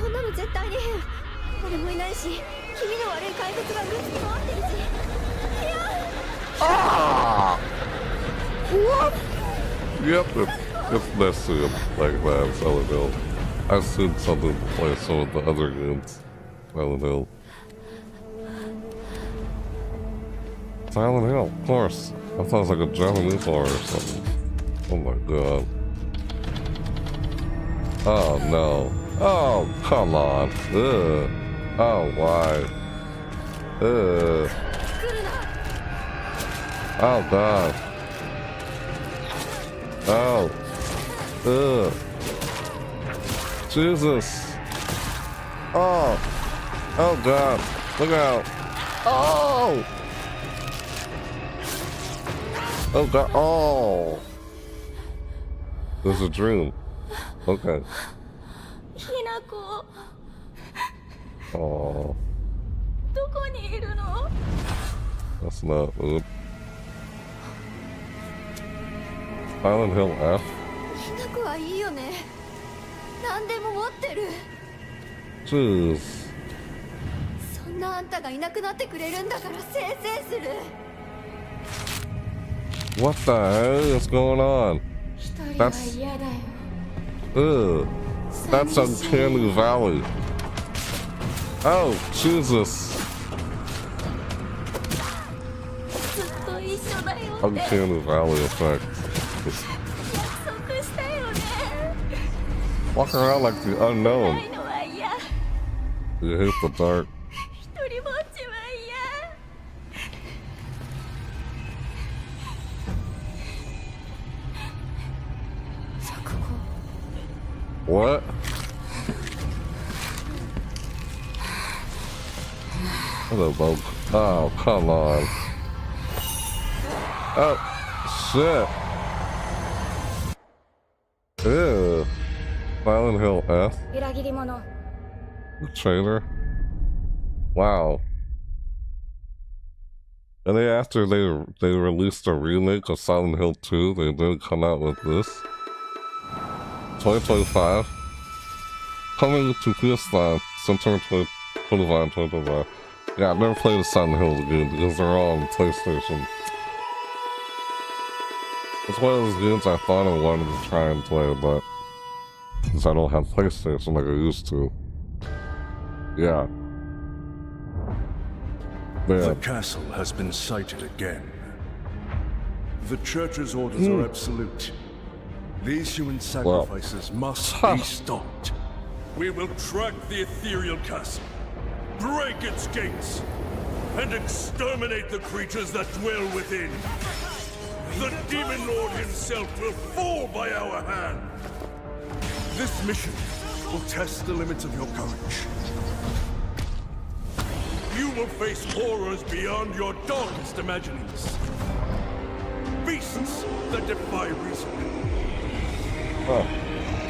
こんなの絶対に変。俺もいないし、気味の悪い怪物が6つもあってるし。いや。Ah! What? Yep, it's messy like that. Silent Hill. I've seen something like some of the other games. Silent Hill. Silent Hill, of course. That sounds like a Japanese horror or something. Oh my god. Oh no. Oh, come on. Ugh. Oh, why? Ugh. Oh god. Oh. Ugh. Jesus. Oh. Oh god. Look out. Oh! Oh god. Oh! There's a dream. Okay. Oh. That's not. Oops. Silent Hill F. ひなこはいいよね。何でも持ってる。Jeez. そんなあんたがいなくなってくれるんだからせいせいする。What the hell is going on? That's. Ugh. That's Uncanny Valley. Oh, Jesus. Uncanny Valley effect. Walk around like the unknown. You hate the dark. What? Hello, Bob. Oh, come on. Oh, shit. Ew. Silent Hill F. The trailer. Wow. And then after they released a remake of Silent Hill 2, they did come out with this. 2025. Coming to PS5, September 2025, 2025. Yeah, I've never played a Silent Hill game because they're all on PlayStation. It's one of those games I thought I wanted to try and play, but since I don't have PlayStation like I used to. Yeah. The castle has been sighted again. The church's orders are absolute. These human sacrifices must be stopped. We will track the ethereal castle, break its gates, and exterminate the creatures that dwell within. The Demon Lord himself will fall by our hand. This mission will test the limits of your courage. You will face horrors beyond your darkest imaginings. Beasts that defy reason.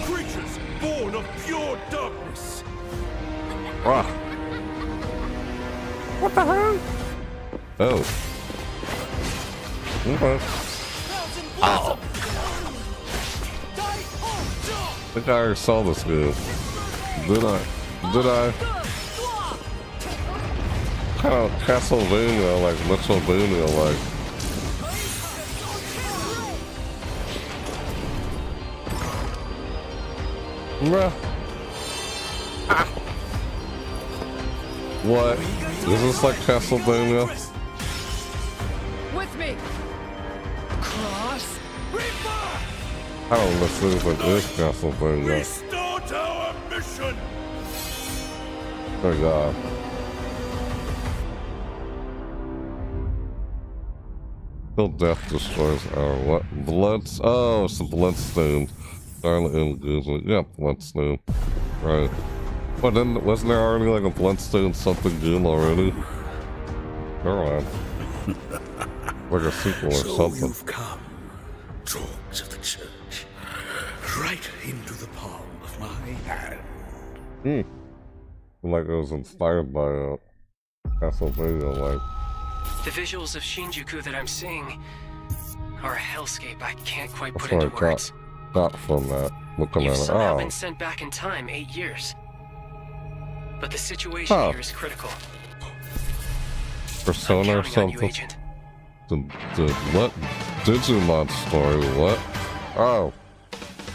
Creatures born of pure darkness. What the hell? Oh. Okay. Ow. I think I already saw this game. Did I? Kind of Castlevania, like Metroidvania, like. Bruh. Ah. What? Is this like Castlevania? With me. Cross. I don't know if this is Castlevania. Start our mission. Oh god. Till death destroys our what? Bloods? Oh, it's the Bloodstone. Silent engagement. Yeah, Bloodstone. Right. But then, wasn't there already like a Bloodstone something game already? Never mind. Like a sequel or something. So you've come, dogs of the church, right into the palm of my hand. Like it was inspired by Castlevania, like. The visuals of Shinjuku that I'm seeing are a hellscape I can't quite put That's into what I words. got from that. Looking You've at it. somehow Oh. been sent back in time 8 years. But the situation here is critical. Persona or something? The what? Digimon story, what? Oh.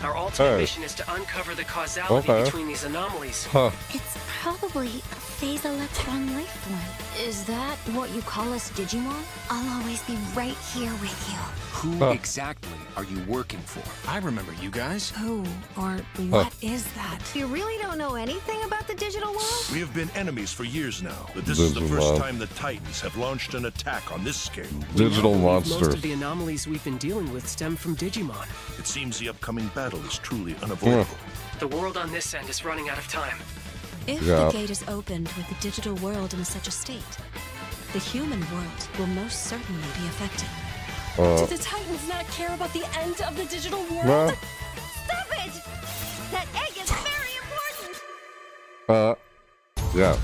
Our ultimate mission is to uncover the causality between these anomalies. Huh. It's probably a phase electron life form. Is that what you call us Digimon? I'll always be right here with you. Who exactly are you working for? I remember you guys. Who or what is that? You really don't know anything about the digital world? We have been enemies for years now, but this is the first time the Titans have launched an attack on this scale. Digital Most monsters. of the anomalies we've been dealing with stem from Digimon. It seems the upcoming battle is truly unavoidable. The world on this end is running out of time. If the gate is opened with the digital world in such a state, the human world will most certainly be affected. Do the Titans not care about the end of the digital world? No. Stop it! That egg is very important! Yeah.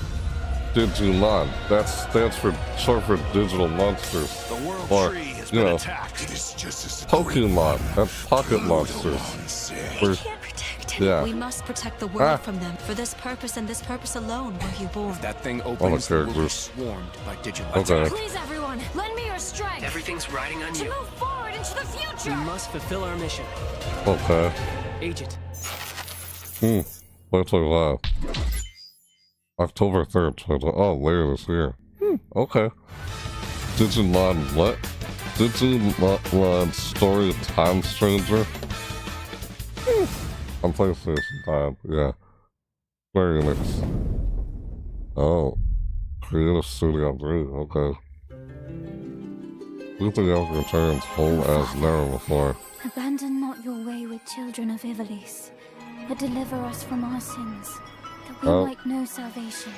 Digimon. That stands for short for digital monsters. The world or, tree has you been know, attacked. It is just as Pokemon. That's pocket monsters. We can't protect it. Yeah. We must protect the world from them. For this purpose and this purpose alone were you born. If that thing opens, we will be swarmed by Digimon. Okay. Please, everyone, lend me your strength. Everything's riding on to you. move forward into the future. We must fulfill our mission. Okay. Agent. 2025. October 3rd, 2025. Oh, later this year. Okay. Digimon what? Digimon Story of Time Stranger? On PlayStation Time, yeah. Square Enix. Oh. Creative Studio 3, okay. Luther Elk returns whole as never before. Abandon not your wayward children of Ivalice, but deliver us from our sins, that we might know salvation.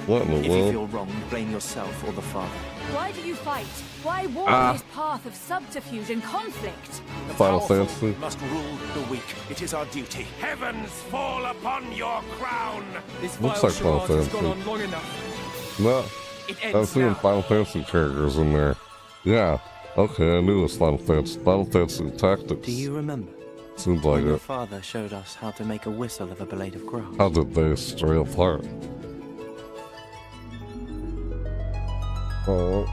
What in the If you world? feel wrong, blame yourself or the Father. Why do you fight? Why walk this path of subterfuge and conflict? Final Fantasy? Must rule the weak. It is our duty. Heavens fall upon your crown! This Looks like Final Fantasy. long enough. No. It I was ends seeing now. Final Fantasy characters in there. Yeah. Okay, I knew it was Final Fantasy. Final Fantasy Tactics. Do you remember? Seems like When your it. father showed us how to make a whistle of a blade of grass. How did they stray apart? Oh.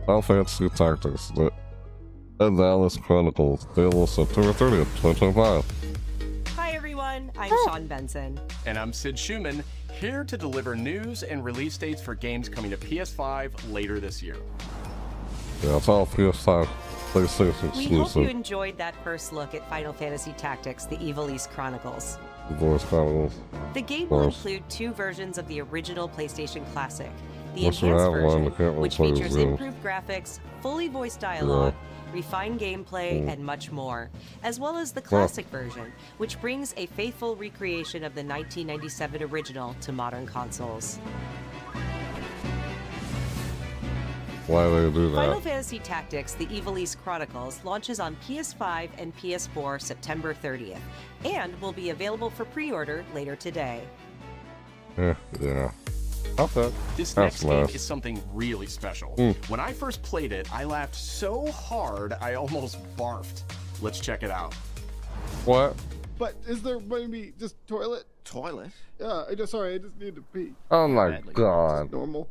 Final Fantasy Tactics. And Alice Chronicles. Available September 30th, 2025. Hi everyone, I'm Sean Benson. And I'm Sid Schumann, here to deliver news and release dates for games coming to PS5 later this year. Yeah, it's all PS5, PlayStation We hope you exclusive. enjoyed that first look at Final Fantasy Tactics, the Evil East Chronicles. Voice Chronicles. The game Of will course. include 2 versions of the original PlayStation Classic. The Yes, I enhanced have one. I version, can't really which play features this game. improved graphics, fully voiced dialogue, refined gameplay, and much more, as well as the classic version, which brings a faithful recreation of the 1997 original to modern consoles. Why they do that? Final Fantasy Tactics: The Evil East Chronicles launches on PS5 and PS4 September 30th, and will be available for pre-order later today. Yeah. Okay. This That's next game nice. is something really special. Mm. When I first played it, I laughed so hard I almost barfed. Let's check it out. What? But is there maybe just toilet? Toilet? Yeah, I just need to pee. Oh my Badly. god. Normal.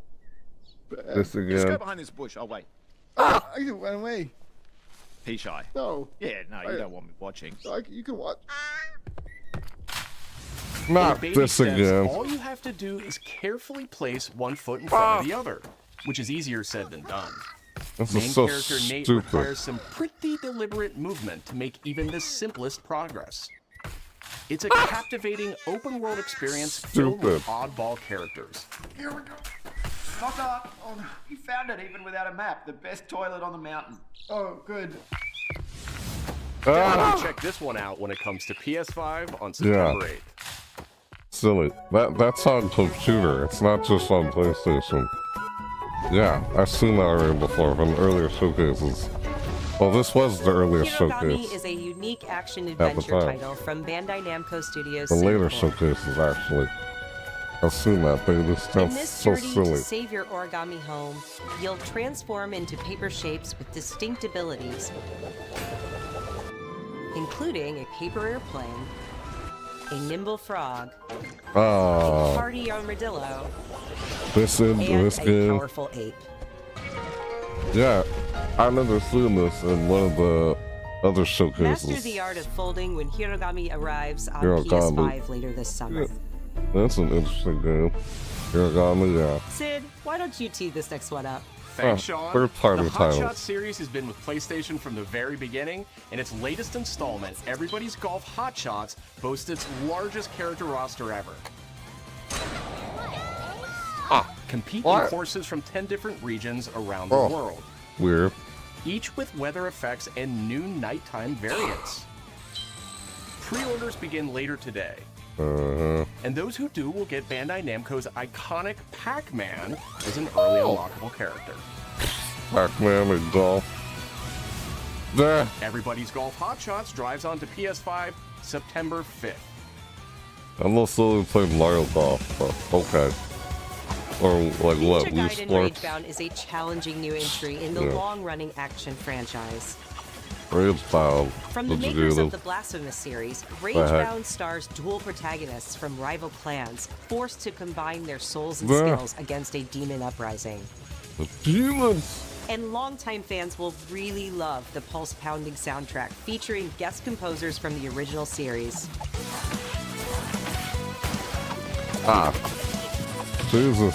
This Let's go again. behind this bush. I'll wait. I can run away. Pea shy. No. Yeah, no, you don't want me watching. You can watch. Not In baby this steps, again. all you have to do is carefully place one foot in front of the other, which is easier said than done. This Main is so character Nate stupid. requires some pretty deliberate movement to make even the simplest progress. It's a captivating open-world experience filled with oddball characters. Here we go. Knock up. Oh, no. You found it even without a map. The best toilet on the mountain. Oh, good. Definitely check this one out when it comes to PS5 on September 8th. Silly. That's on computer. It's not just on PlayStation. Yeah, I've seen that already before from earlier showcases. Well, this was the earliest Hirogami showcase. is a unique action the adventure time. title from Bandai Namco Studios. The later Singapore. showcases, actually. I've seen that, but this In sounds this so journey to silly. save your origami home, you'll transform into paper shapes with distinct abilities, including a paper airplane, a nimble frog, a Ah, hardy armadillo, this and this a game. powerful ape. Yeah, I remember seeing this in one of the other Master showcases. the art of folding when Hirogami arrives on Hirogami. PS5 later this summer. Yeah. That's an interesting game. Hirogami, yeah. Sid, why don't you tee this next one up? Thanks, Sean. third-party the Hot titles. Shots series has been with PlayStation from the very beginning, and its latest installment, Everybody's Golf Hot Shots, boasts its largest character roster ever. Compete in What? courses from 10 different regions around the Oh. world, Weird. each with weather effects and new nighttime variants. Pre-orders begin later today. And those who do will get Bandai Namco's iconic Pac-Man as an early unlockable character. Pac-Man and golf. There. Everybody's Golf Hot Shots drives onto PS5 September 5th. I almost only played Mario Golf, but okay. Or like what? Ninja Wii Gaiden Sports? Ragebound is a challenging new entry in the Yeah. long-running action franchise. Ragebound. From the Did you makers do of the this? Blasphemous series, heck? Ragebound stars dual protagonists from rival clans, forced to combine their souls and Yeah. skills against a demon uprising. The demons! And longtime fans will really love the pulse-pounding soundtrack featuring guest composers from the original series. Ah. Jesus.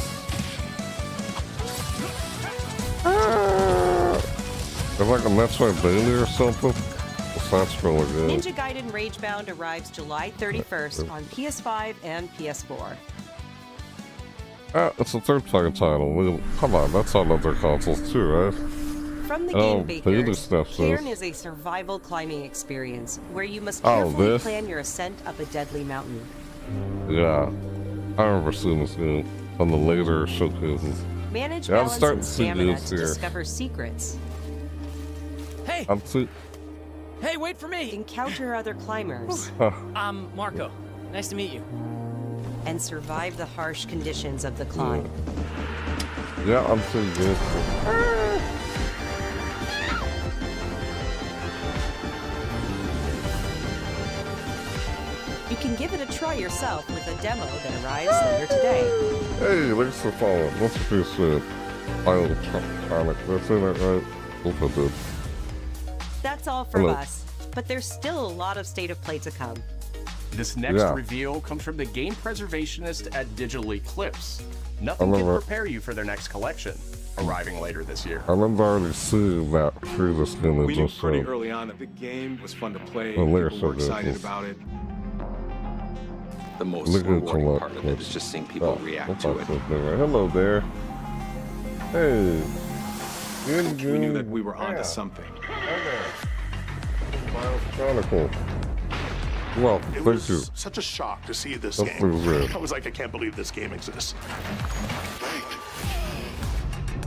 It's like a Metroidvania or something? That's really good. Ninja Gaiden Ragebound arrives July 31st on PS5 and PS4. It's a third-party title. Come on, that's on other consoles too, right? From the Oh, game the other makers, stuff Cairn says. is a survival climbing experience where you must Oh, carefully this? plan your ascent up a deadly mountain. Yeah. I remember seeing this game on the later showcases. Manage Yeah, I'm balance starting and to see stamina this to here. discover secrets. Hey! I'm too. Hey, wait for me! Encounter other climbers. I'm Marco. Nice to meet you. And survive the harsh conditions of the climb. Yeah, I'm pretty good. You can give it a try yourself with a demo that arrives later today. Hey, thanks for following. Much appreciated. Alsonic, that's it, right? Hope I did. That's all from Hello. us, but there's still a lot of State of Play to come. This next Yeah. reveal comes from the game preservationist at Digital Eclipse. Nothing can prepare you for their next collection, arriving later this year. I remember already seeing that previous game We they knew just pretty showed. early on that the game was fun to play. Oh, later People were so good. excited about it. The most Look at rewarding the part of it is just seeing people react to it. Hello there. Hey. We knew that we were onto something. Chronicle. Well, It thank was you. such a shock to see this That's game. pretty weird. I was like, I can't believe this game exists.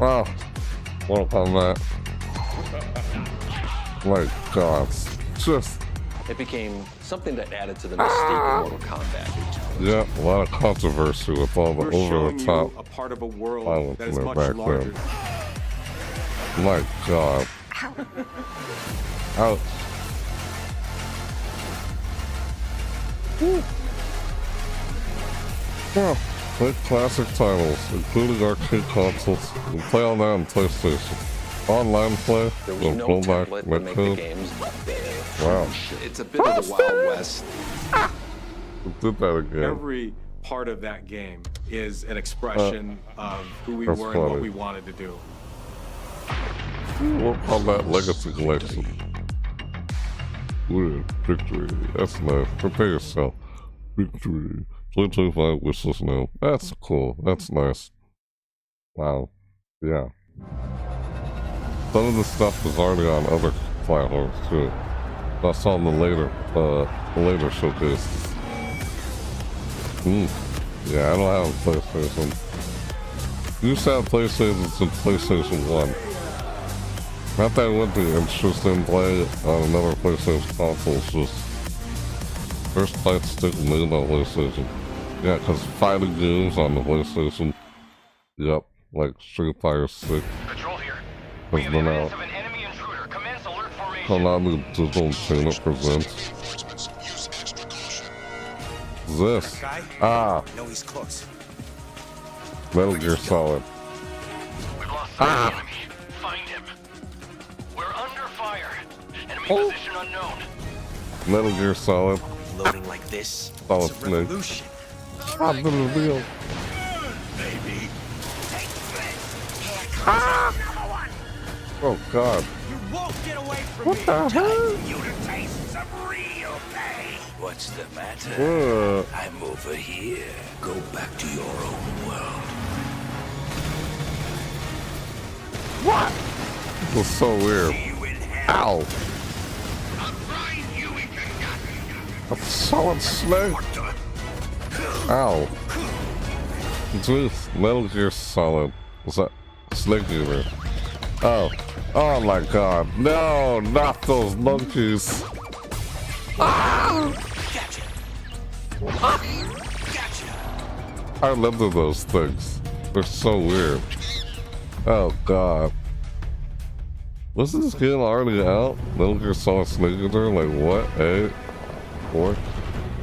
Wow. Mortal Kombat. My God. Just, It became something that added to the mystique of Mortal Kombat. yeah, a lot of controversy with all the We're showing over-the-top you a part of a world violence that in is there much back larger. then. My God. Ouch. Yeah, play classic titles, including arcade consoles, and play on that on PlayStation. Online play, There was so no go back, template to my make the code. games. Wow. It's a bit of the Wild West. Did that again. Every part of that game is an expression of who we that's were and what funny. we wanted to do. Mortal Kombat Legacy Collection. Weird. Victory. That's nice. Prepare yourself. Victory. 2025 wishlist now. That's cool. That's nice. Wow. Yeah. Some of the stuff was already on other platforms too. I saw in the later showcase. Yeah, I don't have a PlayStation. You used to have PlayStation since PlayStation 1. Not that it would be interesting to play on another PlayStation console, it's just first fight stick made on PlayStation. Yeah, because fighting games on the PlayStation, yep, like Street Fighter 6 has been out. Konami Digital Entertainment presents this. Ah, No, he's close. Metal Gear Solid. Ah! Find him. We're under fire. Enemy Oh. position unknown. Metal Gear Solid. Loading like this. Solid It's a Snake. revolution. I've been revealed. Baby. Oh God. You won't get away from What me. the hell? You to taste some real pain. What's the matter? I'm over here. Go back to your own world. What? It was so weird. Ow. A solid snake. Ow. Jeez, Metal Gear Solid. What's that? Snake Eater. Oh. Oh my God. No, not those monkeys. Ah! I remember those things. They're so weird. Oh God. Wasn't this game already out? Metal Gear Solid Snake Eater? Like what? 8? 4?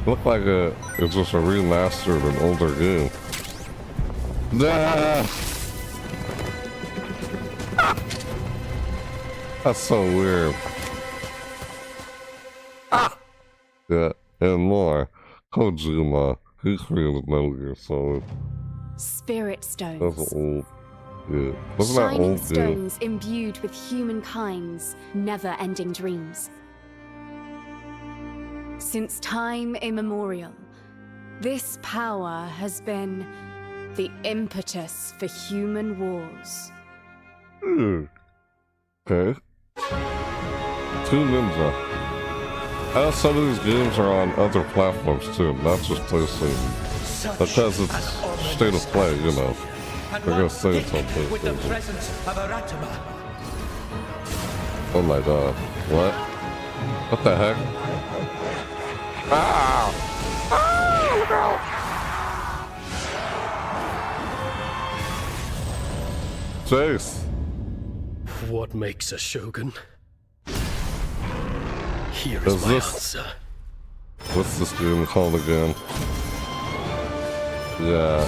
Looked like it's just a remastered an older game. Nah! That's so weird. Ah! Yeah, and more. Kojima, he created Metal Gear Solid. Spirit That's stones. old. Yeah. Wasn't that Shining old game? stones imbued with humankind's never-ending dreams. Since time immemorial, this power has been the impetus for human wars. Okay. Two Ninja. Some of these games are on other platforms too, not just PlayStation. Because it's State of Play, you know. They're gonna say it's on With the PlayStation. presence of Aratama. Oh my God. What? What the heck? Ah! Chase. What makes a shogun? Here is my answer. What's this game called again? Yeah.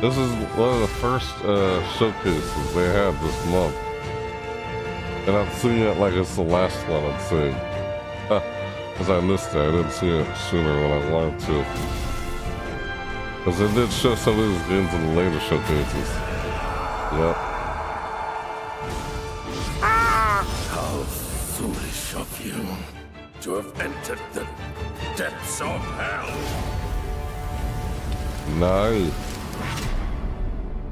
This is one of the first showcases they had this month. And I'm seeing it like it's the last one I'm seeing. Because I missed it. I didn't see it sooner when I wanted to. Because they did show some of these games in the later showcases. Yep. How foolish of you to have entered the depths of hell.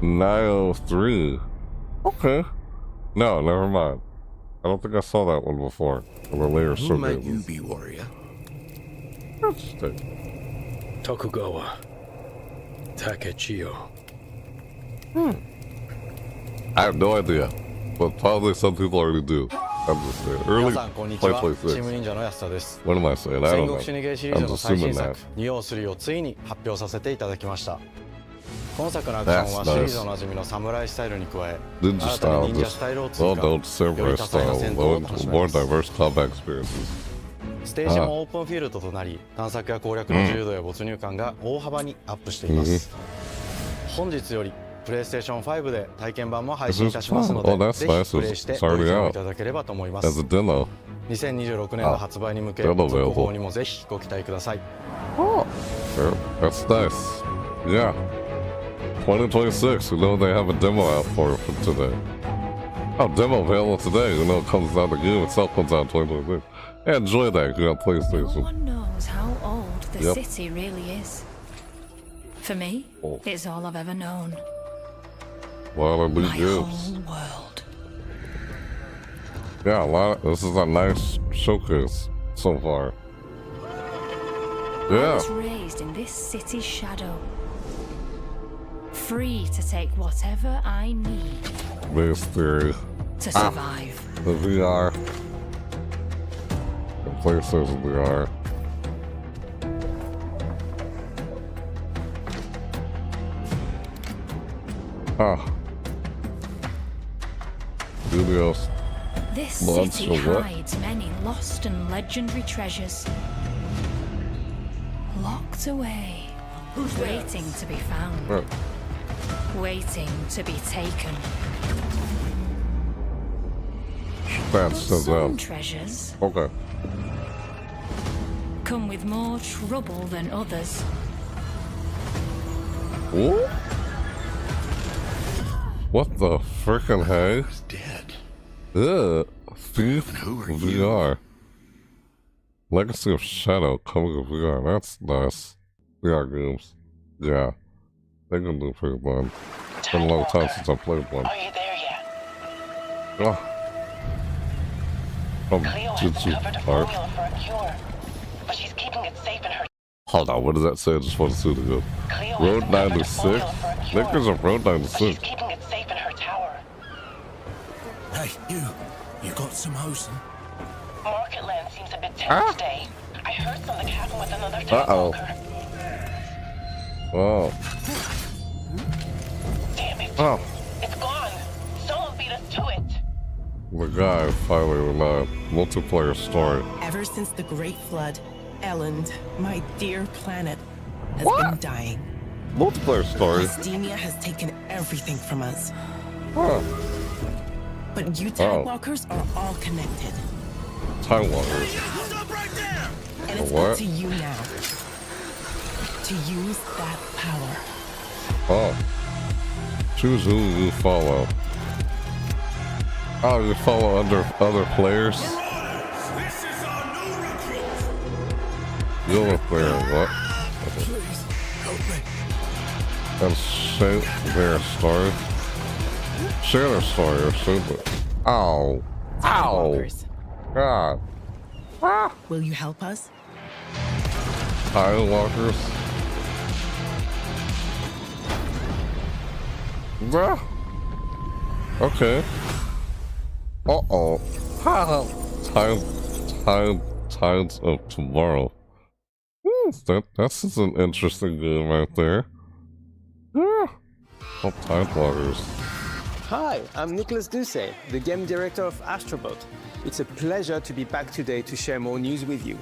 903. Okay. No, never mind. I don't think I saw that one before. On the later Who might you showcases. be, warrior? Interesting. Tokugawa Takechiyo. I have no idea, but probably some people already do. I'm just saying. Early play 6. What am I saying? I don't know. 戦国シニゲーシリーズ I'm の最 assuming 新 that. 作「ニオ3」をついに発表させていただきました。今作のアクションはシリーズおなじみのサムライスタイルに加え、 Ninja 新たに style, 忍者 just スタイルを追 well 加、 known より samurai 多彩な style, 戦闘を楽しめ more ます。 diverse combat experiences. ステージもオープンフィールドとなり、探索や攻略の自由度や没入感が大幅にアップしています。本日よりプレイステーション5で体験版も配信いたしますので、 Oh, that's ぜひ nice. プレイして It's ご already 意見を out いただければと思いま as す。 a demo. 2026年の発売に向け、 demo 続 available. 報にもぜひご期待ください。 Sure, that's nice. Yeah. 2026, we know they have a demo out for today. Oh, demo available today. You know, it comes out, the game itself comes out in 2026. Yeah, enjoy that if you got PlayStation. No one knows how old the Yep. city really is. For me, it's all I've ever known. Well, of these My games. whole world. Yeah, this is a nice showcase so far. I Yeah. was raised in this city's shadow. Free to take whatever I need Base theory. to survive. The VR. The PlayStation VR. Studios. This Months city or what? hides many lost and legendary treasures. Locked away, waiting to be found. Right. Waiting to be taken. That's so Some down. treasures Okay. come with more trouble than others. Ooh. What the frickin' hey? Dead. Ugh. Thief VR. Legacy of Shadow coming to VR. That's nice. VR games. Yeah. They're gonna do pretty fun. It's been a long time since I played one. Are you there yet? Oh. From Cleo has Jitsu discovered a Art. formula for a cure, but she's keeping it safe in her. Hold on, what does that say? I just want to see it again. Cleo has Road discovered a 96? formula for a I cure, think there's a Road but 96. she's keeping it safe in her tower. Hey, you got some hosen? Market land seems a bit tense today. I heard something happen with another town Uh-oh. walker. Oh. Damn it. Oh. It's gone. Someone beat us to it. The guy finally with a multiplayer story. Ever since the Great Flood, Elland, my dear planet, has been dying. Multiplayer story? Mystemia has taken everything from us. Huh. But you Tidewalkers are all connected. Tidewalkers. And it's What? up to you now to use that power. Oh. Choose who you follow. Oh, you follow other players? You're a player, what? Please, help me. And share their story. Share their story or something. Ow. Ow. God. Ah. Will you help us? Tidewalkers. Bruh. Okay. Uh-oh. Tides of tomorrow. That's an interesting game right there. Yeah. Oh, Tidewaters. Hi, I'm Nicholas Duce, the game director of Astrobot. It's a pleasure to be back today to share more news with you.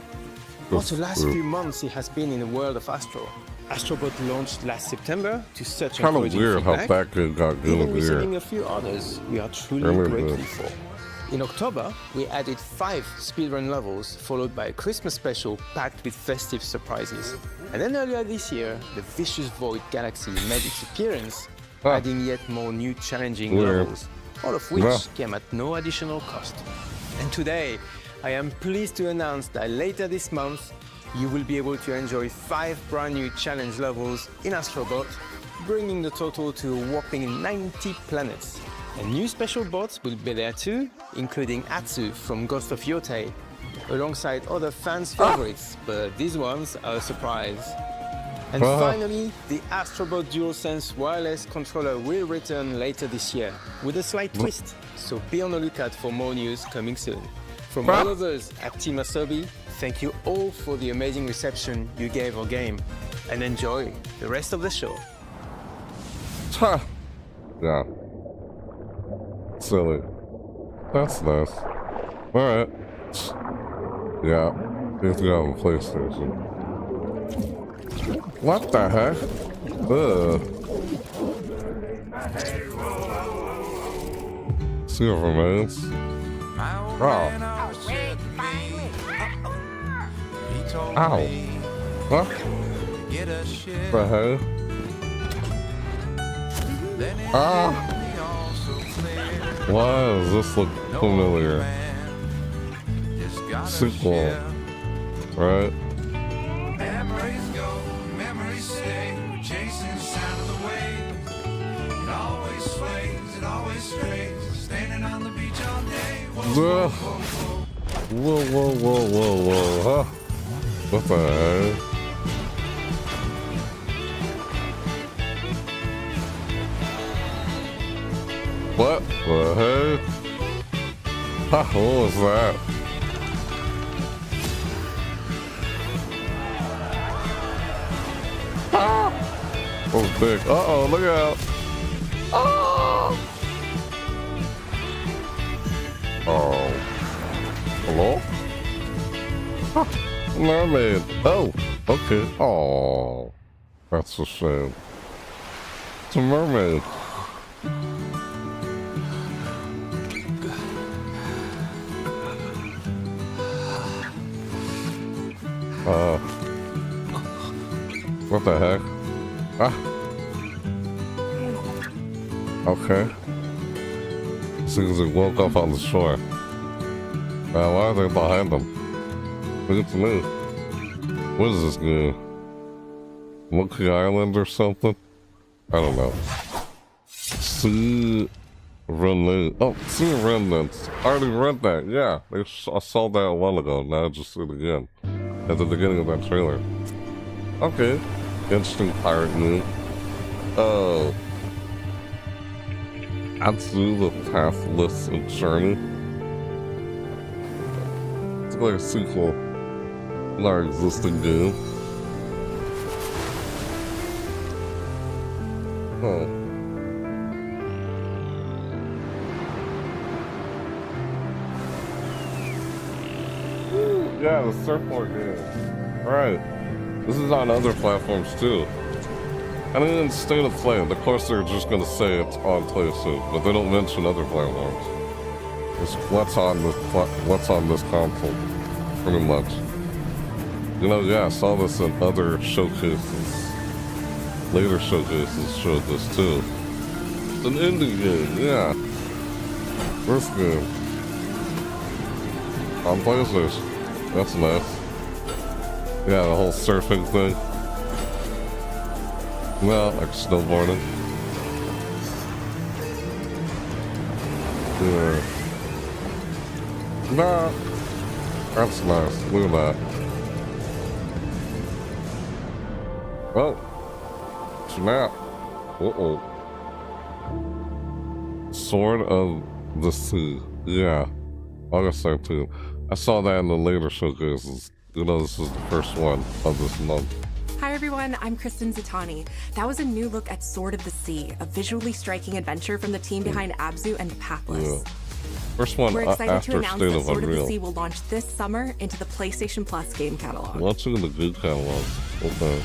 For the last few months, it has been in the world of Astro. Astrobot launched last September to such kind of encouraging weird feedback. how that game got good. Even receiving a few honors we are truly grateful for. In October, we added 5 speedrun levels, followed by a Christmas special packed with festive surprises. And then earlier this year, the Vicious Void Galaxy made its appearance, adding yet more new challenging levels, all of which came at no additional cost. And today, I am pleased to announce that later this month, you will be able to enjoy 5 brand new challenge levels in Astrobot, bringing the total to a whopping 90 planets. And new special bots will be there too, including Atsu from Ghost of Yotei, alongside other fans' favorites, but these ones are a surprise. And finally, the Astrobot DualSense wireless controller will return later this year, with a slight twist, so be on the lookout for more news coming soon. From all of us at Team Asobi, thank you all for the amazing reception you gave our game, and enjoy the rest of the show. Yeah. Silly. That's nice. Alright. Yeah. You have to go on PlayStation. What the heck? Silver Maze. Wow. Ow. What? The heck? Ah! Why does this look familiar? Sequel. Right? Memories go, memories stay. We're chasing the sound of the wave. It always sways, it always strays. Standing on the beach all day. Whoa, huh? What the heck? What the heck? Ha, what was that? Ah! That was big. Uh-oh, look out. Oh! Oh. Hello? Ah, mermaid. Oh, okay. Oh, that's a shame. It's a mermaid. What the heck? Ah. Okay. Seems he woke up on the shore. Why are they behind them? Look at me. What is this game? Monkey Island or something? I don't know. Sea Remnant. Oh, Sea Remnants. I already read that. Yeah, I saw that a while ago. Now I just see it again. At the beginning of that trailer. Okay. Interesting pirate move. Oh. Atsu the Pathless Journey. It's like a sequel to our existing game. Oh. Yeah, the surfboard game. Right. This is on other platforms too. And in State of Play, of course they're just gonna say it's on PlayStation, but they don't mention other platforms. It's what's on this console, pretty much. You know, yeah, I saw this in other showcases. Later showcases showed this too. It's an indie game, yeah. First game. On PlayStation. That's nice. Yeah, the whole surfing thing. Well, like snowboarding. Yeah. Nah. That's nice. Look at that. Oh. Snap. Uh-oh. Sword of the Sea. Yeah. August 13th. I saw that in the later showcases. You know, this is the first one of this month. Hi everyone, I'm Kristen Zatani. That was a new look at Sword of the Sea, a visually striking adventure from the team behind Abzu and Pathless. Yeah. First one We're excited after to announce State that of Sword of the Unreal. Sea will launch this summer into the PlayStation Plus game catalog. Launching in the good catalog. Okay.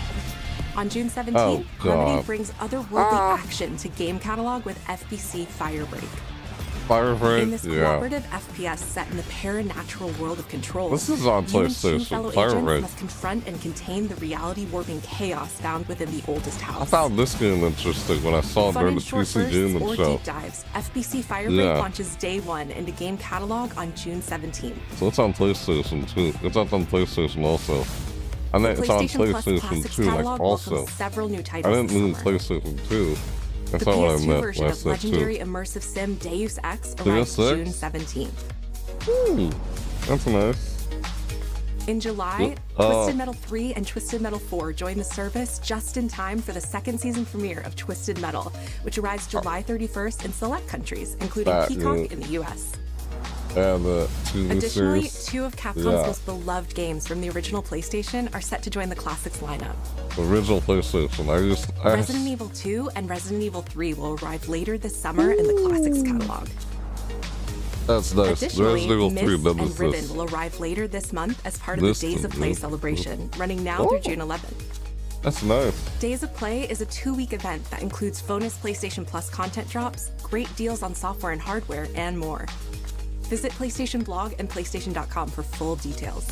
On June 17th, Oh, Remedy God. brings otherworldly action to game catalog with FBC Firebreak. Firebreak? In this Yeah. cooperative FPS set in the paranatural world of Control, This is on you and two PlayStation. fellow Firebreak. agents must confront and contain the reality-warping chaos found within the oldest I house. found this game interesting when I saw it Fun during and the short PC bursts Gaming or Show. deep dives, FBC Firebreak Yeah. launches day one into game catalog on June 17th. So it's on PlayStation too. It's up on PlayStation also. I mean, it's on PlayStation Plus PlayStation Classics 2 like catalog also. welcomes several new I titles didn't this mean summer. PlayStation 2. That's The not what I PS2 meant version when I of said legendary 2. immersive sim Deus Ex Deus arrives Ex? June 17th. Ooh, that's nice. In July, Uh, Twisted Metal 3 and Twisted Metal 4 join the service just in time for the second season premiere of Twisted Metal, which arrives July 31st in select countries, including That, Peacock yeah. in the US. And the TV Additionally, series. two of Capcom's Yeah. most beloved games from the original PlayStation are set to join the Classics lineup. Original PlayStation. Resident Evil 2 and Resident Evil 3 will arrive later this summer in the Classics catalog. That's nice. Additionally, Resident Evil 3 Myst and nemesis. Ribbon will arrive later this month as part of Myst the Days and of Play Ribbon. celebration, running now through June 11th. That's nice. Days of Play is a 2-week event that includes bonus PlayStation Plus content drops, great deals on software and hardware, and more. Visit PlayStation Blog and PlayStation.com for full details.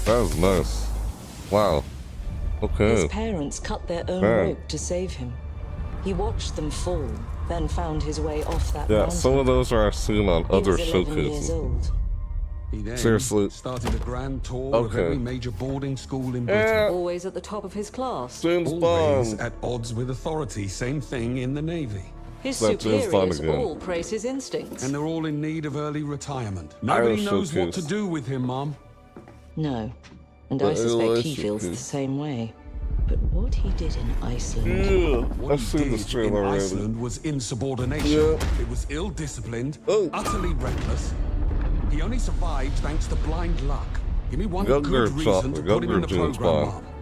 That was nice. Wow. Okay. His parents cut their own Man. rope to save him. He watched them fall, then found his way off that Yeah, mountain. some of those are seen on He other was 11 years showcases. old. He then Seriously. started a grand tour of Okay. every major boarding school in Britain. Always at the top of his class. James Always Bond. at odds with authority. Same thing in the Navy. His That James Bond superiors again. all praise his instincts. And they're all in need of early retirement. Nobody knows what to showcase. do with him, Mom. No, and The I suspect he AOS feels the showcase. same way. But what he did in Iceland... Yeah, What I've he seen this did trailer in already. Iceland was insubordination. Yeah. It was ill-disciplined, Oh. utterly reckless. He only survived thanks to blind luck. Give me one Younger good reason to put him in the James program, Bond. Mom.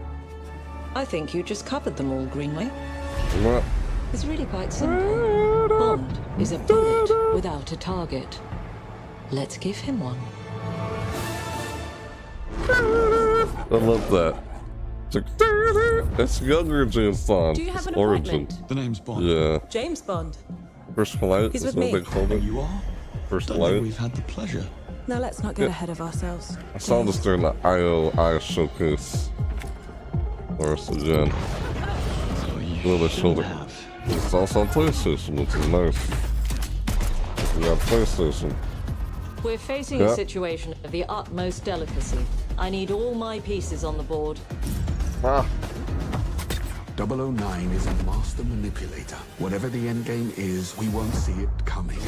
I think you just covered them all, Greenway. What? It's really quite simple. Bond is a bullet without a target. Let's give him one. I love that. It's like, that's younger James Bond. Do you have His an origin. appointment? The name's Bond. Yeah. James Bond. First flight. He's Is with what me. they called it. You are? First Don't think flight. we've had the pleasure. Now let's not get ahead of ourselves. I saw this during the IOI showcase. Or again. A little bit shoulder. It's also on PlayStation, which is nice. We got PlayStation. We're facing Yeah. a situation of the utmost delicacy. I need all my pieces on the board. Ah. 009 is a master manipulator. Whatever the end game is, we won't see it coming.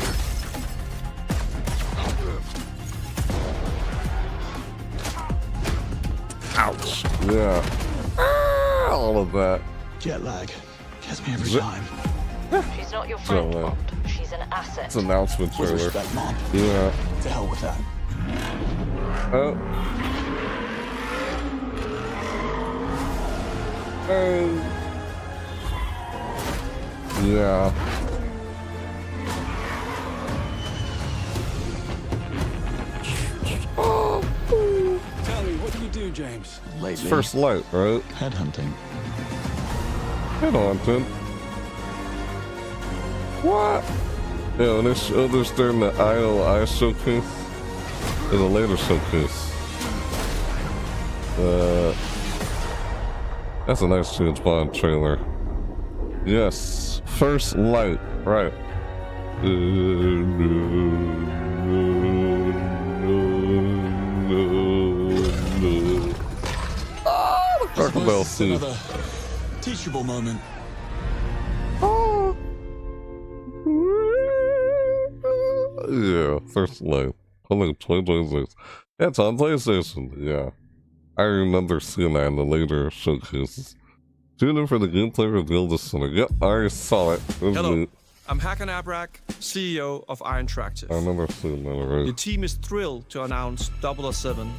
Ouch. Yeah. Ah, all of that. Jet lag. Gets me every Jet- time. She's not your So, friend, Bond. She's an asset. It's an announcement With trailer. respect, Mom. Yeah. To hell with that. Oh. Yeah. Tell me, what do you do, James? It's First Light, right? Headhunting. Headhunting. What? Yeah, when they showed this during the IOI showcase, in a later showcase. That's a nice James Bond trailer. Yes, First Light, right. Crocodile suit. Another teachable moment. Yeah, First Light. Only 2026. Yeah, it's on PlayStation. Yeah. I remember seeing that in the later showcases. Tune in for the gameplay reveal this summer. Yep, I already saw it. It was Hello, neat. I'm Hakan Abrak, CEO of Iron I Interactive. remember seeing that already. The team is thrilled to announce 007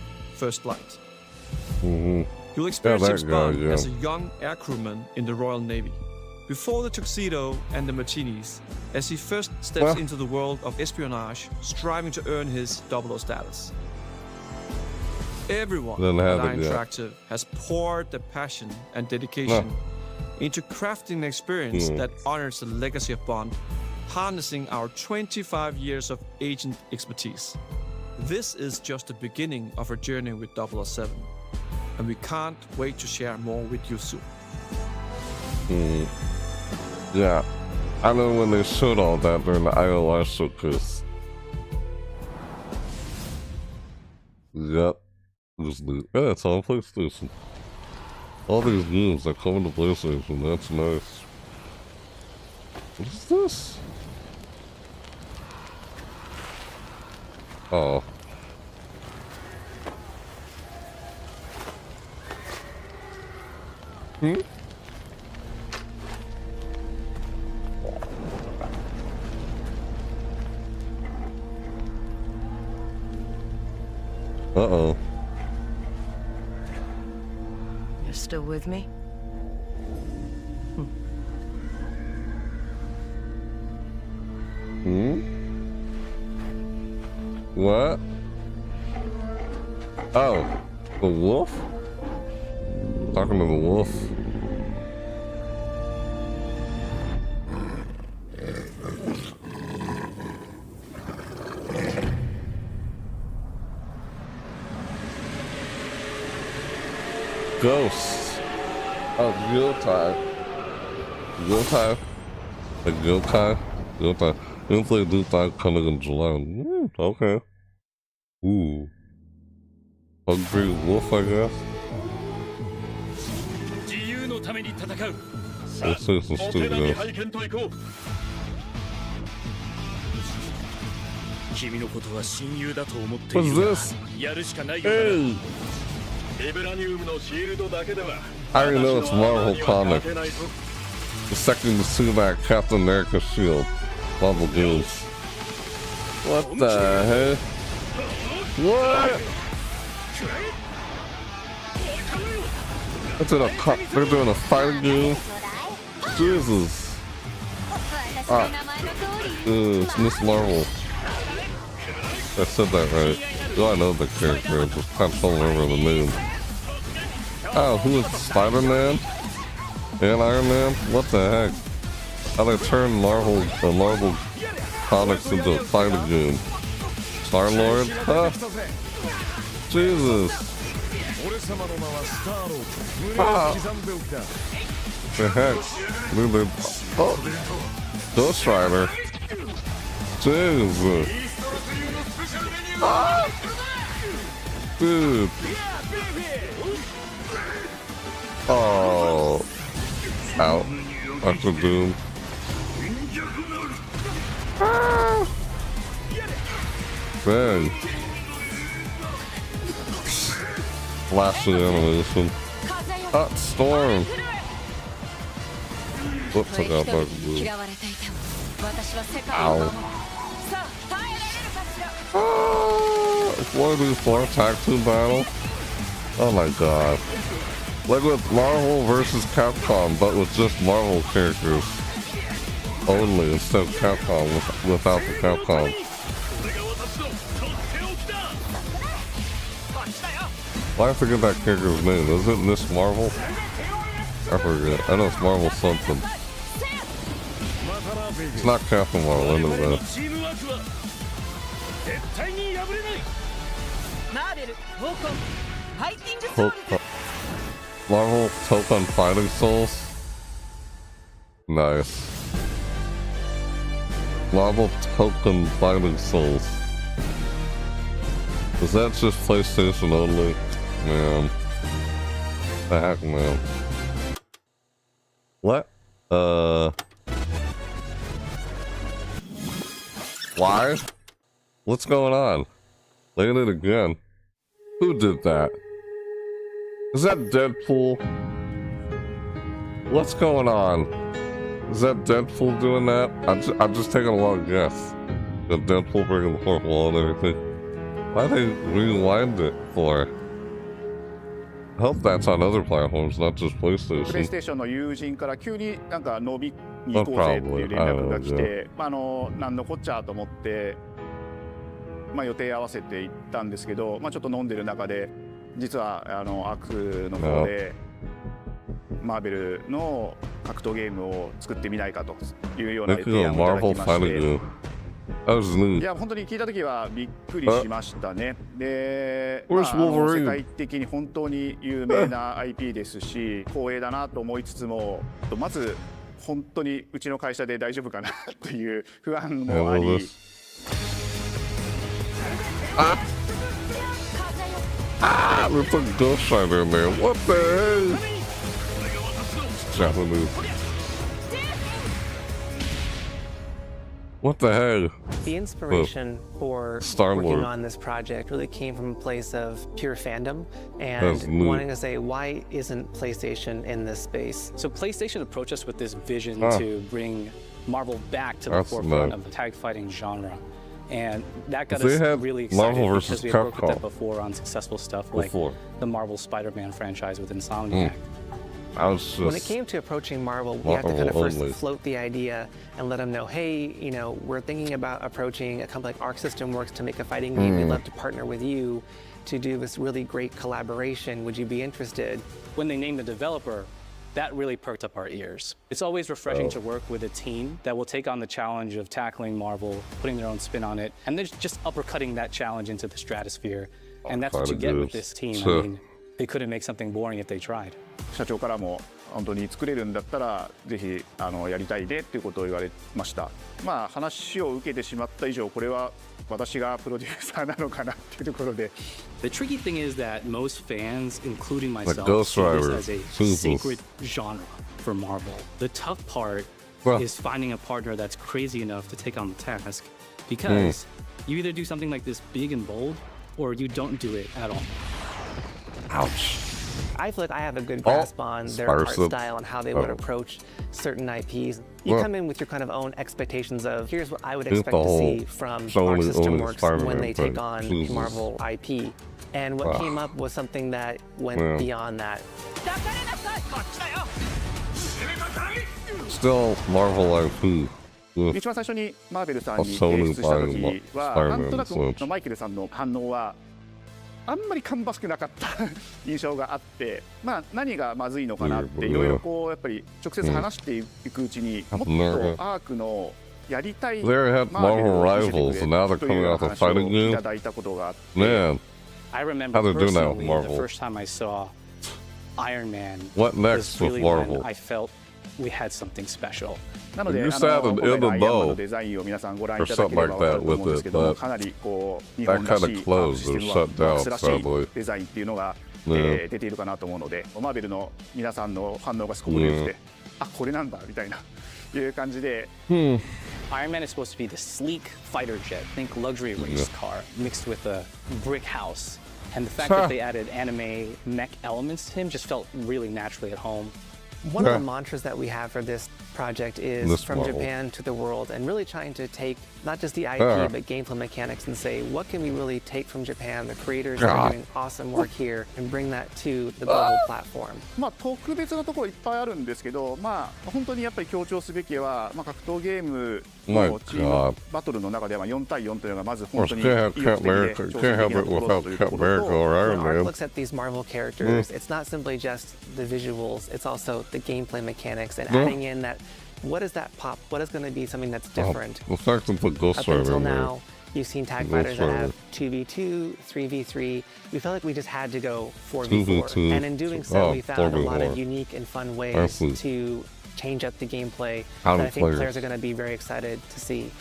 first flight. Mm-hmm. You'll experience James Bond yeah. as a young air crewman in the Royal Navy. Before the tuxedo and the martinis, as he first steps into the world of espionage, striving to earn his 00 status. Everyone at Iron Interactive has poured their passion and dedication into crafting an experience that honors the legacy of Bond, harnessing our 25 years of agent expertise. This is just the beginning of our journey with 007, and we can't wait to share more with you soon. Yeah, I know when they showed all that during the ILR showcase. Yep, yeah, it's on PlayStation. All these games that come into PlayStation, that's nice. What is this? Oh. Uh-oh. You're still with me? What? Oh, the wolf? Talking to the wolf. Ghosts. Oh, Yotai. Yotai. Like Yotai. Yotai. Didn't play Yotai coming in July. Okay. Ooh. Hungry wolf, I guess. Let's see some stupid. What's this? Hey! I already know it's Marvel Comics. The second to see that Captain America shield. Bubble Goose. What the heck? What? They're doing a fighting game? Jesus. It's Miss Marvel. I said that right. Oh, I know the character, I just can't remember the name. Oh, who is Spider-Man? And Iron Man? What the heck? How they turn the Marvel comics into a fighting game? Star-Lord? Huh? Jesus. Ah. The heck? Dude, oh. Ghost Rider. Jesus. Ah. Dude. Oh. Out. After Doom. Ah. Dang. Flash the animation. Ah, Storm. Whoops, I got back to Blue. Ow. What do for tag team battle? Oh my god. Like with Marvel versus Capcom, but with just Marvel characters only instead of Capcom without the Capcom. Why I forget that character's name? Is it Miss Marvel? I forget. I know it's Marvel something. It's not Captain Marvel, I know that. Marvel Token Fighting Souls? Nice. Marvel Token Fighting Souls. Is that just PlayStation only? Man. The heck, man. What? Why? What's going on? Look at it again. Who did that? Is that Deadpool? What's going on? Is that Deadpool doing that? I'm just taking a long guess. The Deadpool breaking the fourth wall and everything. Why they rewind it for? hope that's on other platforms, not just プレイ PlayStation. ステーションの友人から急になんか飲みに行こうぜっていう連絡が来て、なんのこっちゃと思って、予定合わせて行ったんですけど、ちょっと飲んでる中で、実はアクの方でマーベルの格闘ゲームを作ってみないかというような提案をいただきまして、いや本当に聞いた時はびっくりしましたね。で、世界的に本当に有名な IP ですし、光栄だなと思いつつも、まず本当にうちの会社で大丈夫かなという不安もあり。There's a Ghost Rider in there. What the hell? Japanese. What the hell? The inspiration for working on this project really came from a place of pure fandom and wanting to say, why isn't PlayStation in this space? So PlayStation approached us with this vision to bring Marvel back to the forefront of the tag fighting genre. And that got us really excited because we had worked with them before on successful stuff like the Marvel Spider-Man franchise with Insomniac. When it came to approaching Marvel, we have to kind of first float the idea and let them know, hey, you know, we're thinking about approaching a company like Arc System Works to make a fighting game. We'd love to partner with you to do this really great collaboration. Would you be interested? When they named the developer, that really perked up our ears. It's always refreshing to work with a team that will take on the challenge of tackling Marvel, putting their own spin on it, and then just uppercutting that challenge into the stratosphere. And that's what you get with this team. I mean, they couldn't make something boring if they tried. 社長からも本当に作れるんだったらぜひやりたいでっていうことを言われました。話を受けてしまった以上これは私がプロデューサーなのかなっていうところで。The tricky thing is that most fans, including myself, Ghost see Rider. this as a sacred genre for Marvel. The tough part is finding a partner that's crazy enough to take on the task, because you either do something like this big and bold, or you don't do it at all. Ouch. I feel like I have a good grasp on their art style and how they would approach certain IPs. You come in with your kind of own expectations of, here's what I would expect to see from Arc System Works when they take on a Marvel IP. And what came up was something that went beyond that. Still Marvel IP. 一番最初にマーベルさんに提出した時はなんとなくマイケルさんの反応はあんまり芳しくなかった印象があって、何がまずいのかなっていろいろこうやっぱり直接話していくうちにもっとアークのやりたいマーベルを見せてくれという話をいただいたことがあって。I remember personally the first time I saw Iron Man was really when I felt we had something special. なので今回アイアンマンのデザインを皆さんご覧いただければ分かると思うんですけども、かなりこう日本らしいシステムはボックスらしいデザインっていうのが出ているかなと思うので、マーベルの皆さんの反応がすごく良くて、あ、これなんだみたいないう感じで。Iron Man is supposed to be the sleek fighter jet, think luxury race car mixed with a brick house. And the fact that they added anime mech elements to him just felt really naturally at home. One of the mantras that we have for this project is from Japan to the world, and really trying to take not just the IP but gameplay mechanics and say, what can we really take from Japan, the creators are doing awesome work here, and bring that to the global platform. 特別なところいっぱいあるんですけど、本当にやっぱり強調すべきは、格闘ゲームのチームバトルの中では4対4というのがまず本当に意欲的で挑戦的なところというところと、Art looks at these Marvel characters, it's not simply just the visuals, it's also the gameplay mechanics and adding in that what is that pop? What is going to be something that's different? Up until now, you've seen tag fighters that have 2v2, 3v3. We felt like we just had to go 4v4. And in doing so, we found a lot of unique and fun ways to change up the gameplay that I think players are going to be very excited to see.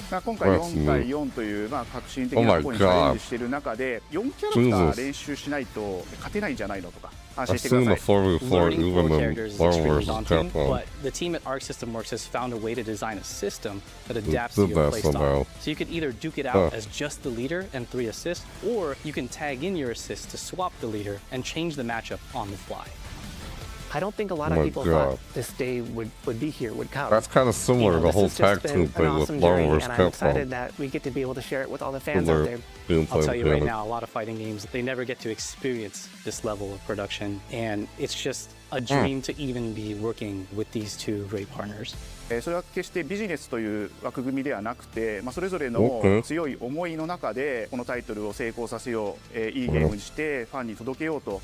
今回4対4という革新的なところにチャレンジしている中で4キャラクター練習しないと勝てないんじゃないのとか安心してください。Learning 4 characters is extremely daunting, but the team at Arc System Works has found a way to design a system that adapts to your playstyle. So you could either duke it out as just the leader and 3 assists, or you can tag in your assists to swap the leader and change the matchup on the fly. I don't think a lot of people thought this day would be here, would come. That's kind of similar to the whole tag team thing with Marvel vs. Capcom. And I'm excited that we get to be able to share it with all the fans out there. I'll tell you right now, a lot of fighting games, they never get to experience this level of production, and it's just a dream to even be working with these two great partners. それは決してビジネスという枠組みではなくて、それぞれの強い思いの中でこのタイトルを成功させよう、いいゲームにしてファンに届けようと。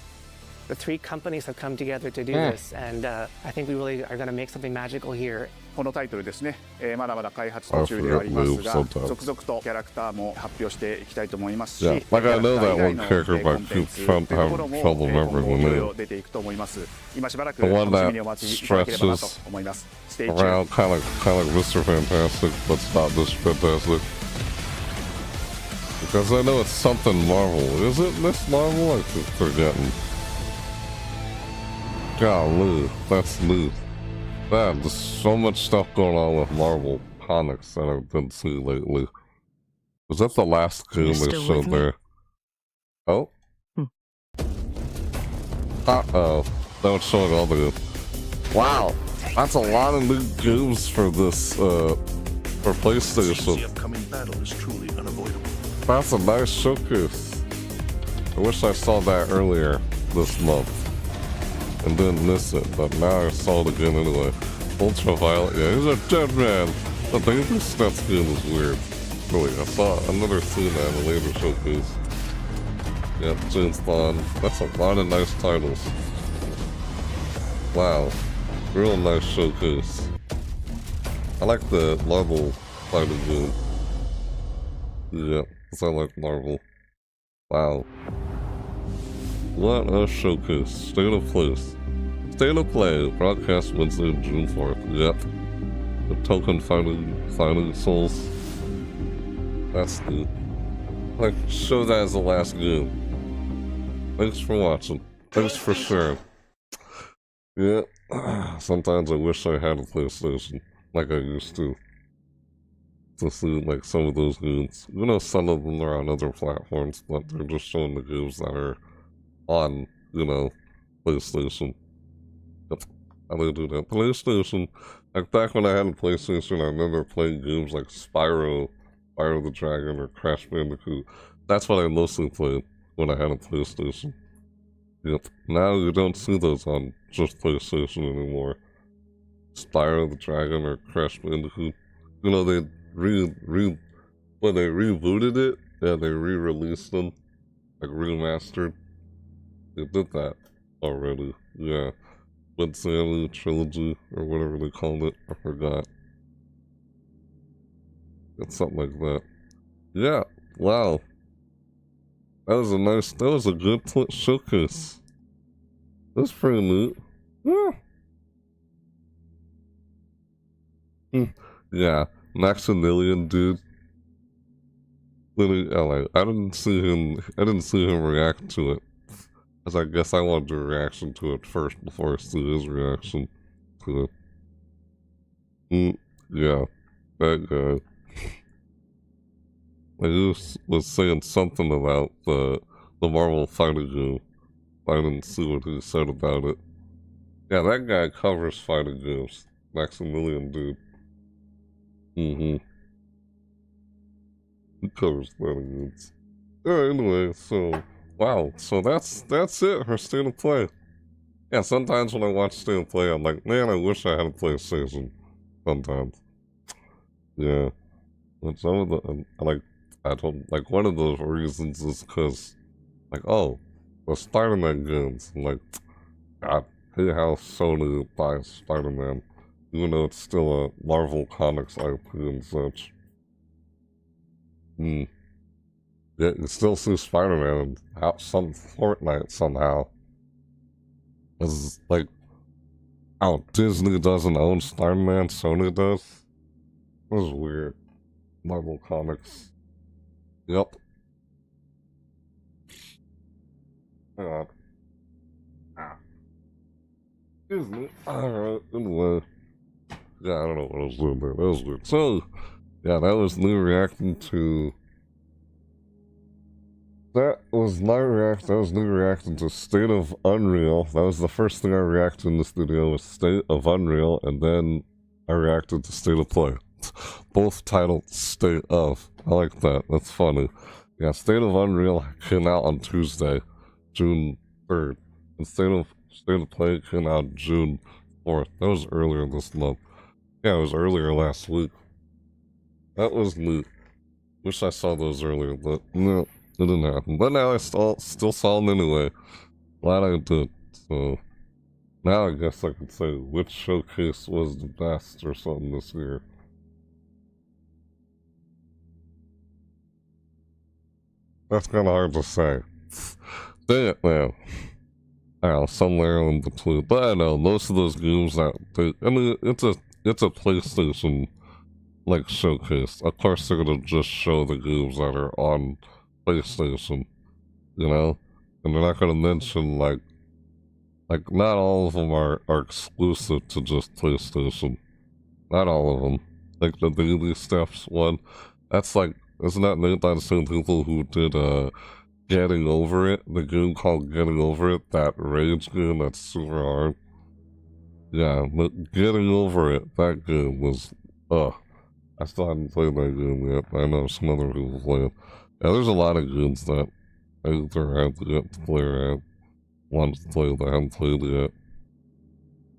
The three companies have come together to do this, and I think we really are going to make something magical here. このタイトルですね、まだまだ開発途中ではありますが、続々とキャラクターも発表していきたいと思いますし、like I know that one character, but I keep having trouble remembering the name. 出ていくと思います。今しばらく楽しみにお待ちいただければなと思います。Stay tuned. Around kind of like Mr. Fantastic, but it's not this fantastic. Because I know it's something Marvel. Is it Miss Marvel? I keep forgetting. Golly, that's new. Man, there's so much stuff going on with Marvel Comics that I've been seeing lately. Was that the last game they showed there? Oh? Uh-oh. That was showing all the... Wow! That's a lot of new games for this, for PlayStation. The upcoming battle is truly unavoidable. That's a nice showcase. I wish I saw that earlier this month. And didn't miss it, but now I saw it again anyway. Ultraviolet, yeah, he's a dead man. The David Stat skin is weird. Really, I saw another scene at a later showcase. Yep, James Bond. That's a lot of nice titles. Wow. Real nice showcase. I like the Marvel fighting game. Yeah, because I like Marvel. Wow. What a showcase. State of Place. State of Play. Broadcast Wednesday, June 4th. Yep. The token finding souls. That's good. Like, show that as the last game. Thanks for watching. Thanks for sharing. Yeah. Sometimes I wish I had a PlayStation. Like I used to. To see, like, some of those games. You know, some of them are on other platforms, but they're just showing the games that are on, you know, PlayStation. Yep. How do they do that? PlayStation. Like back when I had a PlayStation, I remember playing games like Spyro the Dragon, or Crash Bandicoot. That's what I mostly played when I had a PlayStation. Yep. Now you don't see those on just PlayStation anymore. Spyro the Dragon or Crash Bandicoot. You know, they when they rebooted it, yeah, they re-released them, like remastered. They did that already, yeah. With Sammy Trilogy, or whatever they called it, I forgot. It's something like that. Yeah, wow. That was a good showcase. That's pretty neat. Yeah. Yeah, Maximilian, dude. Literally, I didn't see him react to it. Because I guess I wanted a reaction to it first before I see his reaction to it. Yeah, that guy. He was saying something about the Marvel fighting game. I didn't see what he said about it. Yeah, that guy covers fighting games. Maximilian, dude. He covers fighting games. Yeah, anyway, so... Wow, so that's it for State of Play. Yeah, sometimes when I watch State of Play, I'm like, man, I wish I had a PlayStation. Sometimes. Yeah. And some of the, like, one of those reasons is because, like, oh, the Spider-Man games. I'm like, God, hate how Sony buys Spider-Man, even though it's still a Marvel Comics IP and such. Yeah, you still see Spider-Man out some Fortnite somehow. It's like, oh, Disney doesn't own Spider-Man, Sony does? This is weird. Marvel Comics. Yep. Hang on. Excuse me. Alright, anyway. Yeah, I don't know what I was doing there. That was weird. So, yeah, that was me reacting to That was my reaction. That was me reacting to State of Unreal. That was the first thing I reacted in this video was State of Unreal, and then I reacted to State of Play. Both titled State of. I like that. That's funny. Yeah, State of Unreal came out on Tuesday, June 3rd. And State of Play came out June 4th. That was earlier this month. Yeah, it was earlier last week. That was neat. Wish I saw those earlier, but no, it didn't happen. But now I still saw them anyway. Glad I did. So now I guess I could say which showcase was the best or something this year. That's kind of hard to say. Dang it, man. I don't know, somewhere in between. But I know most of those games that I mean, it's a PlayStation like showcase. Of course, they're gonna just show the games that are on PlayStation, you know, and they're not gonna mention like not all of them are exclusive to just PlayStation. Not all of them. Like the Daily Steps one, that's like, isn't that made by the same people who did Getting Over It? The game called Getting Over It, that rage game that's super hard. Yeah, but Getting Over It, that game was I still haven't played that game yet. I know some other people play it. Yeah, there's a lot of games that I either have to get to play or I want to play that I haven't played yet.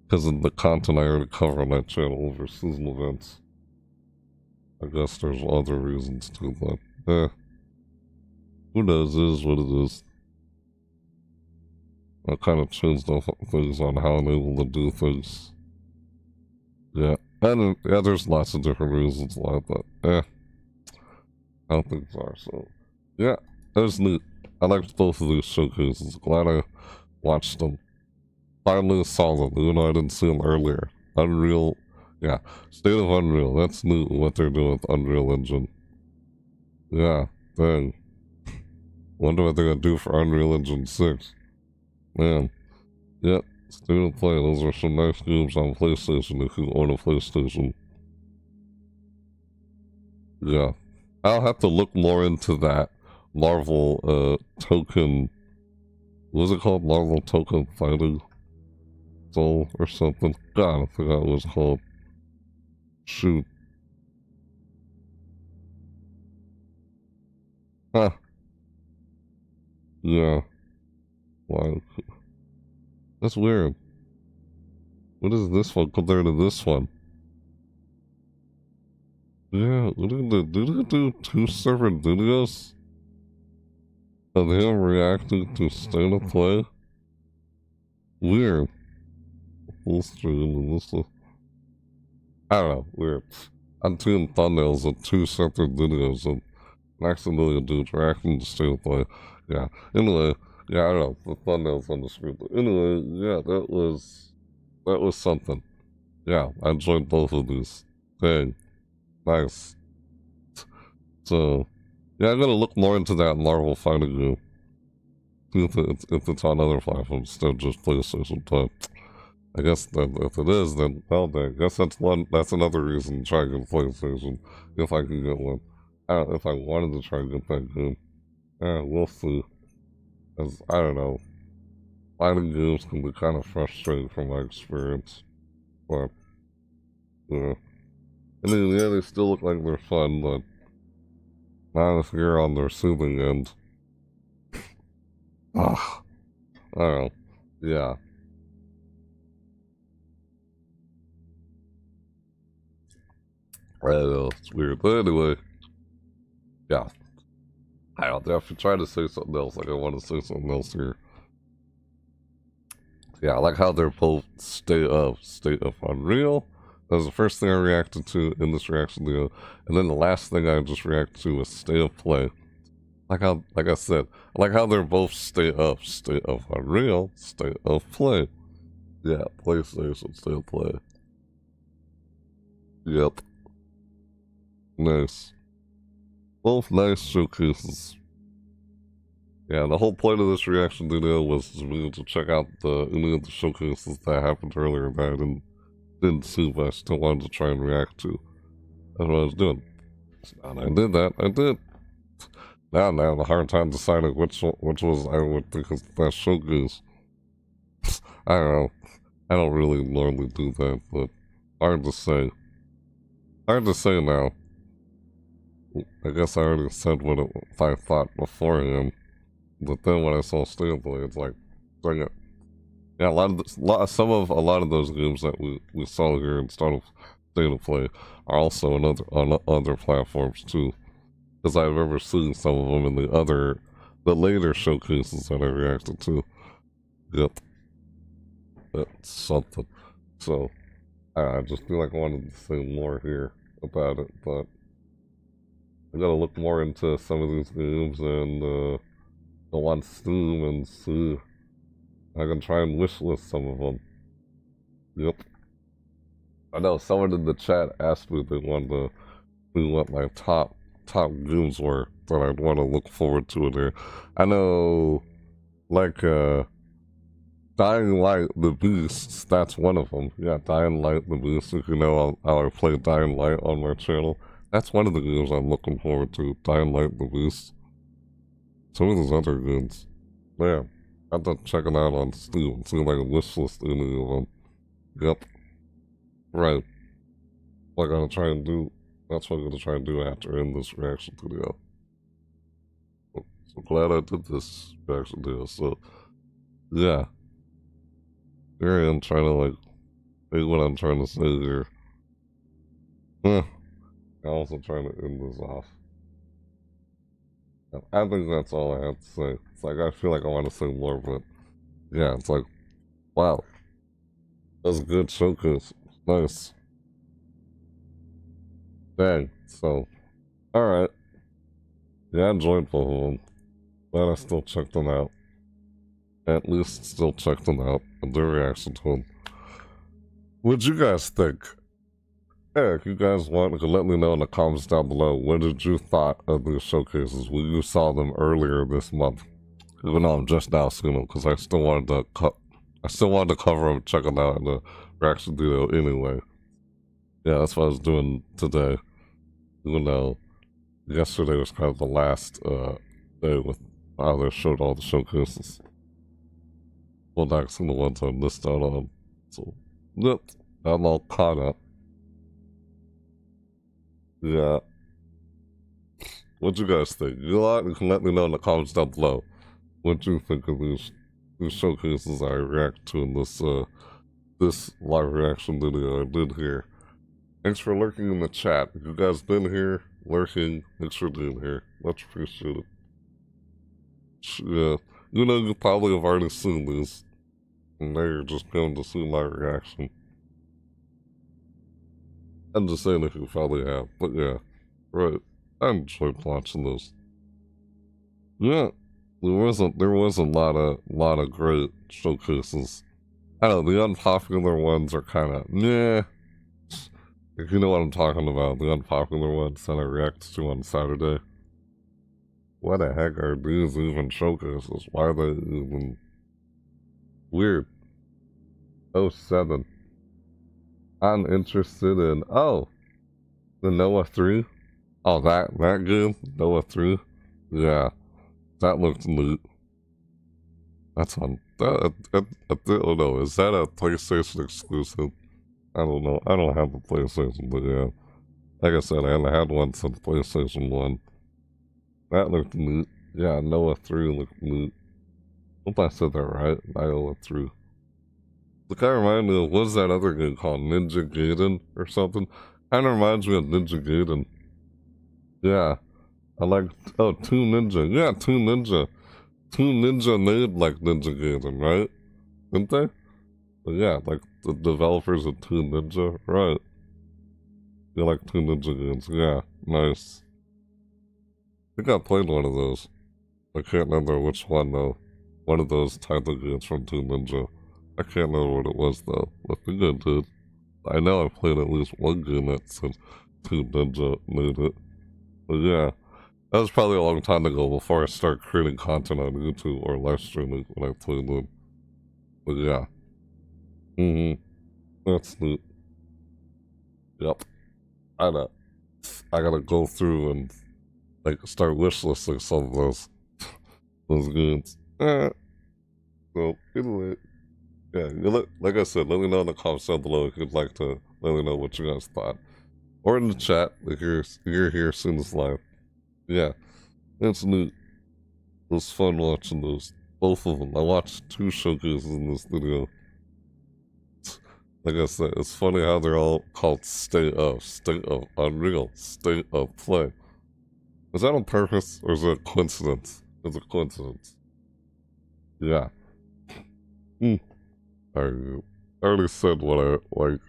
Because of the content I already cover on that channel over season events. I guess there's other reasons too, but who knows, it is what it is. I kind of changed up things on how I'm able to do things. Yeah. And yeah, there's lots of different reasons why, but how things are. So yeah, it was neat. I liked both of these showcases. Glad I watched them. Finally saw them, even though I didn't see them earlier. Unreal, yeah, State of Unreal. That's neat what they're doing with Unreal Engine. Yeah, dang. Wonder what they're gonna do for Unreal Engine 6. Man, yep. State of Play, those are some nice games on PlayStation if you own a PlayStation. Yeah. I'll have to look more into that Marvel token. What was it called? Marvel Token Fighting Soul or something? God, I forgot what it was called. Shoot. Huh. Yeah. Wow. That's weird. What is this one compared to this one? Yeah, did they do 2 separate videos of him reacting to State of Play? Weird. Full stream and this one. I don't know, weird. I'm doing thumbnails of 2 separate videos of accidentally dudes reacting to State of Play. Yeah, anyway. Yeah, I don't know, the thumbnail's on the screen. But anyway, yeah, that was something. Yeah, I enjoyed both of these. Dang. Nice. So, yeah, I'm gonna look more into that Marvel fighting game. See if it's on other platforms instead of just PlayStation, but I guess that if it is, then, well, I guess that's another reason to try to get a PlayStation, if I can get one. I don't know if I wanted to try to get that game. Yeah, we'll see. As I don't know, fighting games can be kind of frustrating from my experience, but yeah. I mean, yeah, they still look like they're fun, but not if you're on their soothing end. Ah, I don't know. Yeah. I don't know, it's weird, but anyway, yeah. I don't know, if you try to say something else, like I want to say something else here. Yeah, I like how they're both State of Unreal. That was the first thing I reacted to in this reaction video. And then the last thing I just reacted to was State of Play. Like I said, I like how they're both State of Unreal, State of Play. Yeah, PlayStation, State of Play. Yep. Nice. Both nice showcases. Yeah, the whole point of this reaction video was to be able to check out any of the showcases that happened earlier that I didn't see, but I still wanted to try and react to. That's what I was doing. And I did that. I did. Now I have a hard time deciding which was I would think is the best showcase. I don't know. I don't really normally do that, but hard to say. Hard to say now. I guess I already said what I thought beforehand, but then when I saw State of Play, it's like, dang it. Yeah, a lot of those games that we saw here in State of Play are also on other platforms too. Because I remember seeing some of them in the later showcases that I reacted to. Yep. That's something. So, I just feel like I wanted to say more here about it, but I gotta look more into some of these games and go on Steam and see. I can try and wishlist some of them. Yep. I know someone in the chat asked me if they wanted to see what my top games were that I'd want to look forward to in there. I know, like, Dying Light the Beast, that's one of them. Yeah, Dying Light the Beast. If you know how I play Dying Light on my channel, that's one of the games I'm looking forward to. Dying Light the Beast. Some of those other games, man, I have to check it out on Steam and see if I can wishlist any of them. Yep. Right. What I'm gonna try and do. That's what I'm gonna try and do after in this reaction video. So glad I did this reaction video. So yeah. Here I am trying to like think what I'm trying to say here. I'm also trying to end this off. I think that's all I have to say. It's like I feel like I want to say more, but yeah, it's like, wow, that's a good showcase. Nice. Dang. So, all right. Yeah, I enjoyed both of them. Glad I still checked them out. At least still checked them out and their reaction to them. What'd you guys think? Yeah, if you guys want, you can let me know in the comments down below. What did you thought of these showcases when you saw them earlier this month? Even though I'm just now seeing them, because I still wanted to cover them, check them out in the reaction video anyway. Yeah, that's what I was doing today. Even though yesterday was kind of the last day with how they showed all the showcases. Well, that's the ones I missed out on. So, yep, I'm all caught up. Yeah. What you guys think? You can let me know in the comments down below what you think of these showcases I react to in this this live reaction video I did here. Thanks for lurking in the chat. If you guys been here, lurking, thanks for being here. Much appreciated. Yeah. You know, you probably have already seen these. And now you're just going to see my reaction. I'm just saying if you probably have. But yeah. Right. I enjoyed watching those. Yeah. There was a lot of great showcases. I don't know, the unpopular ones are kinda meh. If you know what I'm talking about, the unpopular ones that I reacted to on Saturday. Why the heck are these even showcases? Why are they even weird? 07. I'm interested in the Noah 3. Oh, that game? Noah 3? Yeah. That looks neat. That's on I don't know, is that a PlayStation exclusive? I don't know. I don't have a PlayStation, but yeah. Like I said, I haven't had one since PlayStation 1. That looked neat. Yeah, Noah 3 looked neat. Hope I said that right. Noah 3. It kind of reminds me of, what's that other game called? Ninja Gaiden or something? Kind of reminds me of Ninja Gaiden. Yeah. I like, Two Ninja. Yeah, Two Ninja. Two Ninja made like Ninja Gaiden, right? Didn't they? But yeah, like the developers of Two Ninja, right? You like Two Ninja games, yeah, nice. I think I played one of those. I can't remember which one though. One of those type of games from Two Ninja. I can't remember what it was though. I think I did. I know I played at least one game that said Two Ninja made it. But yeah, that was probably a long time ago before I started creating content on YouTube or live streaming when I played them. But yeah. That's neat. Yep. I gotta go through and like start wishlisting some of those games. So anyway, yeah, like I said, let me know in the comments down below if you'd like to let me know what you guys thought, or in the chat if you're here soon as live. Yeah, it's neat. It was fun watching those, both of them. I watched 2 showcases in this video. Like I said, it's funny how they're all called State of Unreal, State of Play. Is that on purpose, or is it a coincidence? It's a coincidence. Yeah. I already said what I like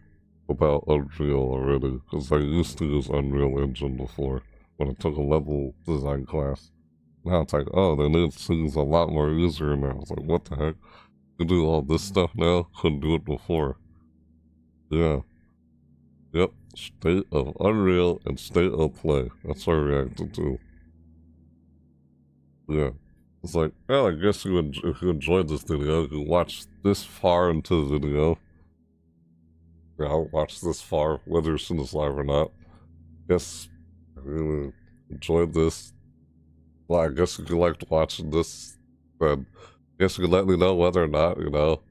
about Unreal already, because I used to use Unreal Engine before, when I took a level design class. Now it's like, oh, the new thing's a lot more easier now. It's like, what the heck? You do all this stuff now? Couldn't do it before. Yeah. Yep. State of Unreal and State of Play. That's what I reacted to. Yeah. It's like, well, I guess if you enjoyed this video, you can watch this far into the video. Yeah, I'll watch this far, whether you're seeing this live or not. Yes, I really enjoyed this. Well, I guess if you liked watching this, then I guess you can let me know whether or not, you know,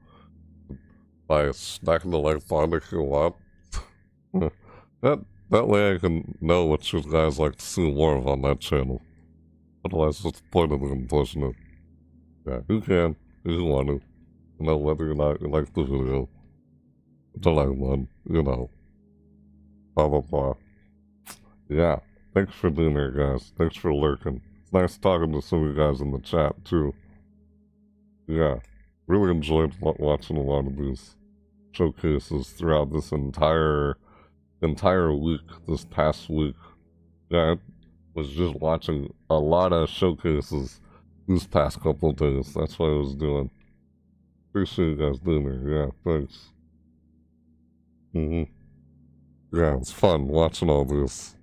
by smacking the like button if you want. that way I can know what you guys like to see more of on that channel. Otherwise, what's the point of them pushing it? Yeah, you can, if you want to. You know, whether or not you like the video. The like one, you know. Blah, blah, blah. Yeah, thanks for being here, guys. Thanks for lurking. It's nice talking to some of you guys in the chat, too. Yeah, really enjoyed watching a lot of these showcases throughout this entire week, this past week. Yeah, I was just watching a lot of showcases these past couple of days. That's what I was doing. Appreciate you guys being here. Yeah, thanks. Yeah, it's fun watching all this.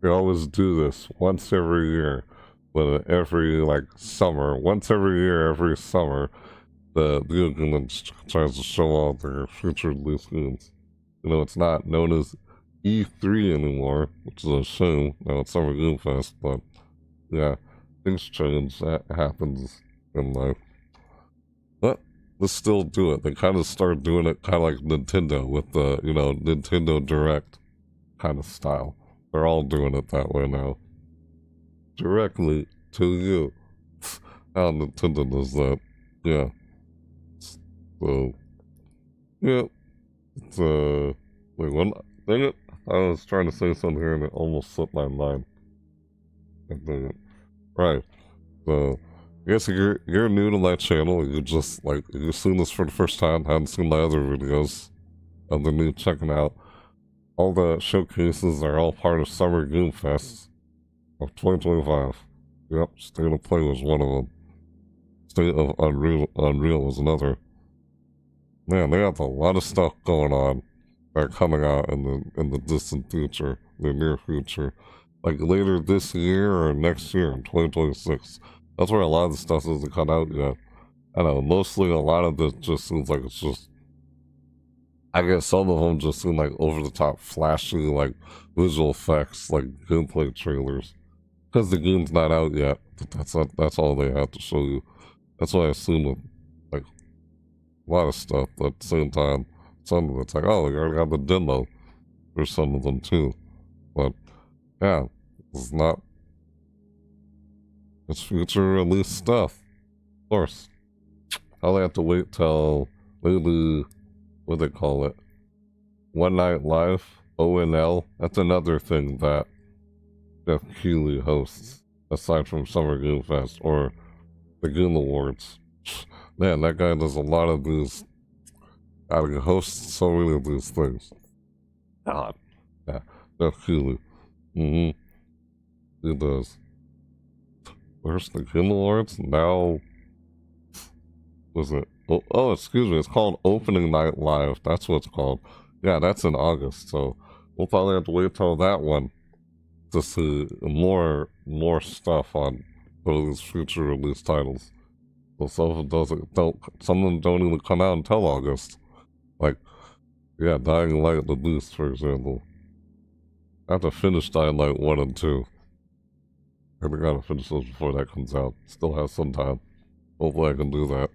We always do this once every year. But every, like, summer, once every year, every summer, the video game tries to show all their future release games. You know, it's not known as E3 anymore, which is a shame. Now it's Summer Game Fest, but yeah, things change. That happens in life. But let's still do it. They kind of started doing it kind of like Nintendo with the, you know, Nintendo Direct kind of style. They're all doing it that way now. Directly to you. How Nintendo does that. Yeah. So, yeah. It's, wait, one, dang it. I was trying to say something here and it almost slipped my mind. Right. So, I guess if you're new to my channel, you just, like, if you've seen this for the first time, haven't seen my other videos, and then you're checking out, all the showcases are all part of Summer Game Fest of 2025. Yep, State of Play was one of them. State of Unreal was another. Man, they have a lot of stuff going on that are coming out in the distant future, the near future. Like later this year or next year in 2026. That's where a lot of the stuff doesn't come out yet. I know, mostly a lot of this just seems like it's just, I guess some of them just seem like over-the-top flashy, like visual effects, like gameplay trailers. Because the game's not out yet, but that's all they have to show you. That's why I assume with, like, a lot of stuff, but at the same time, some of it's like, oh, we already have the demo for some of them too. But, yeah, it's not, it's future release stuff. Of course. I'll have to wait till maybe, what do they call it? One Night Live, ONL. That's another thing that Jeff Keighley hosts, aside from Summer Game Fest or the Game Awards. Man, that guy does a lot of these. He hosts so many of these things. God. Yeah, Jeff Keighley. He does. Where's the Game Awards? Now, was it? Oh, excuse me. It's called Opening Night Live. That's what it's called. Yeah, that's in August. So we'll probably have to wait till that one to see more stuff on those future release titles. So some of them don't even come out until August. Like, yeah, Dying Light the Beast, for example. I have to finish Dying Light 1 and 2. I gotta finish those before that comes out. Still have some time. Hopefully I can do that.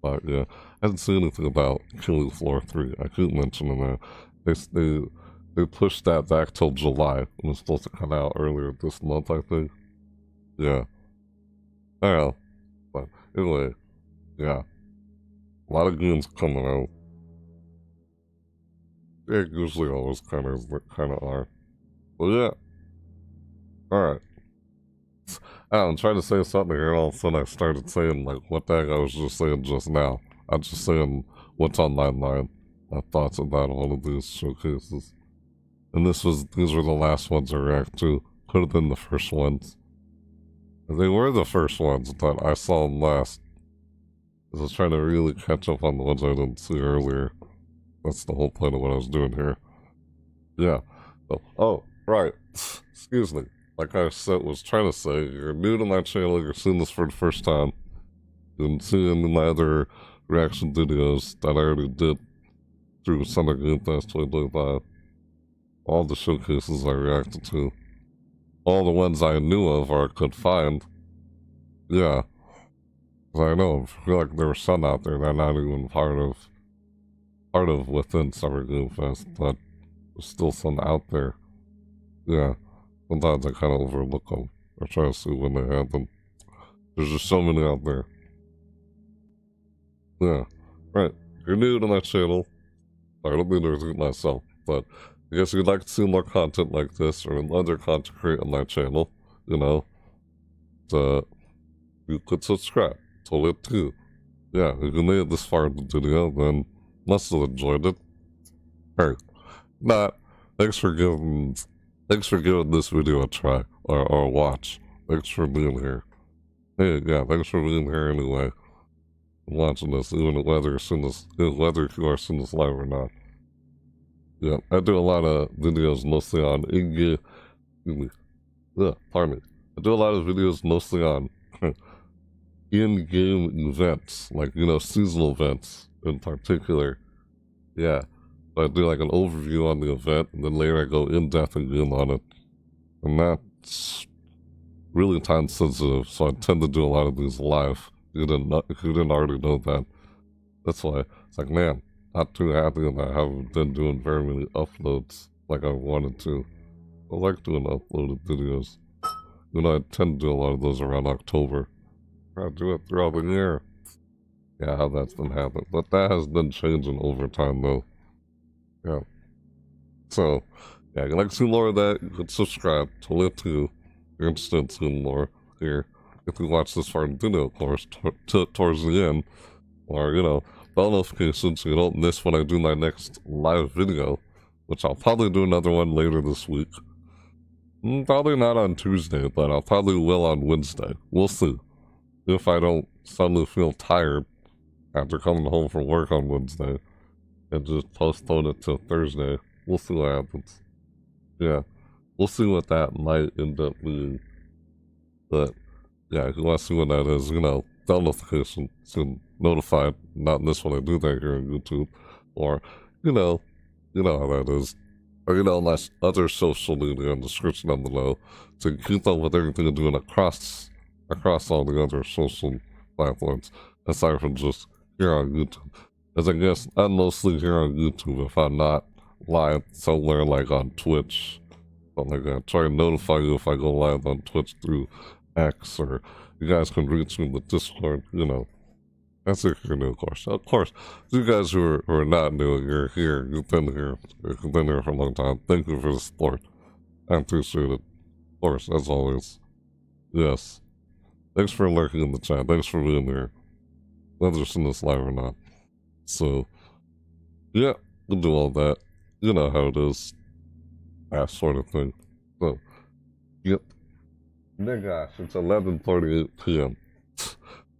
But yeah, I haven't seen anything about Killing Floor 3. I keep mentioning that. They pushed that back till July. It was supposed to come out earlier this month, I think. Yeah. I don't know. But anyway, yeah. A lot of games coming out. They usually always kind of are. But yeah. Alright. I'm trying to say something here, and all of a sudden I started saying, like, what the heck I was just saying just now. I'm just saying what's on my mind. My thoughts about all of these showcases. And these were the last ones I react to. Could have been the first ones. They were the first ones, but I saw them last. I was trying to really catch up on the ones I didn't see earlier. That's the whole point of what I was doing here. Yeah. Oh, right. Excuse me. Like I was trying to say, you're new to my channel, you're seeing this for the first time. You didn't see any of my other reaction videos that I already did through Summer Game Fest 2025. All the showcases I reacted to. All the ones I knew of or could find. Yeah. I know, I feel like there were some out there that are not even part of within Summer Game Fest, but there's still some out there. Yeah. Sometimes I kind of overlook them. I try to see when they happen. There's just so many out there. Yeah. Right. If you're new to my channel, I don't mean to repeat myself, but I guess you'd like to see more content like this or other content created on my channel, you know, you could subscribe. Totally up to you. Yeah, if you made it this far in the video, then must have enjoyed it. Hey, thanks for giving this video a try, or a watch. Thanks for being here. Hey, yeah, thanks for being here anyway. Watching this, even whether you are seeing this live or not. Yeah, I do a lot of videos mostly on pardon me. I do a lot of videos mostly on in-game events, like, you know, seasonal events in particular. Yeah. So I do like an overview on the event, and then later I go in-depth again on it. And that's really time sensitive, so I tend to do a lot of these live. If you didn't already know that. That's why it's like, man, not too happy that I haven't been doing very many uploads like I wanted to. I like doing uploaded videos. You know, I tend to do a lot of those around October. I do it throughout the year. Yeah, how that's been happening. But that has been changing over time, though. Yeah. So, yeah, if you'd like to see more of that, you can subscribe. Totally up to you. If you're interested in seeing more here. If you watch this far in the video, of course, towards the end. Or, you know, bell notifications so you don't miss when I do my next live video. Which I'll probably do another one later this week. Probably not on Tuesday, but I'll probably will on Wednesday. We'll see. If I don't suddenly feel tired after coming home from work on Wednesday and just postpone it till Thursday. We'll see what happens. Yeah. We'll see what that might end up being. But, yeah, if you want to see what that is, you know, bell notification so you're notified, not miss when I do that here on YouTube. Or, you know how that is. Or, you know, my other social media in the description down below. So you can keep up with everything I'm doing across all the other social platforms, aside from just here on YouTube. As I guess I'm mostly here on YouTube if I'm not live somewhere like on Twitch. Something like that. Try to notify you if I go live on Twitch through X, or you guys can reach me with Discord, you know. That's if you're new, of course. Of course, you guys who are not new, you're here, you've been here for a long time. Thank you for the support. I appreciate it. Of course, as always. Yes. Thanks for lurking in the chat. Thanks for being here. Whether you're seeing this live or not. So, yeah, we'll do all that. You know how it is. That sort of thing. So, yep. My gosh, it's 11:48 p.m.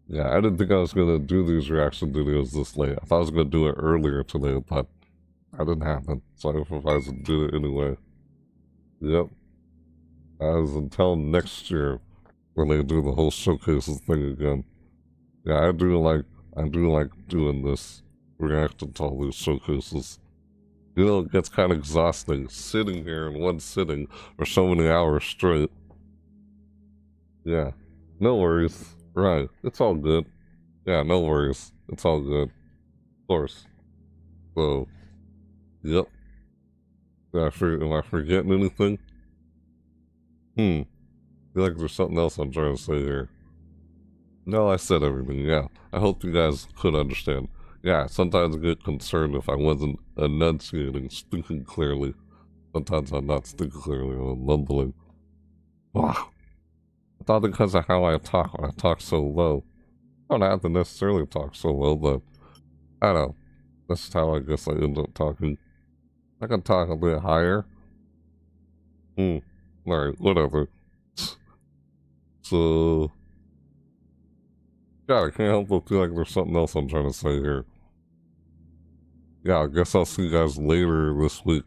Yeah, I didn't think I was going to do these reaction videos this late. I thought I was going to do it earlier today, but that didn't happen. So I improvised and did it anyway. Yep. As until next year, when they do the whole showcases thing again. Yeah, I do like doing this, reacting to all these showcases. You know, it gets kind of exhausting, sitting here in one sitting for so many hours straight. Yeah. No worries. Right. It's all good. Yeah, no worries. It's all good. Of course. So, yep. Am I forgetting anything? I feel like there's something else I'm trying to say here. No, I said everything, yeah. I hope you guys could understand. Yeah, sometimes I get concerned if I wasn't enunciating, speaking clearly. Sometimes I'm not speaking clearly, I'm mumbling. Wow. I thought because of how I talk so low. I don't have to necessarily talk so low, but I don't know. That's how I guess I end up talking. I can talk a bit higher. Alright, whatever. So, yeah, I can't help but feel like there's something else I'm trying to say here. Yeah, I guess I'll see you guys later this week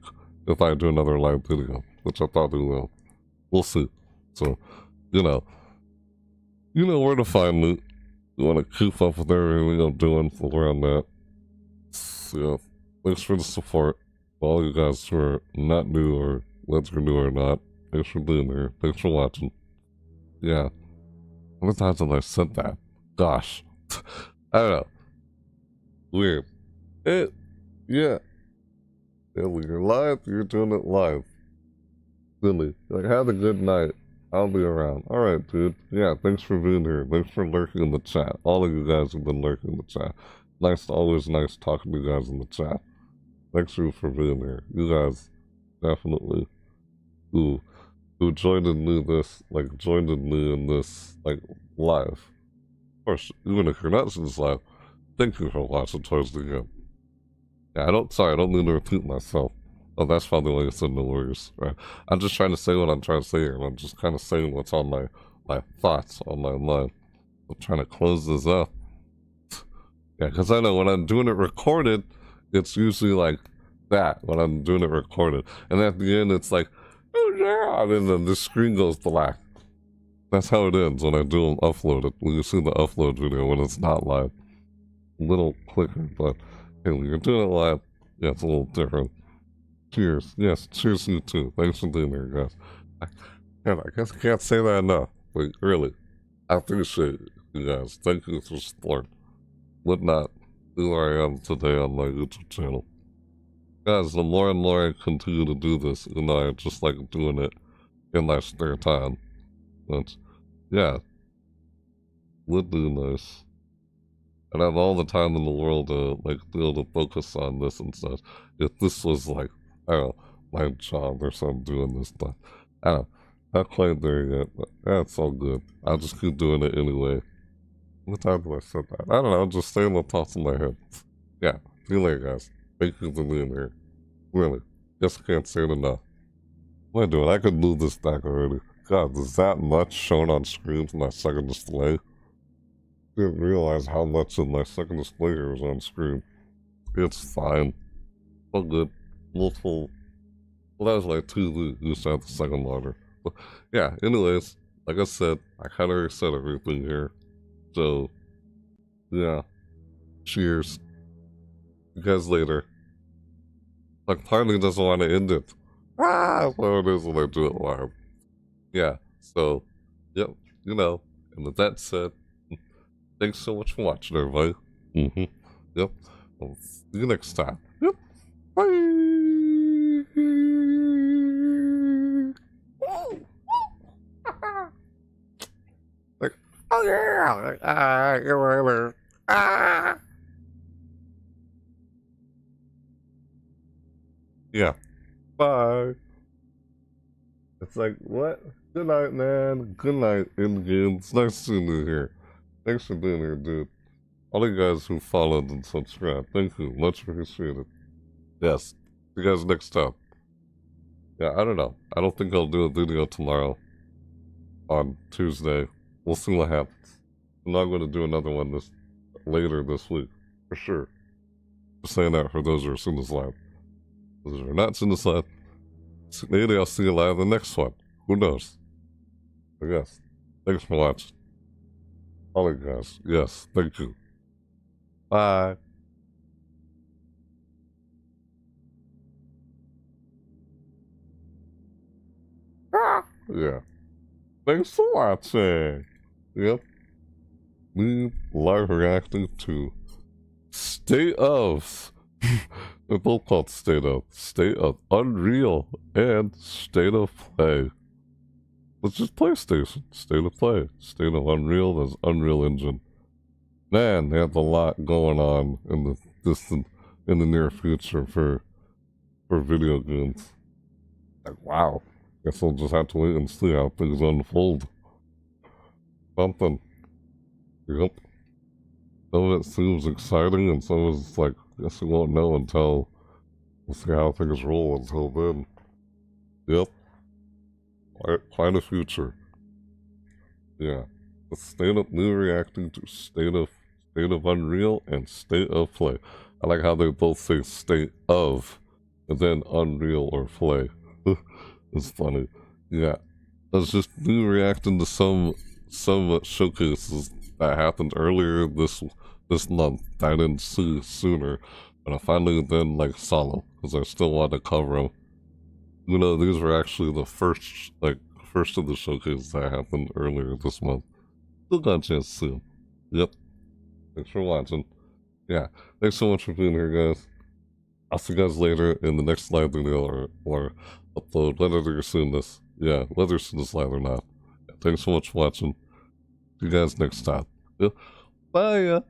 if I do another live video, which I probably will. We'll see. So, you know where to find me. You want to keep up with everything I'm doing where I'm at. So, thanks for the support. All you guys who are not new or whether you're new or not, thanks for being here. Thanks for watching. Yeah. How many times have I said that? Gosh. I don't know. Weird. Yeah. When you're live, you're doing it live. Really. Like, have a good night. I'll be around. Alright, dude. Yeah, thanks for being here. Thanks for lurking in the chat. All of you guys have been lurking in the chat. Always nice talking to you guys in the chat. Thanks for being here. You guys definitely who joined in me in this, like, live. Of course, even if you're not in this live, thank you for watching towards the end. Yeah, I don't mean to repeat myself. Oh, that's probably why I said no worries, right? I'm just trying to say what I'm trying to say here, and I'm just kind of saying what's on my thoughts, on my mind. I'm trying to close this up. Yeah, because I know when I'm doing it recorded, it's usually like that, when I'm doing it recorded. And at the end, it's like, oh yeah, and then the screen goes black. That's how it ends when I do them uploaded. When you see the upload video when it's not live. A little quicker, but hey, when you're doing it live, yeah, it's a little different. Cheers. Yes, cheers to you too. Thanks for being here, guys. I guess I can't say that enough. Like, really, I appreciate you guys. Thank you for support. Would not be where I am today on my YouTube channel. Guys, the more and more I continue to do this, I just like doing it in my spare time. But, yeah, would be nice. And I have all the time in the world to, like, be able to focus on this and stuff. If this was, like, I don't know, my job or something doing this, but I don't know. Not quite there yet, but that's all good. I'll just keep doing it anyway. What time did I say that? I don't know, I'm just saying the thoughts in my head. Yeah, see you later, guys. Thank you for being here. Really. Just can't say it enough. What am I doing? I could move this back already. God, is that much shown on screen from my second display? Didn't realize how much of my second display here was on screen. It's fine. All good. Multiple. Well, that was like 2 used to have the second monitor. But yeah, anyways, like I said, I kind of already said everything here. So, yeah. Cheers. You guys later. Like, part of me doesn't want to end it. That's how it is when I do it live. Yeah, so, yep, and with that said, thanks so much for watching, everybody. Yep. I'll see you next time. Yep. Bye. Like, oh yeah. Whatever. Yeah. Bye. It's like, what? Good night, man. Good night, in-game. It's nice seeing you here. Thanks for being here, dude. All you guys who followed and subscribed, thank you. Much appreciated. Yes. See you guys next time. Yeah, I don't know. I don't think I'll do a video tomorrow on Tuesday. We'll see what happens. I'm not going to do another one later this week, for sure. Just saying that for those who are seeing this live. Those who are not seeing this live, maybe I'll see you live the next one. Who knows? I guess. Thanks for watching. All you guys. Yes, thank you. Bye. Yeah. Thanks for watching. Yep. We live reacting to State of. They're both called State of Unreal and State of Play. It's just PlayStation. State of Play. State of Unreal, there's Unreal Engine. Man, they have a lot going on in the distant, in the near future for video games. Like, wow. Guess we'll just have to wait and see how things unfold. Something. Yep. Some of it seems exciting, and some of it's like, I guess we won't know until we'll see how things roll until then. Yep. Quite a future. Yeah. The State of New reacting to State of Unreal and State of Play. I like how they both say State of and then Unreal or Play. It's funny. Yeah. That's just me reacting to some showcases that happened earlier this month that I didn't see sooner, but I finally then like saw them because I still wanted to cover them. You know, these were actually the first of the showcases that happened earlier this month. Still got a chance to see them. Yep. Thanks for watching. Yeah. Thanks so much for being here, guys. I'll see you guys later in the next live video or upload, whether you're seeing this. Yeah, whether you're seeing this live or not. Yeah, thanks so much for watching. See you guys next time. Yeah. Bye.